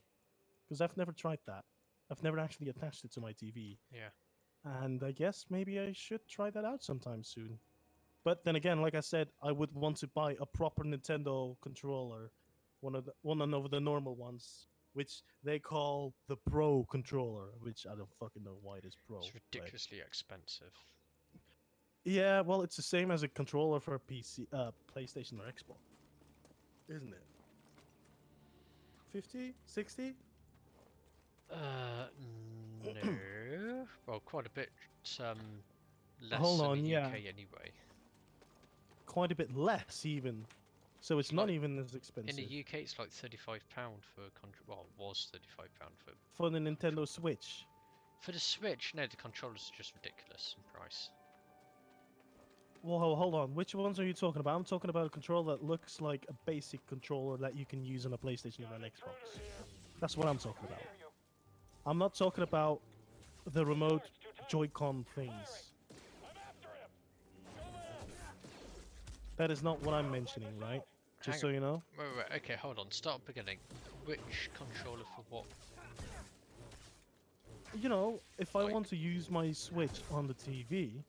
Because I've never tried that. I've never actually attached it to my TV. Yeah. And I guess maybe I should try that out sometime soon. But then again, like I said, I would want to buy a proper Nintendo controller, one of the normal ones, which they call the Pro controller, which I don't fucking know why it is Pro. It's but- ridiculously expensive. Yeah, well, it's the same as a controller for a PC, PlayStation or Xbox, isn't it? 50, 60? No. Well, quite a bit less Hold in on, the yeah. UK anyway. Quite a bit less, even. So it's not Like, even as In expensive. the UK, it's like £35 for a well, was £35 for For the Nintendo Switch. for the Switch. No, the controllers are just ridiculous in price. Whoa, hold on. Which ones are you talking about? I'm talking about a controller that looks like a basic controller that you can use on a PlayStation or an Xbox. That's what I'm talking about. I'm not talking about the remote Joy-Con things. That is not what I'm mentioning, right? Just so Hang you know. Wait. Okay, hold on. Start beginning. Which controller for what? You know, if I Like- want to use my Switch on the TV,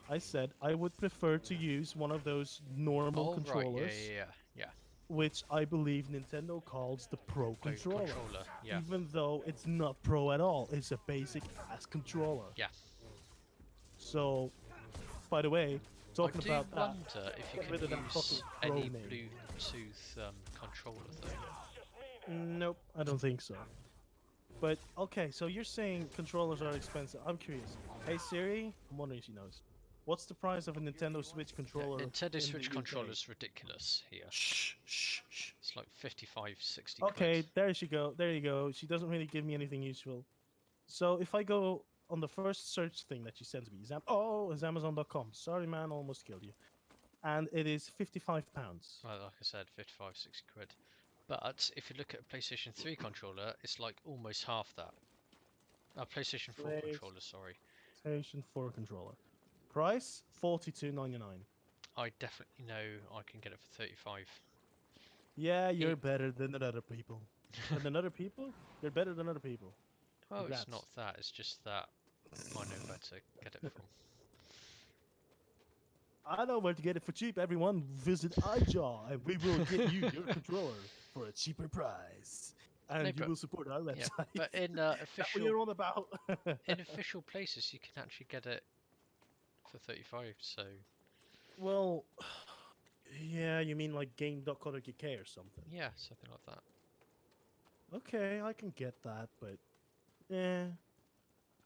I said I would prefer to use one of those normal Oh, controllers, right. Yeah. which I believe Nintendo calls the Pro Pro controller. Yeah. Even though it's not pro at all, it's a basic ass controller. Yeah. So, by the way, talking I do about that, wonder if you get can rid of that use fucking any Pro name. Bluetooth controller though. nope, I don't think so. But okay, so you're saying controllers are expensive. I'm curious. Hey Siri, I'm wondering if she knows. What's the price of a Nintendo Switch controller? Nintendo in Switch the UK? controller's ridiculous here. Shh, shh, shh. It's like 55, 60 Okay, quid. there she go. There you go. She doesn't really give me anything useful. So if I go on the first search thing that she sends me, it's Amazon.com. Sorry, man, almost killed you. And it is £55. Well, like I said, 55, 60 quid. But if you look at a PlayStation 3 controller, it's like almost half that. PlayStation 4 Wait. controller, sorry. PlayStation 4 controller. Price $42.99. I definitely know I can get it for 35. Yeah, you're It- better than other people. And than other people? You're better than other people. Well, Congrats. it's not that, it's just that I know where to get it from. I know where to get it for cheap, everyone. Visit iJaw and we will get you your controller for a cheaper price. And No, you but- will support our Yeah, website. but in That's what official you're on about. in official places, you can actually get it for 35. So Well, yeah, you mean like game.co.uk or something. yeah, something like that. Okay, I can get that, but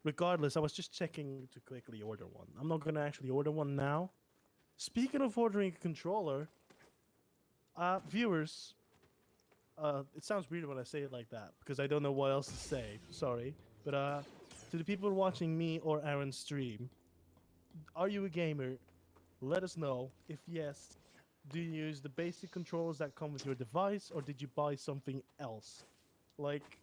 regardless, I was just checking to quickly order one. I'm not gonna actually order one now. Speaking of ordering a controller, viewers, it sounds weird when I say it like that because I don't know what else to say. Sorry, but to the people watching me or Aaron stream, are you a gamer? Let us know. If yes, do you use the basic controllers that come with your device, or did you buy something else? Like,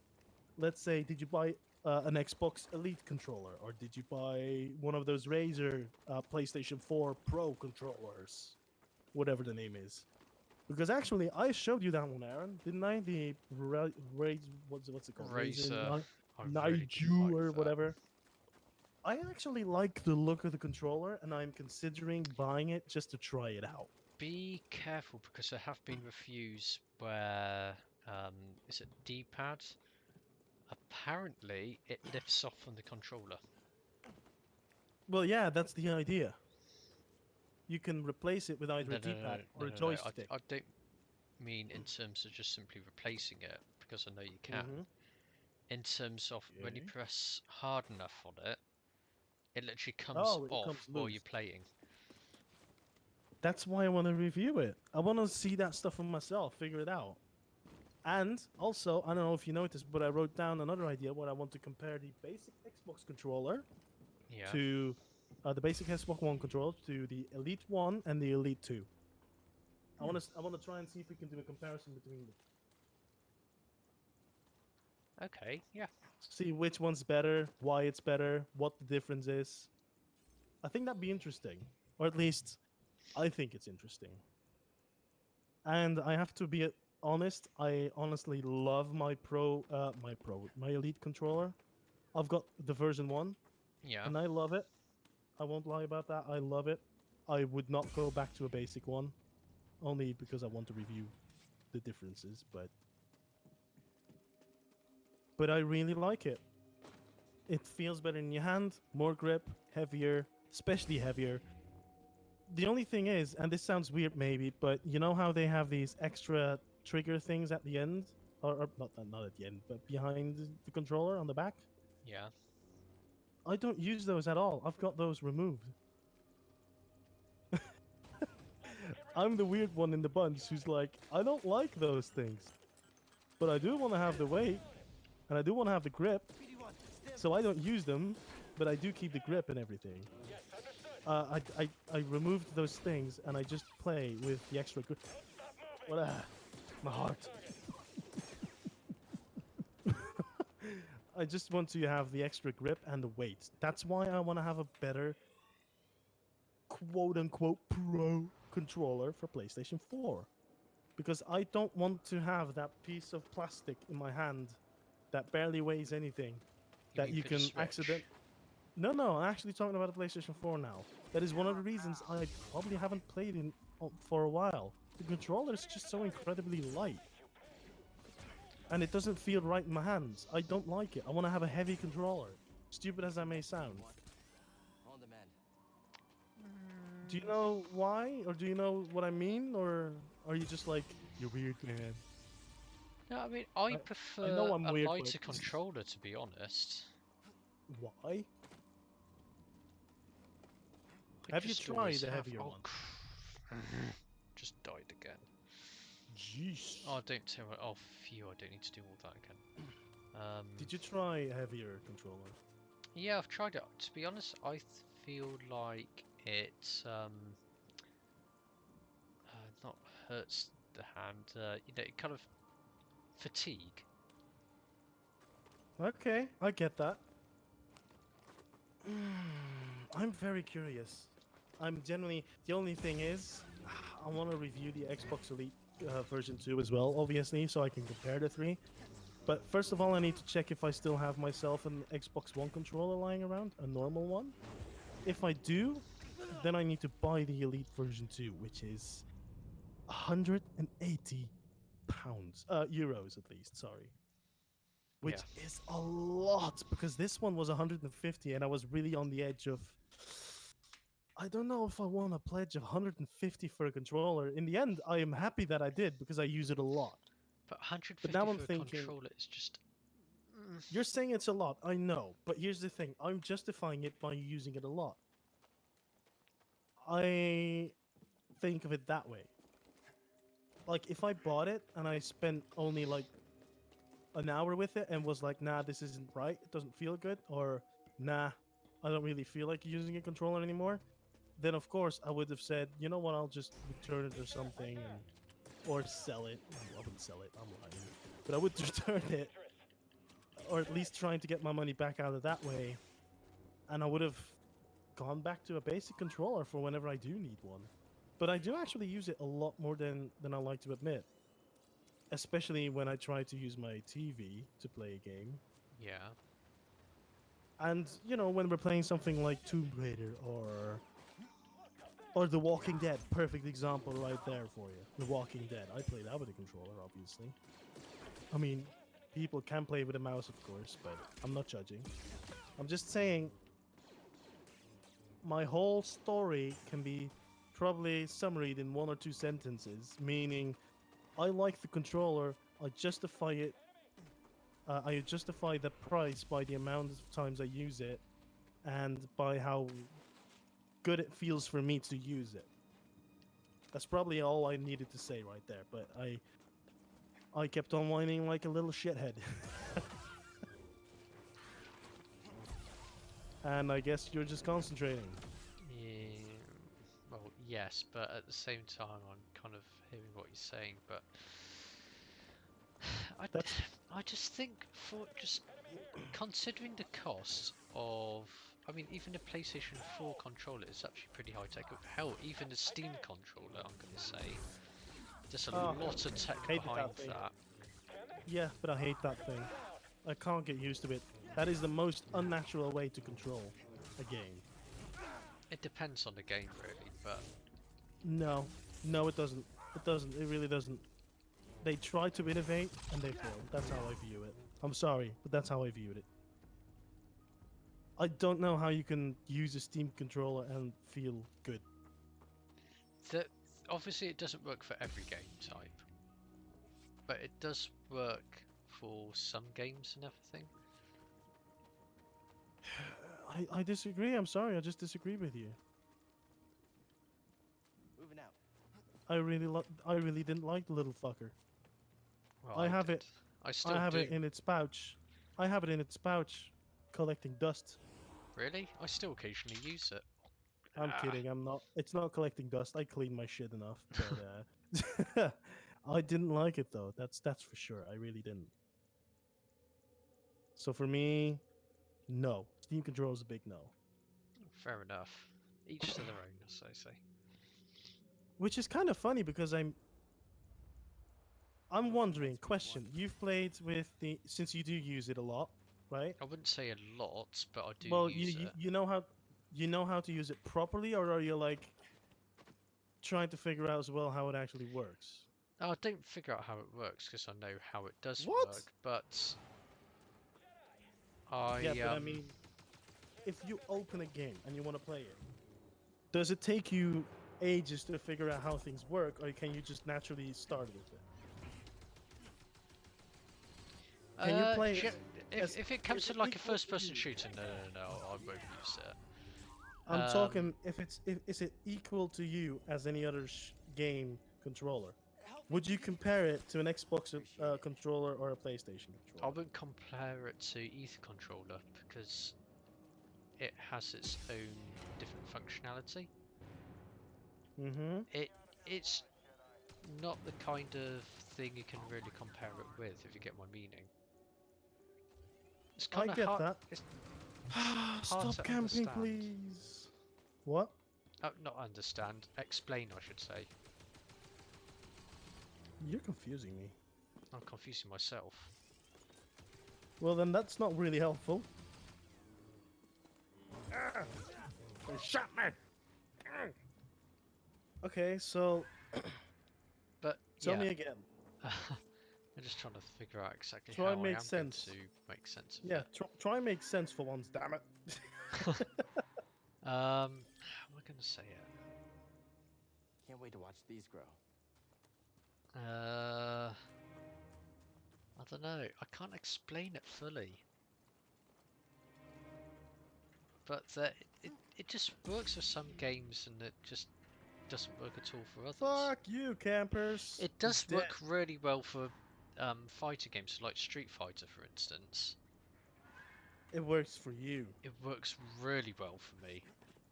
let's say, did you buy an Xbox Elite controller, or did you buy one of those Razer PlayStation 4 Pro controllers, whatever the name is? Because actually, I showed you that one, Aaron, didn't I? The what's it called? Razer, I really Naiju like or that. whatever. I actually like the look of the controller, and I'm considering buying it just to try it out. Be careful because there have been reviews where is it D-pad? Apparently, it lifts off from the controller. Well, yeah, that's the idea. You can replace it with either a D-pad or a joystick. I don't mean in terms of just simply replacing it because I know you can. Mhm. In terms of when you Okay. press hard enough on it, it literally comes Oh, it off comes while loose. you're playing. That's why I want to review it. I want to see that stuff for myself, figure it out. And also, I don't know if you noticed, but I wrote down another idea where I want to compare the basic Xbox controller Yeah. to the basic Xbox One controller to the Elite One and the Elite Two. I want to try and see if we can do a comparison between them. Okay. Yeah. See which one's better, why it's better, what the difference is. I think that'd be interesting, or at least I think it's interesting. And I have to be honest. I honestly love my Elite controller. I've got the version 1, Yeah. and I love it. I won't lie about that. I love it. I would not go back to a basic one, only because I want to review the differences. But I really like it. It feels better in your hand, more grip, heavier, especially heavier. The only thing is, and this sounds weird maybe, but you know how they have these extra trigger things at the end, or not at the end, but behind the controller on the back. Yeah. I don't use those at all. I've got those removed. I'm the weird one in the bunch who's like, I don't like those things, but I do want to have the weight, and I do want to have the grip, so I don't use them, but I do keep the grip and everything. I removed those things and I just play with the extra grip. What my heart. I just want to have the extra grip and the weight. That's why I want to have a better quote unquote pro controller for PlayStation 4. Because I don't want to have that piece of plastic in my hand that barely weighs anything that mean you for the can Switch? accident. No, I'm actually talking about the PlayStation 4 now. That is one of the reasons I probably haven't played in for a while. The controller is just so incredibly light. And it doesn't feel right in my hands. I don't like it. I want to have a heavy controller. Stupid as I may sound. On demand. Do you know why? Or do you know what I mean? Or are you just like, you're weird, man? No, I mean, I I know prefer I'm a weird, but lighter controller, to be honest. why? I Have you just tried always the have. heavier Oh, one? just died again. Jeez. Oh, don't tell me. Oh, phew, I don't need to do all that again. Did you try a heavier controller? Yeah, I've tried it. To be honest, I feel like it not hurts the hand. It kind of fatigue. Okay, I get that. I'm very curious. I'm generally the only thing is, I want to review the Xbox Elite version 2 as well, obviously, so I can compare the three. But first of all, I need to check if I still have myself an Xbox One controller lying around, a normal one. If I do, then I need to buy the Elite version 2, which is 180 pounds, euros at least. Sorry. Which is a lot because this one was 150 and I was really on the edge of I don't know if I want a pledge of 150 for a controller. In the end, I am happy that I did because I use it a lot. But 150 But now I'm for a thinking controller is just. you're saying it's a lot, I know, but here's the thing. I'm justifying it by using it a lot. I think of it that way. Like if I bought it and I spent only like an hour with it and was like, nah, this isn't right, it doesn't feel good, or nah, I don't really feel like using a controller anymore, then of course I would have said, you know what, I'll just return it or something, or sell it. I wouldn't sell it, I'm lying. But I would return it, or at least trying to get my money back out of that way, and I would have gone back to a basic controller for whenever I do need one. But I do actually use it a lot more than I like to admit. Especially when I try to use my TV to play a game. Yeah. And, you know, when we're playing something like Tomb Raider or The Walking Dead, perfect example right there for you. The Walking Dead. I play that with a controller, obviously. I mean, people can play with a mouse, of course, but I'm not judging. I'm just saying my whole story can be probably summarized in 1 or 2 sentences, meaning I like the controller. I justify it. I justify the price by the amount of times I use it, and by how good it feels for me to use it. That's probably all I needed to say right there. But I kept on whining like a little shithead. And I guess you're just concentrating. Yeah. Well, yes, but at the same time, I'm kind of hearing what you're saying. But I just think for just considering the cost of, I mean, even the PlayStation 4 controller is actually pretty high tech. Hell, even the Steam controller, I'm going to say, There's a Oh, lot of tech hated that behind thing. that. Yeah, but I hate that thing. I can't get used to it. That is the most unnatural way to control a game. It depends on the game, really, but No, no, it doesn't. It doesn't. It really doesn't. They try to innovate and they fail. That's how I view it. I'm sorry, but that's how I viewed it. I don't know how you can use a Steam controller and feel good. the, obviously it doesn't work for every game type, but it does work for some games and everything. I disagree. I'm sorry. I just disagree with you. Moving out. I really didn't like the little fucker. Well, I have did. it. I still I have do. it in its pouch. I have it in its pouch, collecting dust. Really? I still occasionally use it. I'm Ah, kidding. I'm not. It's not collecting dust. I clean my shit enough. But I didn't like it though. That's for sure. I really didn't. So for me, no. Steam controller is a big no. fair enough. Each to their own, as I say. Which is kind of funny because I'm wondering. Question: You've played with the since you do use it a lot, right? I wouldn't say a lot, but I do Well, use it. you know how to use it properly, or are you like trying to figure out as well how it actually works? I don't figure out how it works because I know how it does What? work, but Yeah, I but I mean, if you open a game and you want to play it, does it take you ages to figure out how things work, or can you just naturally start with it? Can you play it as- if it comes is to it like a equal to first-person you? shooter, no, I won't use it. I'm Um, talking if is it equal to you as any other game controller? Would you compare it to an Xbox controller or a PlayStation I controller? wouldn't compare it to either controller because it has its own different functionality. Mm-hmm. It's not the kind of thing you can really compare it with, if you get my meaning. It's I kind of get hard. that. It's hard Stop to camping, understand. please. What? Not understand. Explain, I should say. You're confusing me. I'm confusing myself. Well, then that's not really helpful. Ah! They shot me. Ah! Okay, so But tell yeah, me again. I'm just trying to figure out exactly Try how and I make am sense. going to make sense of Yeah, it. try and make sense for once, damn it. How am I going to say it? Can't wait to watch these grow. I don't know. I can't explain it fully. But it just works for some games and it just doesn't work at all for others. Fuck you, campers. It does Dead. work really well for fighter games like Street Fighter, for instance. It works for you. It works really well for me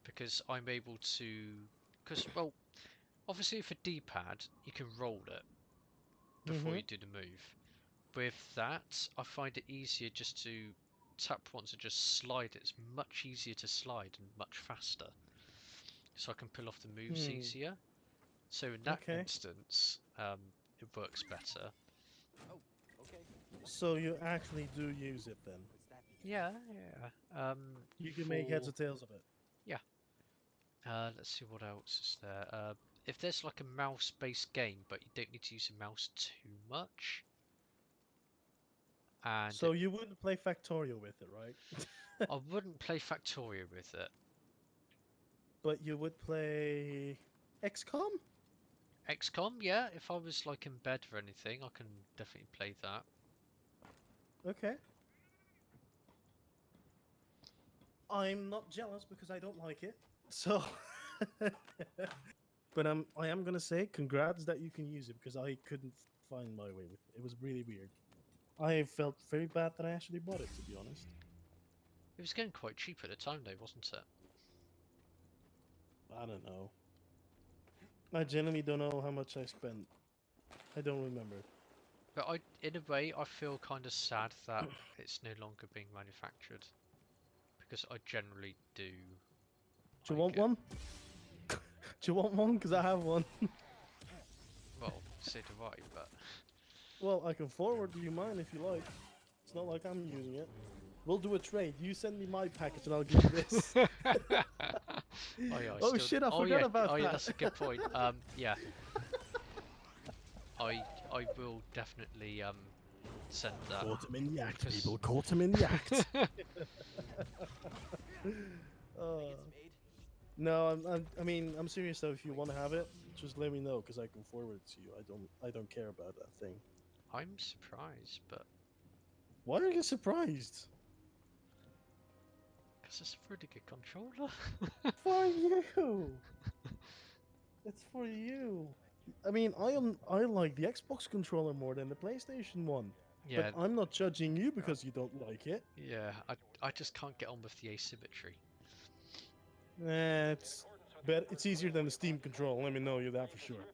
because I'm able to. Because, well, obviously, for D-pad, you can roll it before you do the move. With that, I find it easier just to tap once and just slide it. It's much easier to slide and much faster. So I can pull off the moves easier. So in that Okay. instance, it works better. Oh, okay. So you actually do use it then? What's that mean? Yeah, yeah. You can make heads or tails of it. Yeah. Let's see what else is there. If there's like a mouse-based game, but you don't need to use a mouse too much. And So you wouldn't play Factorio with it, right? I wouldn't play Factorio with it. But you would play XCOM? XCOM, yeah. If I was like in bed or anything, I can definitely play that. Okay. I'm not jealous because I don't like it. So but I am gonna say congrats that you can use it because I couldn't find my way with it. It was really weird. I felt very bad that I actually bought it, to be honest. It was getting quite cheap at the time, though, wasn't it? I don't know. I genuinely don't know how much I spent. I don't remember. But in a way, I feel kind of sad that it's no longer being manufactured because I generally do. Do you like want it. one? Do you want one? Because I have one. Well, So do I, but Well, I can forward you mine if you like. It's not like I'm using it. We'll do a trade. You send me my package and I'll give you this. oh yeah. Oh shit, I oh forgot yeah. about Oh yeah, that. that's a good point. Yeah. I will definitely send that. Caught him in the act, Because- people. Caught him in the act. It's made. No, I mean, I'm serious though. If you want to have it, just let me know because I can forward it to you. I don't care about that thing. I'm surprised, but Why are you surprised? because it's a really good controller. For you. It's for you. I mean, I like the Xbox controller more than the PlayStation one. yeah, But I'm not judging you because you don't like it. yeah. I just can't get on with the asymmetry. It's it's easier than the Steam control. Let me know you that for sure.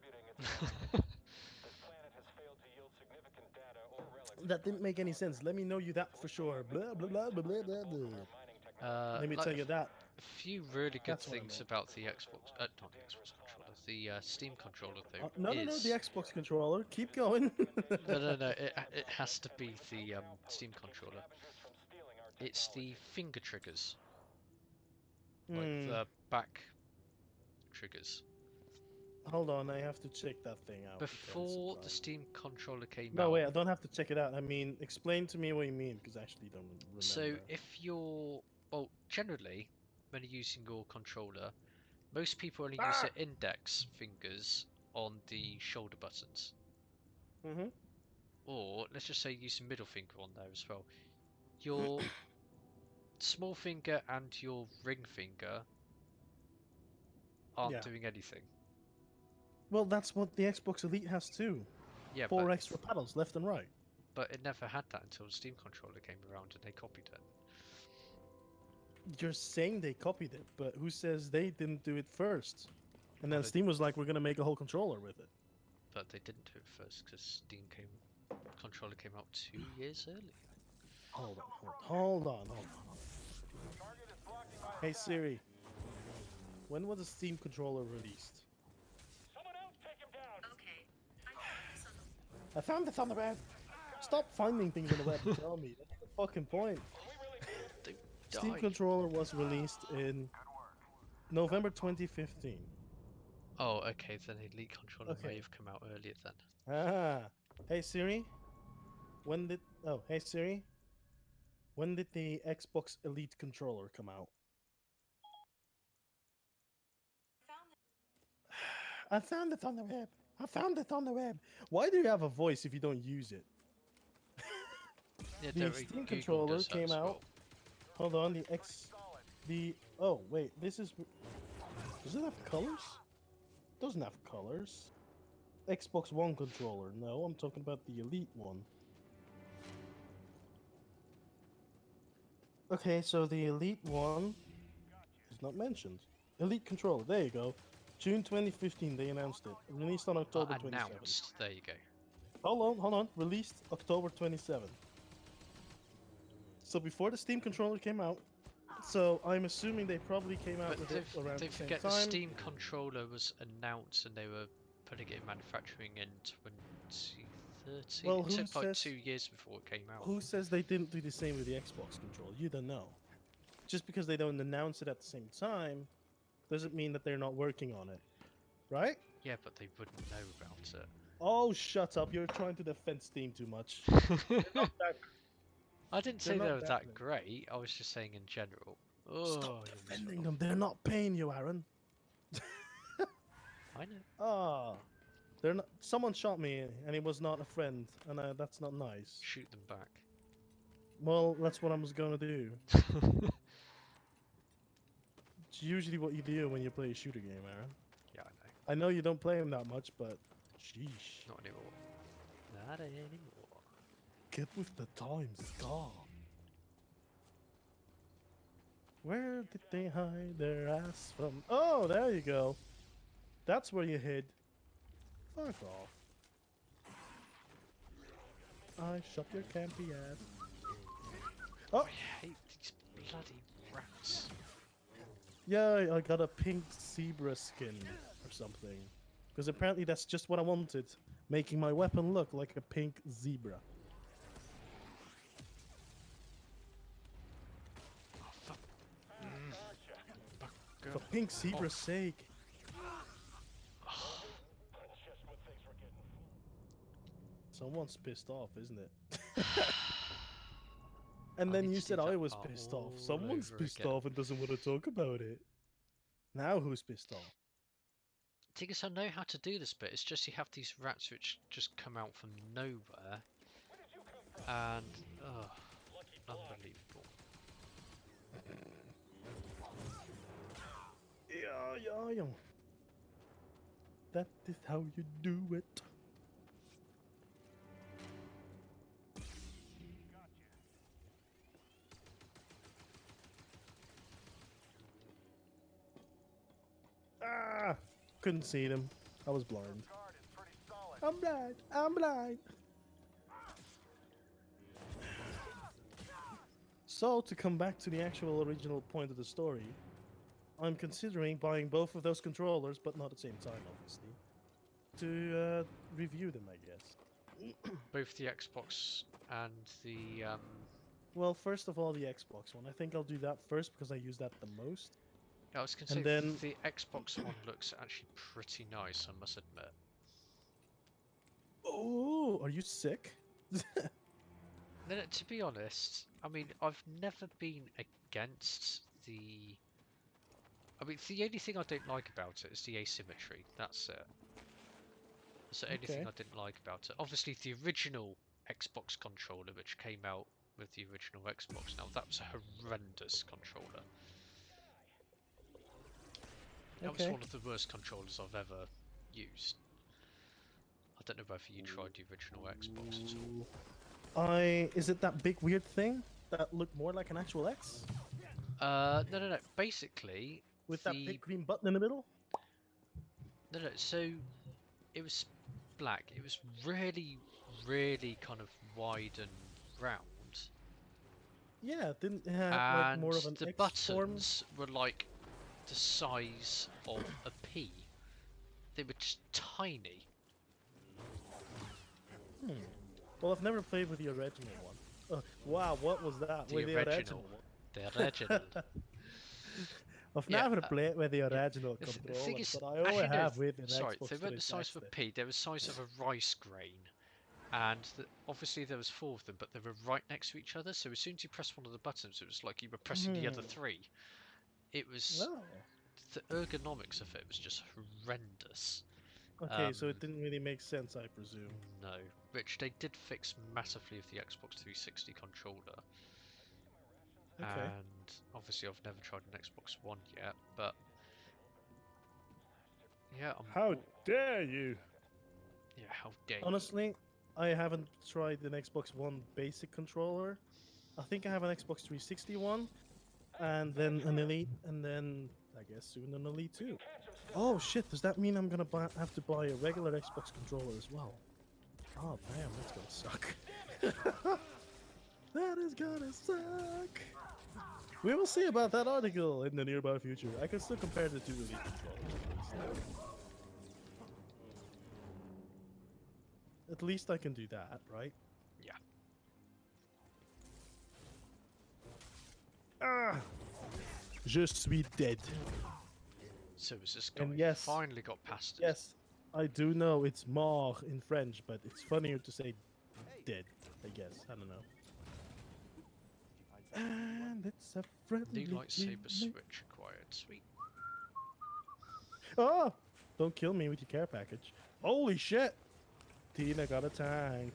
That didn't make any sense. Let me know you that for sure. Blah blah blah blah blah blah. blah. Let me Like, tell you that. a few really good That's what I things meant. about the Xbox, not the Xbox controller, the Steam controller though. No, is... the Xbox controller. Keep going. No. It has to be the Steam controller. It's the finger triggers, like Hmm. the back triggers. Hold on, I have to check that thing out. because, Before the Steam controller came No, out. wait, I don't have to check it out. I mean, explain to me what you mean, because I actually don't remember. So if you're, well, generally, when you're using your controller, most people only use their index fingers on the shoulder buttons. Mm-hmm. Or, let's just say use a middle finger on there as well. Your small finger and your ring finger aren't Yeah. doing anything. Well, that's what the Xbox Elite has too. Yeah, 4 but, extra pedals, left and right. but it never had that until the Steam controller came around and they copied it. You're saying they copied it, but who says they didn't do it first? And then Well, they- Steam was like, "We're gonna make a whole controller with it." But they didn't do it first because Steam controller came out 2 years earlier. Hold on. Hey Siri, when was the Steam controller released? Someone else take him down. Okay. I found this on the I found this on the web. Stop finding things on the web and tell me. That's the fucking point. They Steam died. controller was released in November 2015. Oh, okay, then Elite controller Okay. may have come out earlier then. Ah. Hey Siri, hey Siri, when did the Xbox Elite controller come out? I found this. I found it on the web. I found it on the web. Why do you have a voice if you don't use it? Yeah, The don't Steam Google controller does that came as out. well. Hold on, oh wait, does it have colors? Doesn't have colors. Xbox One controller. No, I'm talking about the Elite one. Okay, so the Elite one is not mentioned. Elite controller. There you go. June 2015, they announced it. Released on October 27th. Announced. There you go. Hold on. Released October 27th. So before the Steam controller came out. So I'm assuming they probably came out But with it around they the same forget time. the Steam controller was announced and they were putting it in manufacturing in 2013. Well, it who took like says- 2 years before it came out. Who says they didn't do the same with the Xbox controller? You don't know. Just because they don't announce it at the same time doesn't mean that they're not working on it. Right? Yeah, but they wouldn't know about Oh, shut up. You're trying to defend Steam too much. it. I didn't say They're they not were that that good. great. I was just saying in general. Stop Oh, you're defending miserable. them. They're not paying you, Aaron. I know. Ah. They're not. Someone shot me and it was not a friend. And that's not nice. Shoot them back. Well, that's what I was going to do. It's usually what you do when you play a shooter game, Aaron. Yeah, I know. I know you don't play them that much, but sheesh. Not anymore. Not anymore. Get with the times, God. Where did they hide their ass from? Oh, there you go. That's where you hid. Fuck off. I shot your campy ass. Oh, I hate these bloody rats. yeah, I got a pink zebra skin or something. Because apparently that's just what I wanted. making my weapon look like a pink zebra. Oh, fuck. For pink zebra's sake. Just when things were getting Someone's pissed off, isn't it? And I then need you to do said I that was part pissed off. all Someone's over pissed again. off and doesn't want to talk about it. Now who's pissed off? Thing is, I know how to do this bit. It's just you have these rats which just come out from nowhere, and unbelievable. Yeah. That is how you do it. Ah! Couldn't see them. I was blind. guard is pretty solid. I'm blind. I'm blind. So, to come back to the actual original point of the story, I'm considering buying both of those controllers, but not at the same time, obviously, to review them, I guess. Both the Xbox and the Well, first of all, the Xbox one. I think I'll do that first because I use that the most. I was going to say And then- the Xbox one looks actually pretty nice, I must admit. Oh, are you sick? No, no, to be honest, I mean, I've never been against the... I mean, the only thing I don't like about it is the asymmetry. That's it. That's the only thing Okay. I didn't like about it. Obviously, the original Xbox controller, which came out with the original Xbox, now that was a horrendous controller. That was Okay. one of the worst controllers I've ever used. I don't know whether you tried the original Xbox at all. Is it that big weird thing that looked more like an actual X No. Basically, with that big green button in the middle? No. So it was black. It was really, really kind of wide and round, Yeah, it didn't it have like and more of an the X form. buttons were like the size of a pea. They were just tiny. Well, I've never played with the original one. Wow, what was that? The with original. one? The original. I've Yeah, never played with the original The controller, thing is, but I only actually, no, have with an sorry, Xbox they weren't the size of a 360. pea. They were the size of a rice grain, and obviously there was 4 of them, but they were right next to each other. So as soon as you press one of the buttons, it was like you were pressing the other 3. It was Well, the ergonomics of it was just horrendous. okay, so Um, it didn't really make sense, I presume. No, which they did fix massively with the Xbox 360 controller. Okay. And obviously I've never tried an Xbox One yet, but yeah, How dare you? yeah, how dare you. Honestly, I haven't tried an Xbox One basic controller. I think I have an Xbox 360 one, and then an Elite, and then I guess soon an Elite 2. Oh shit, does that mean I'm gonna have to buy a regular Xbox controller as well? Oh damn, that's gonna suck. That is gonna suck. We will see about that article in the nearby future. I can still compare the two Elite controllers. At least I can do that, right? Yeah. Ah! Je suis dead. So is this guy And yes, finally got past it? Yes, I do know it's mort in French, but it's funnier to say dead, I guess. I don't know. And it's a friendly New lightsaber remake. switch acquired. Sweet. Oh! Don't kill me with your care package. Holy shit! Tina got a tank.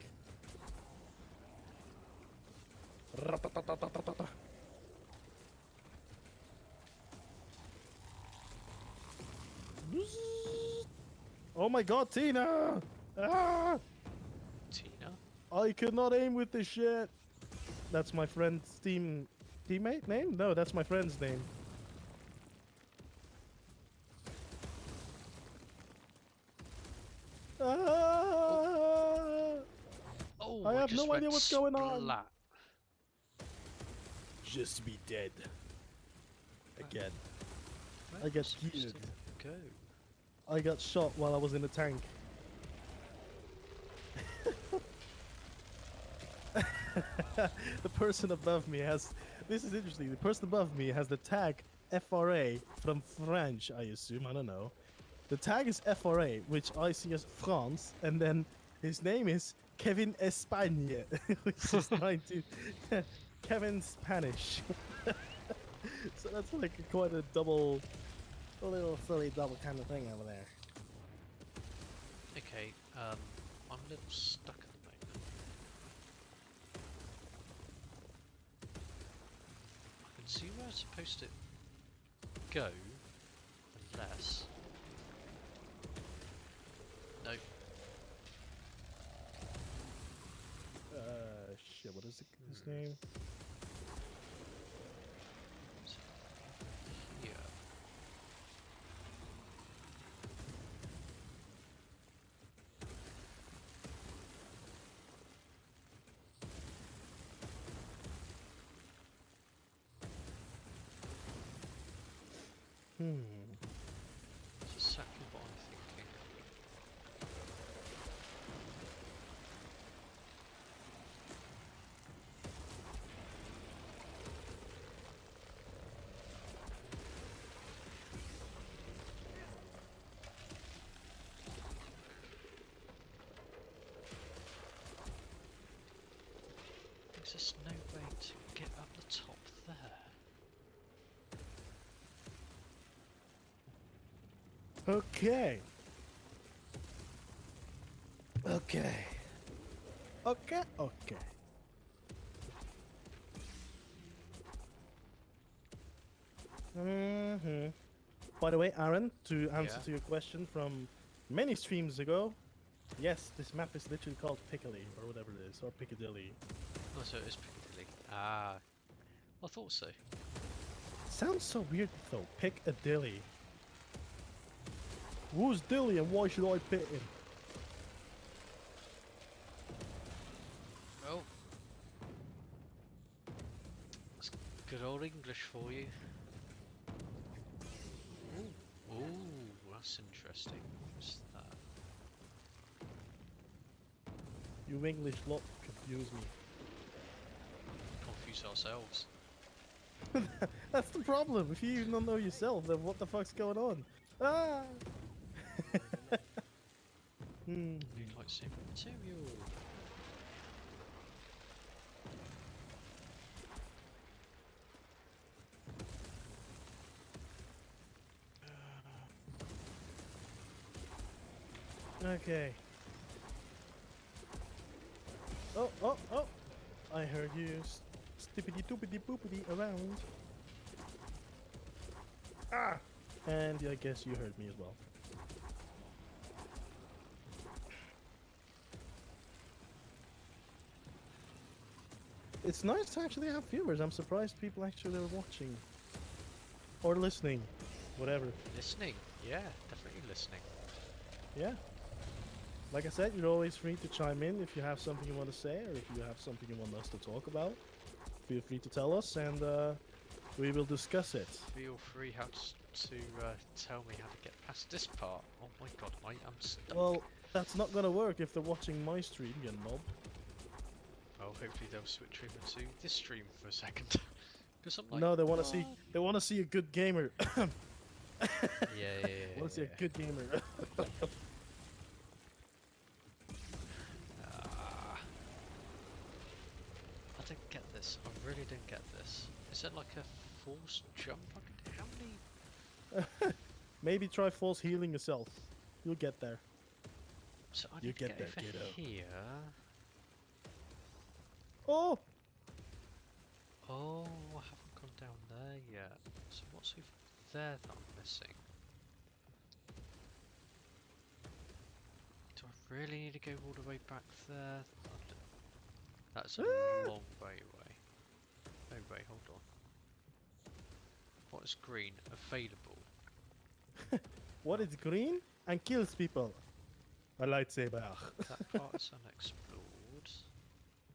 Ratatatatata. Oh my god, Tina! Ah! Tina? I cannot aim with this shit. That's my friend's teammate name? No, that's my friend's name. Ah! Oh, I have just no idea went what's going on. splat. Just be dead. Again. Where I am get supposed to killed. Go. I got shot while I was in the tank. the person above me has. This is interesting. The person above me has the tag FRA from French, I assume. I don't know. The tag is FRA, which I see as France, and then his name is Kevin Espagne, which is 19. Kevin Spanish. So that's like quite a double, a little silly double kind of thing over there. Okay, I'm a little stuck at the moment. I can see where I'm supposed to go, unless... No. Shit, what is his name? Here. That's exactly what I'm thinking. There's just no way to get up the top there. Okay. Okay. Okay. Okay. By the way, Aaron, to answer Yeah. to your question from many streams ago, yes, this map is literally called Piccadilly or whatever it is, or Piccadilly. Oh, so it is Piccadilly. Ah, I thought so. Sounds so weird though. Piccadilly. Who's Dilly and why should I pick him? Oh. That's good old English for you. Ooh, that's interesting. What's that? You English lot confuse me. Confuse ourselves. That's the problem. If you even don't know yourself, then what the fuck's going on? Ah! New lightsaber material. Okay. Oh, oh, oh! I heard you stippity doopity boopity around. Ah! And I guess you heard me as well. It's nice to actually have viewers. I'm surprised people actually are watching. Or listening. Whatever. Listening. Yeah, definitely listening. Yeah. Like I said, you're always free to chime in if you have something you want to say or if you have something you want us to talk about. Feel free to tell us and we will discuss it. Feel free to tell me how to get past this part. Oh my god, I am stuck. Well, that's not gonna work if they're watching my stream, you knob. Well, hopefully they'll switch over to this stream for a second. Because I'm like, No, they want to see a good gamer. yeah. Want to see a good gamer. I don't get this. I really don't get this. Is it like a forced jump? I could, how many? Maybe try force healing yourself. You'll get there. So I You need to get get there, over kiddo. here. Oh! Oh, I haven't gone down there yet. So what's over there that I'm missing? Do I really need to go all the way back there? That's a long way away. Oh wait, hold on. What is green? Available. What is green and kills people? A lightsaber. That part is unexplored.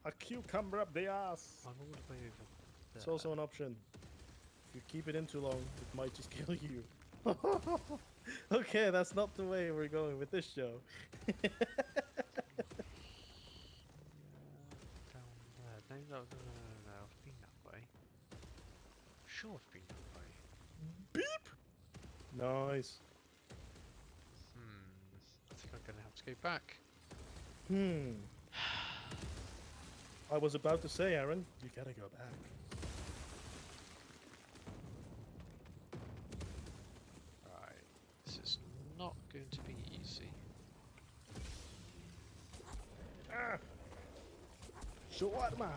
A cucumber up the ass. I'm all the way over there. It's also an option. If you keep it in too long, it might just kill you. Okay, that's not the way we're going with this show. Down there. No, Nice. I think I'm gonna have to go back. I was about to say, Aaron, you gotta go back. Right. This is not going to be easy. Shawarma.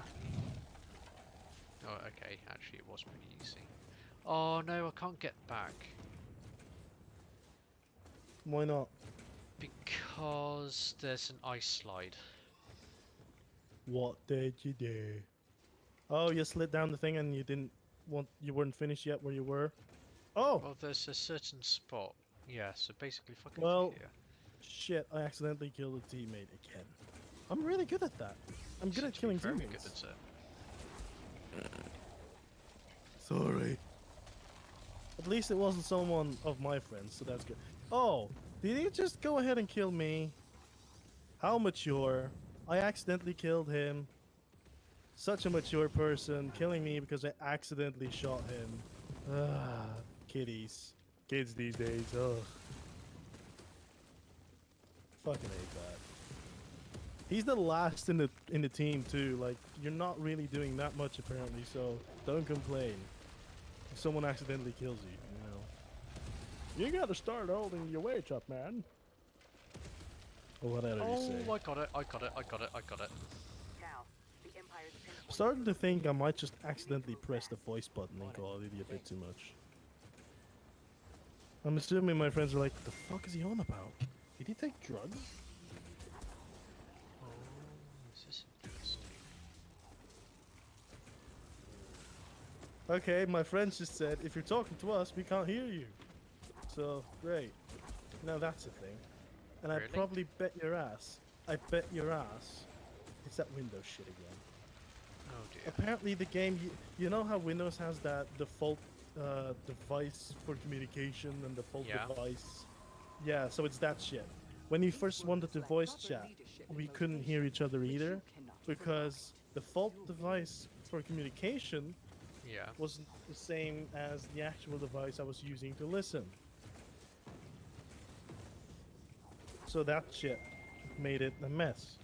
Oh, okay. Actually, it was pretty easy. Oh no, I can't get back Why not? because there's an ice slide. What did you do? Oh, you slid down the thing and you weren't finished yet where you were? Oh! Well, there's a certain spot. Yeah, so basically if I go Well, here... shit, I accidentally killed a teammate again. I'm really good at that. I'm good seem at to be killing very teammates. good at it. Sorry. At least it wasn't someone of my friends, so that's good. Oh, did he just go ahead and kill me? How mature. I accidentally killed him. Such a mature person, killing me because I accidentally shot him. Ah, kiddies. Kids these days, ugh. Fucking hate that. He's the last in the team too. Like, you're not really doing that much apparently, so don't complain. If someone accidentally kills you, you know. You gotta start holding your weight up, man. Or whatever you say. Oh, I got it, I got it, I got it, I got it. Cal, the Empire's pinpoint. I'm starting to think I might just accidentally press the voice button in Call of Duty a bit too much. I'm assuming my friends are like, what the fuck is he on about? Did he take drugs? Oh, this is interesting. Okay, my friends just said, if you're talking to us, we can't hear you. So, great. Now that's a thing. And I Really? probably bet your ass, I bet your ass, it's that Windows shit again. Oh dear. Apparently the game, you know how Windows has that default device for communication and default Yeah. device? Yeah, so it's that shit. When you first wanted to voice chat, we couldn't hear each other either because the default device for communication Yeah. wasn't the same as the actual device I was using to listen. So that shit made it a mess.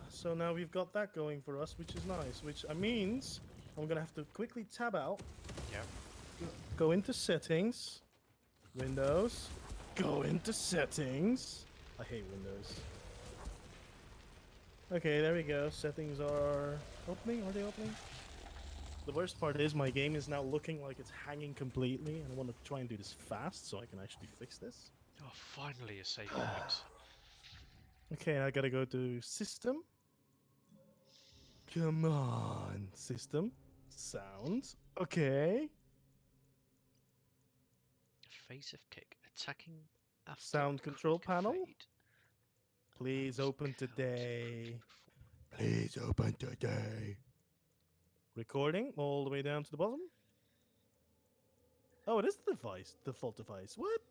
So now we've got that going for us, which is nice. Which means I'm gonna have to quickly tab out, Yep. go into settings, Windows, go into settings. I hate Windows. Okay, there we go. Settings are opening. Are they opening? The worst part is my game is now looking like it's hanging completely, and I want to try and do this fast so I can actually fix this. Oh, finally a save point. Okay, I gotta go to System. Come on, System. Sounds. Okay. Phase of kick. Attacking after Sound control quick panel. fade. Please Mouse open counter today. quick forward. Please open today. Recording all the way down to the bottom. Oh, it is the device, default device. What?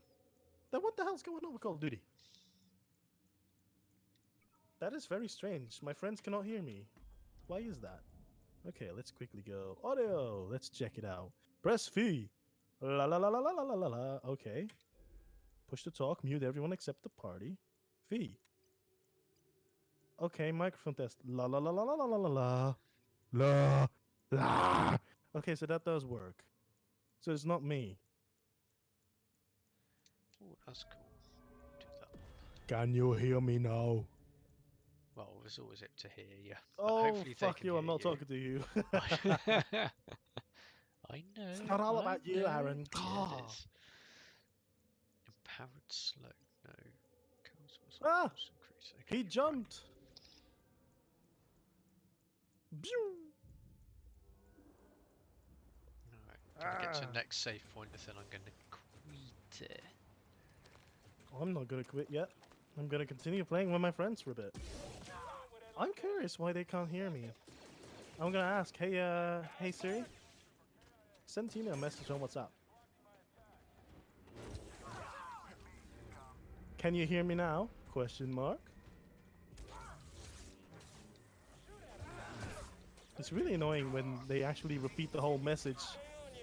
Then what the hell's going on with Call of Duty? That is very strange. My friends cannot hear me. Why is that? Okay, let's quickly go. Audio. Let's check it out. Press V. La la la la la la la la la. Okay. Push to talk. Mute everyone except the party. V. Okay, microphone test. La la la la la la la la la. La la. Okay, so that does work. So it's not me. Oh, that's cool. Do that one. Can you hear me now? Well, I was always able to hear you. Oh, hopefully they fuck can you. I'm hear not talking to you. I know. It's not all I about you, know. Aaron. Yeah, Ah. it is. Empowered slow. No. Council's Ah! force increase. Okay, He right. jumped. Pew! Alright. Gonna get to Ah. the next save point and then I'm gonna quit it. I'm not gonna quit yet. I'm gonna continue playing with my friends for a bit. I'm curious why they can't hear me. I'm gonna ask, hey Siri, send Tina a message on WhatsApp. Can you hear me now? Question mark. It's really annoying when they actually repeat the whole message,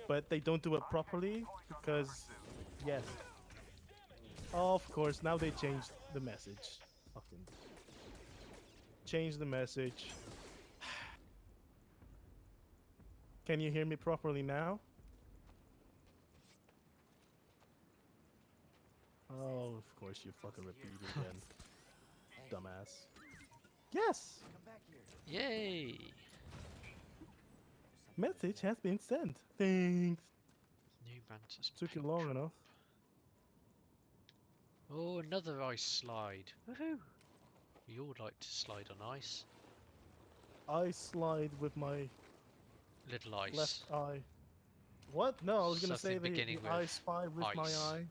but they don't do it properly because, yes. Of course, now they changed the message. Fucking change the message. Can you hear me properly now? Oh, of course you fucking repeat it again. Dumbass. Yes! Come back here. Yay! Message has been sent. Thanks. New Mantis Took you paint long job. enough. Oh, another ice slide. Woohoo! We all like to slide on ice. I slide with my Little ice. left eye. What? No, I was gonna say Something the beginning I with spy with my ice. eye.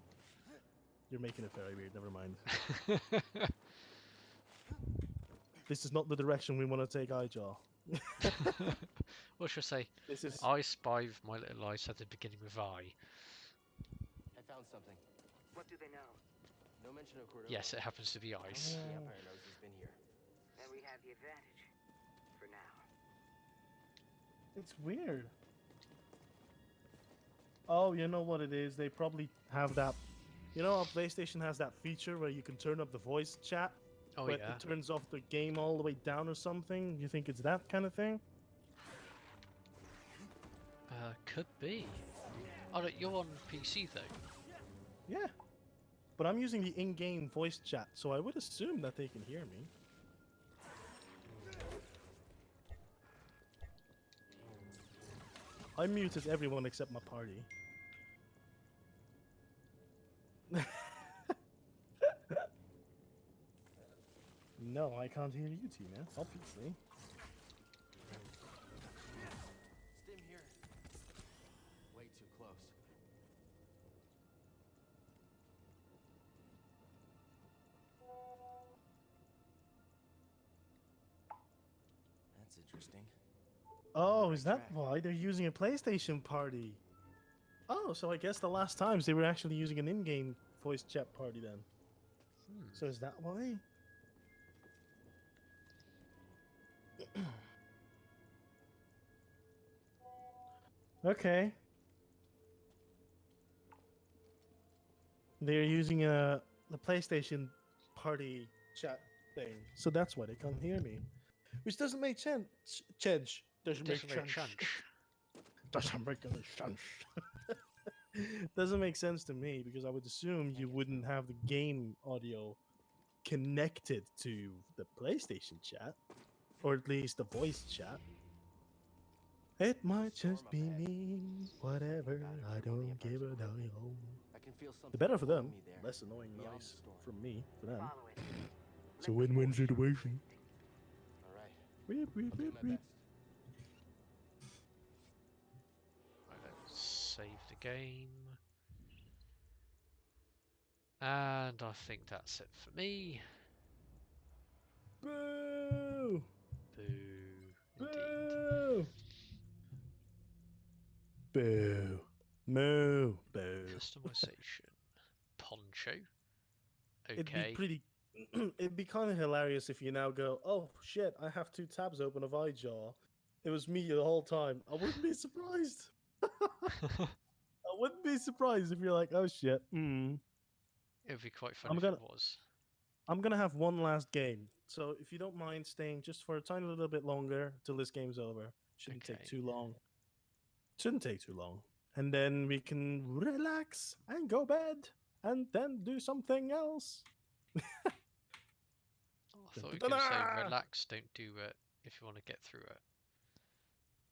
You're making it very weird. Never mind. This is not the direction we want to take Ijaw. What should I say? This is I spy with my little ice at the beginning with I. I found something. What do they know? No mention of Cordova. Yes, it happens to be I don't ice. think the Empire knows he's been here. Then we have the advantage. For now. It's weird. Oh, you know what it is? They probably have that. You know how PlayStation has that feature where you can turn up the voice chat, Oh but yeah. it turns off the game all the way down or something? You think it's that kind of thing? Could be. Oh, look, you're on PC though. Yeah. But I'm using the in-game voice chat, so I would assume that they can hear me. I muted everyone except my party. No, I can't hear you, Tina, obviously. Stim here. Way too close. That's interesting. Oh, is that track. why they're using a PlayStation party? Oh, so I guess the last times they were actually using an in-game voice chat party then. Hmm. So is that why? Okay. They're using the PlayStation party chat thing, so that's why they can't hear me. Which doesn't make sense. Change doesn't make Doesn't make sense. sense. Doesn't make any sense. Doesn't make sense to me because I would assume you wouldn't have the game audio connected to the PlayStation chat, or at least the voice chat. It might just be me, whatever. I don't give a damn. I can feel something The better for pulling them, me there, less annoying beyond the noise storm. from me for them. Follow it. It's a win-win situation. All right. Weep, weep, I'll do weep, my weep. best. Right, let's save the game. And I think that's it for me. Boo! Boo. Indeed. Boo! Boo! Moo! Boo! Customization. Poncho. It'd be Okay. pretty. It'd be kind of hilarious if you now go, oh shit, I have two tabs open of iJaw. It was me the whole time. I wouldn't be surprised. I wouldn't be surprised if you're like, oh shit. It would be quite fun I'm if gonna- it was. I'm gonna have one last game. So if you don't mind staying just for a tiny little bit longer till this game's over. Shouldn't take Okay. too long. Shouldn't take too long. And then we can relax and go bed and then do something else. Oh, I thought you were going to say Da-da-da! relax, don't do it if you want to get through it.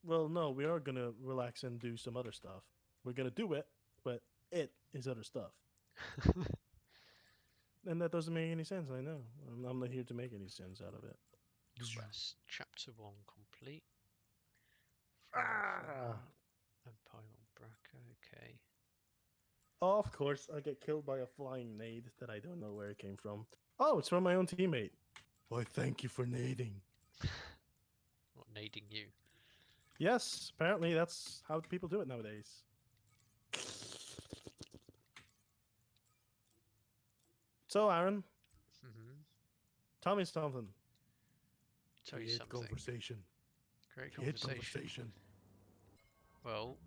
Well, no, we are gonna relax and do some other stuff. We're gonna do it, but it is other stuff. And that doesn't make any sense, I know. I'm not here to make any sense out of it. Quest chapter 1 complete. Ah! Empire on Braca, okay. Oh, of course, I get killed by a flying nade that I don't know where it came from. Oh, it's from my own teammate. Why, thank you for nading. What, nading you? Yes, apparently that's how people do it nowadays. So, Aaron, Mm-hmm. tell me something. Tell you Create something. conversation. Great Hit conversation. Well,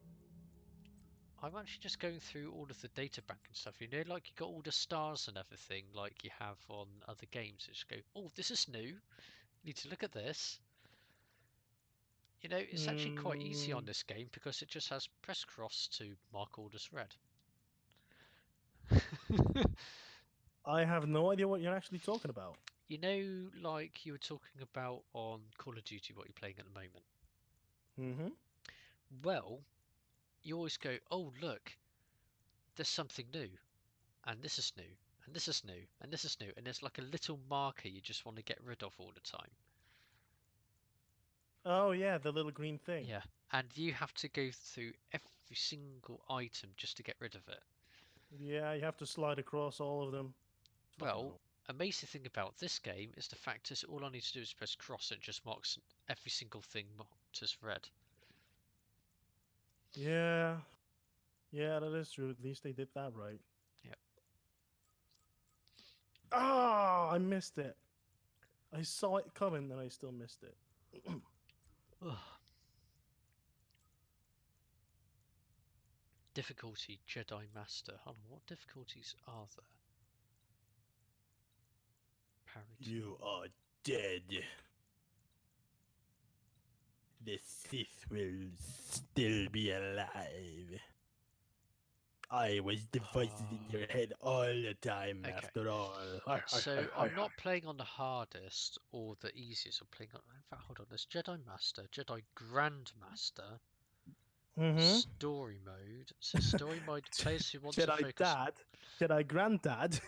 I'm actually just going through all of the data bank and stuff. You know, like you got all the stars and everything, like you have on other games. That just go, oh, this is new. Need to look at this. You know, it's actually quite easy on this game because it just has press cross to mark all as red. I have no idea what you're actually talking about. You know, like you were talking about on Call of Duty, what you're playing at the moment. Mm-hmm. Well, you always go, oh, look, there's something new, and this is new, and this is new, and this is new, and there's like a little marker you just want to get rid of all the time. Oh yeah, the little green thing. Yeah, and you have to go through every single item just to get rid of it. Yeah, you have to slide across all of them. It's fucking Well, annoying. amazing thing about this game is the fact is all I need to do is press cross and it just marks every single thing marked as red. Yeah. Yeah, that is true. At least they did that right. Yep. Ah, I missed it. I saw it coming and I still missed it. Ugh. Difficulty Jedi Master. Hold on, what difficulties are there? Parity. You are dead. The Sith will still be alive. I was the voices in your head all the time, Okay. after all. So I'm not playing on the hardest or the easiest. I'm playing on. In fact, hold on. There's Jedi Master, Jedi Grandmaster, Story Mode. So story mode players who want to Jedi focus. Dad, Jedi Granddad.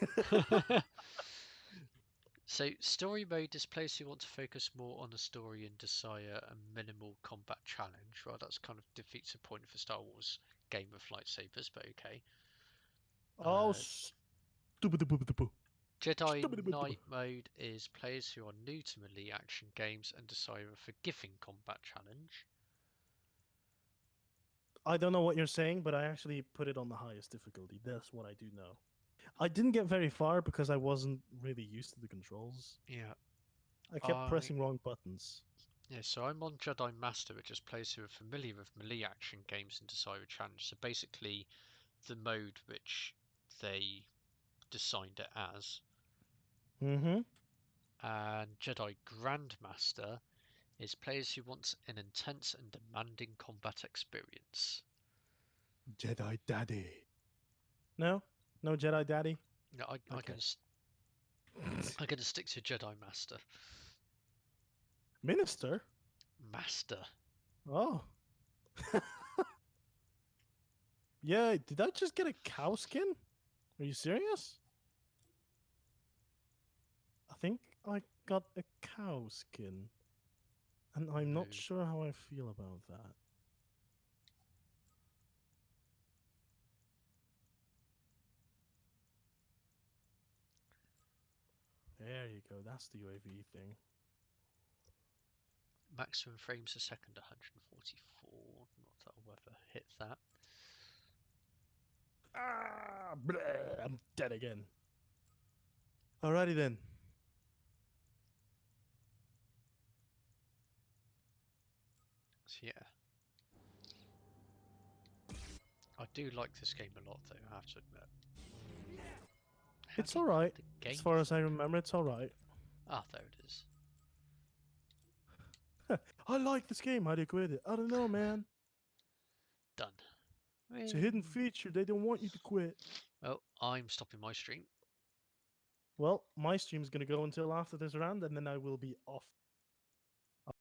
So story mode is players who want to focus more on the story and desire a minimal combat challenge. Well, that's kind of defeats the point of a Star Wars game of lightsabers, but okay. Oh, stupid. Jedi Knight mode is players who are new to melee action games and desire a forgiving combat challenge. I don't know what you're saying, but I actually put it on the highest difficulty. That's what I do know. I didn't get very far because I wasn't really used to the controls. Yeah. I kept pressing wrong buttons. Yeah, so I'm on Jedi Master, which is players who are familiar with melee action games and desire a challenge. So basically, the mode which they designed it as. Mm-hmm. And Jedi Grandmaster is players who want an intense and demanding combat experience. Jedi Daddy. No? No Jedi Daddy? No, I'm gonna stick to Jedi Master. Minister? Master. Oh. Yeah, did I just get a cow skin? Are you serious? I think I got a cow skin. And I'm not No. sure how I feel about that. There you go. That's the UAV thing. Maximum frames a second, 144. Not that I'll ever hit that. Ah, bleh, I'm dead again. Alrighty then. So yeah. I do like this game a lot though, I have to admit. How It's do you alright. the game As far as I thing? remember, it's alright. Ah, there it is. I like this game. How do you quit it? I don't know, man. Done. It's a hidden feature. They don't want you to quit. Well, I'm stopping my stream. Well, my stream's going to go until after this round, and then I will be off.